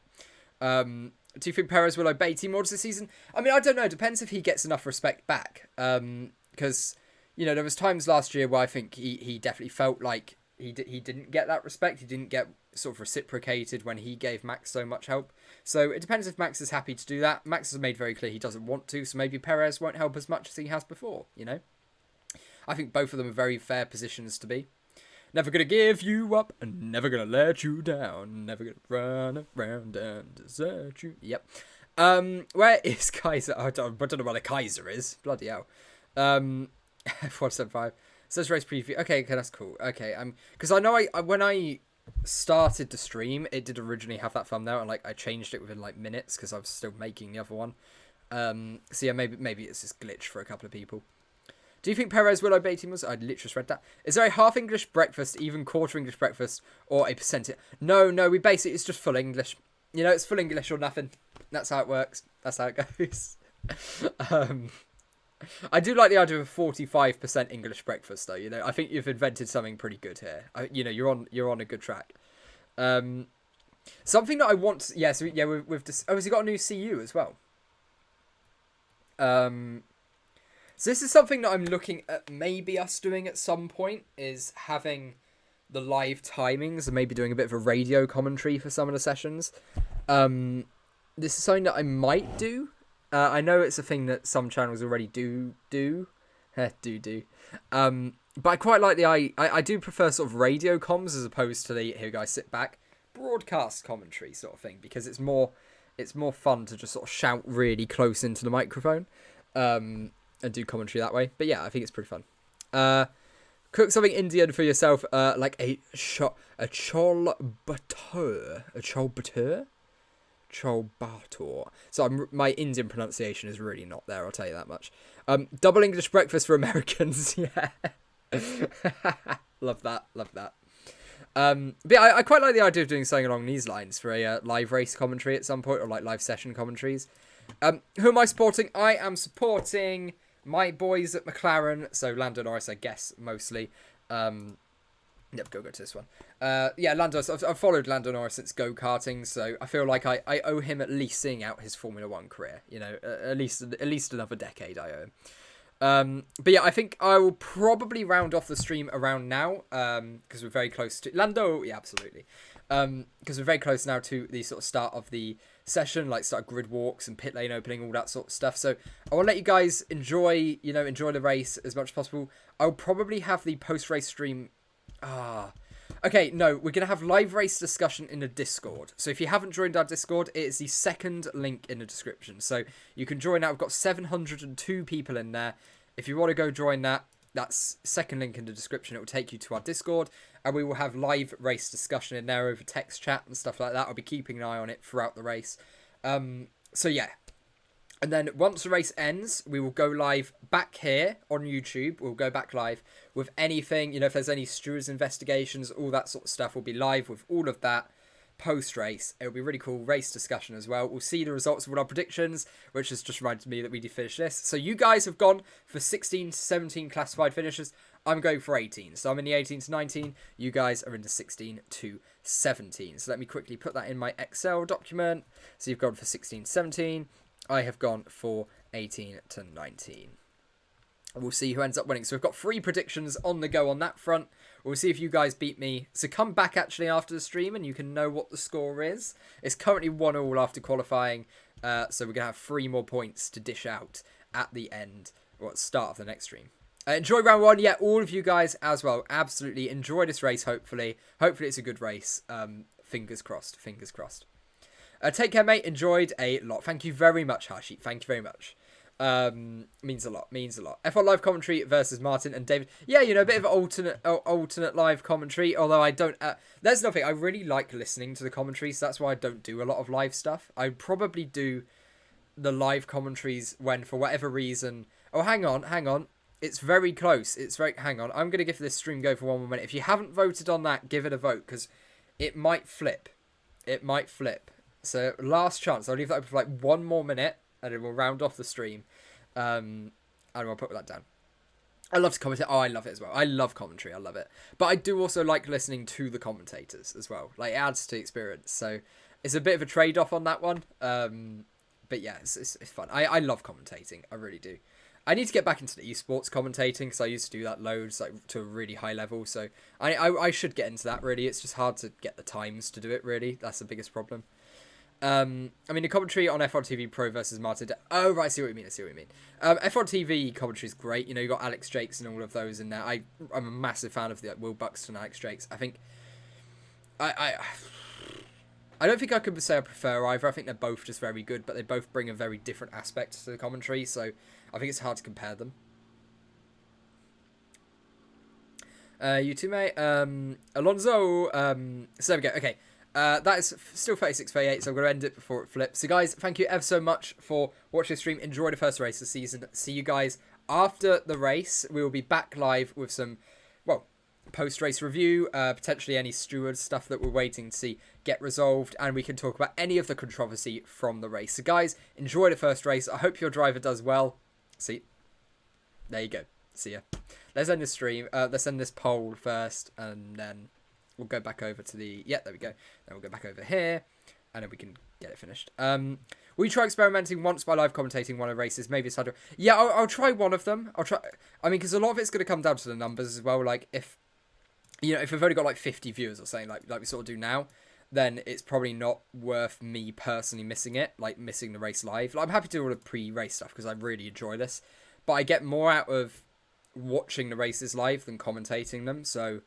Do you think Perez will obey team orders this season? I mean, I don't know. It depends if he gets enough respect back. Because there was times last year where I think he definitely felt like he didn't get that respect. He didn't get sort of reciprocated when he gave Max so much help. So it depends if Max is happy to do that. Max has made very clear he doesn't want to. So maybe Perez won't help as much as he has before. I think both of them are very fair positions to be. Never gonna give you up and never gonna let you down. Never gonna run around and desert you. Yep. Where is Kaiser? I don't know where the Kaiser is. Bloody hell. F175. Says race preview. Okay, that's cool. Okay, because I know when I started the stream, it did originally have that thumbnail, and like I changed it within like minutes because I was still making the other one. So yeah, maybe it's just glitched for a couple of people. Do you think Perez will obey team rules? I literally just read that. Is there a half English breakfast, even quarter English breakfast, or a percentage? No, we basically, it's just full English. You know, it's full English or nothing. That's how it works. That's how it goes. I do like the idea of a 45% English breakfast, though. You know, I think you've invented something pretty good here. You know, you're on a good track. Something that I want. Yeah, so yeah, we've just. Oh, has he got a new CU as well? So this is something that I'm looking at maybe us doing at some point, is having the live timings and maybe doing a bit of a radio commentary for some of the sessions. This is something that I might do. I know it's a thing that some channels already do. But I quite like I do prefer sort of radio comms as opposed to the here guys sit back broadcast commentary sort of thing, because it's more fun to just sort of shout really close into the microphone. And do commentary that way. But yeah, I think it's pretty fun. Cook something Indian for yourself, like a chol bhatur. So my Indian pronunciation is really not there, I'll tell you that much. Double English breakfast for Americans. Yeah. Love that. But yeah, I quite like the idea of doing something along these lines for a live race commentary at some point, or like live session commentaries. Who am I supporting? I am supporting my boys at McLaren, so Lando Norris, I guess, mostly. Yep, go to this one. Yeah, Lando. I've followed Lando Norris since go-karting, so I feel like I owe him at least seeing out his Formula 1 career. You know, at least another decade I owe him. But yeah, I think I will probably round off the stream around now, because we're very close to Lando. Yeah, absolutely. Because we're very close now to the sort of start of the session, like start grid walks and pit lane opening, all that sort of stuff. So I will let you guys enjoy the race as much as possible. I'll probably have the post-race stream. Okay, no, we're going to have live race discussion in the Discord. So if you haven't joined our Discord, it is the second link in the description. So you can join that. We've got 702 people in there. If you want to go join that, that's second link in the description. It will take you to our Discord, and we will have live race discussion in there over text chat and stuff like that. I'll be keeping an eye on it throughout the race. So yeah. And then once the race ends, we will go live back here on YouTube. We'll go back live with anything, you know, if there's any stewards investigations, all that sort of stuff. We'll be live with all of that post-race. It'll be really cool race discussion as well. We'll see the results of all our predictions, which has just reminded me that we did finish this. So you guys have gone for 16 to 17 classified finishes. I'm going for 18. So I'm in the 18 to 19. You guys are in the 16 to 17. So let me quickly put that in my Excel document. So you've gone for 16 to 17. I have gone for 18 to 19. We'll see who ends up winning. So we've got 3 predictions on the go on that front. We'll see if you guys beat me. So come back actually after the stream and you can know what the score is. It's currently 1-1 after qualifying. So we're going to have 3 more points to dish out at the end, or at the start of the next stream. Enjoy round 1. Yeah, all of you guys as well. Absolutely enjoy this race, hopefully. Hopefully it's a good race. Fingers crossed. Fingers crossed. Take care, mate. Enjoyed a lot. Thank you very much, Hashi. Thank you very much. Means a lot. Means a lot. F1 live commentary versus Martin and David. Yeah, you know, a bit of alternate live commentary. Although I don't. There's nothing. I really like listening to the commentary, so that's why I don't do a lot of live stuff. I probably do the live commentaries when, for whatever reason. Oh, hang on. It's very close. Hang on. I'm gonna give this stream go for 1 more minute. If you haven't voted on that, give it a vote, because it might flip. It might flip. So last chance. I'll leave that open for like 1 more minute, and then we'll round off the stream. And we'll put that down. I love to commentate. Oh, I love it as well. I love commentary. I love it. But I do also like listening to the commentators as well. Like, it adds to the experience. So it's a bit of a trade-off on that one. But yeah, it's fun. I love commentating. I really do. I need to get back into the esports commentating, because I used to do that loads, like, to a really high level. So I should get into that, really. It's just hard to get the times to do it, really. That's the biggest problem. I mean, the commentary on F1 TV Pro versus Martin. Oh, right, I see what you mean. F1 TV commentary is great. You know, you got Alex Jakes and all of those in there. I'm a massive fan of the Will Buxton, Alex Jakes. I think I don't think I could say I prefer either. I think they're both just very good, but they both bring a very different aspect to the commentary. So I think it's hard to compare them. You too, mate. Alonso. So there we go. Okay. That is still 36-38, so I'm going to end it before it flips. So, guys, thank you ever so much for watching the stream. Enjoy the first race of the season. See you guys after the race. We will be back live with some, well, post-race review, potentially any steward stuff that we're waiting to see get resolved, and we can talk about any of the controversy from the race. So, guys, enjoy the first race. I hope your driver does well. See, there you go. See ya. Let's end this stream. Let's end this poll first, and then we'll go back over to the... Yeah, there we go. Then we'll go back over here, and then we can get it finished. Will you try experimenting once by live commentating one of the races? Maybe it's harder. Yeah, I'll try one of them. I'll try... I mean, because a lot of it's going to come down to the numbers as well. Like, if... You know, if we've only got, like, 50 viewers or something, like we sort of do now, then it's probably not worth me personally missing it, like, missing the race live. Like, I'm happy to do all the pre-race stuff, because I really enjoy this. But I get more out of watching the races live than commentating them, so...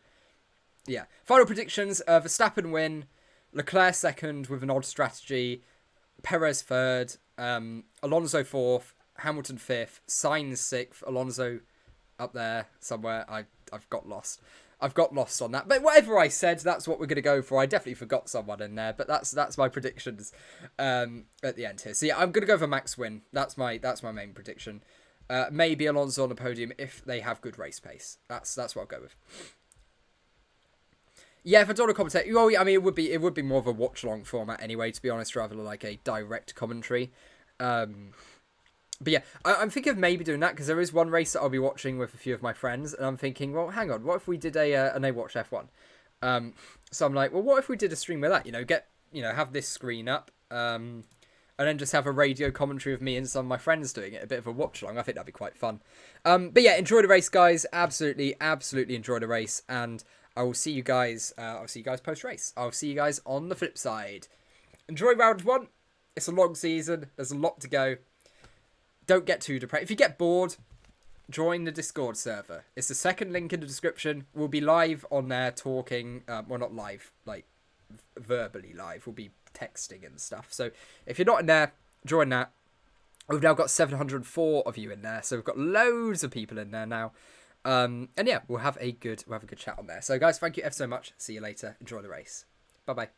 Yeah. Final predictions. Verstappen win. Leclerc second with an odd strategy. Perez third. Alonso fourth. Hamilton fifth. Sainz sixth. Alonso up there somewhere. I've got lost. I've got lost on that. But whatever I said, that's what we're going to go for. I definitely forgot someone in there. But that's my predictions at the end here. So yeah, I'm going to go for Max win. That's my main prediction. Maybe Alonso on the podium if they have good race pace. That's what I'll go with. Yeah, if I don't want to commentate, well, I mean, it would be more of a watch-along format anyway, to be honest, rather than like a direct commentary. But yeah, I'm thinking of maybe doing that, because there is one race that I'll be watching with a few of my friends, and I'm thinking, well, hang on, what if we did and they watch F1? So I'm like, well, what if we did a stream with that? Have this screen up, and then just have a radio commentary of me and some of my friends doing it, a bit of a watch-along. I think that'd be quite fun. But yeah, enjoy the race, guys. Absolutely enjoy the race, and I will see you guys. I'll see you guys post-race. I'll see you guys on the flip side. Enjoy round one. It's a long season. There's a lot to go. Don't get too depressed. If you get bored, join the Discord server. It's the second link in the description. We'll be live on there talking. Well, not live, like verbally live. We'll be texting and stuff. So if you're not in there, join that. We've now got 704 of you in there. So we've got loads of people in there now. And yeah, we'll have a good chat on there. So guys, thank you ever so much. See you later. Enjoy the race. Bye bye.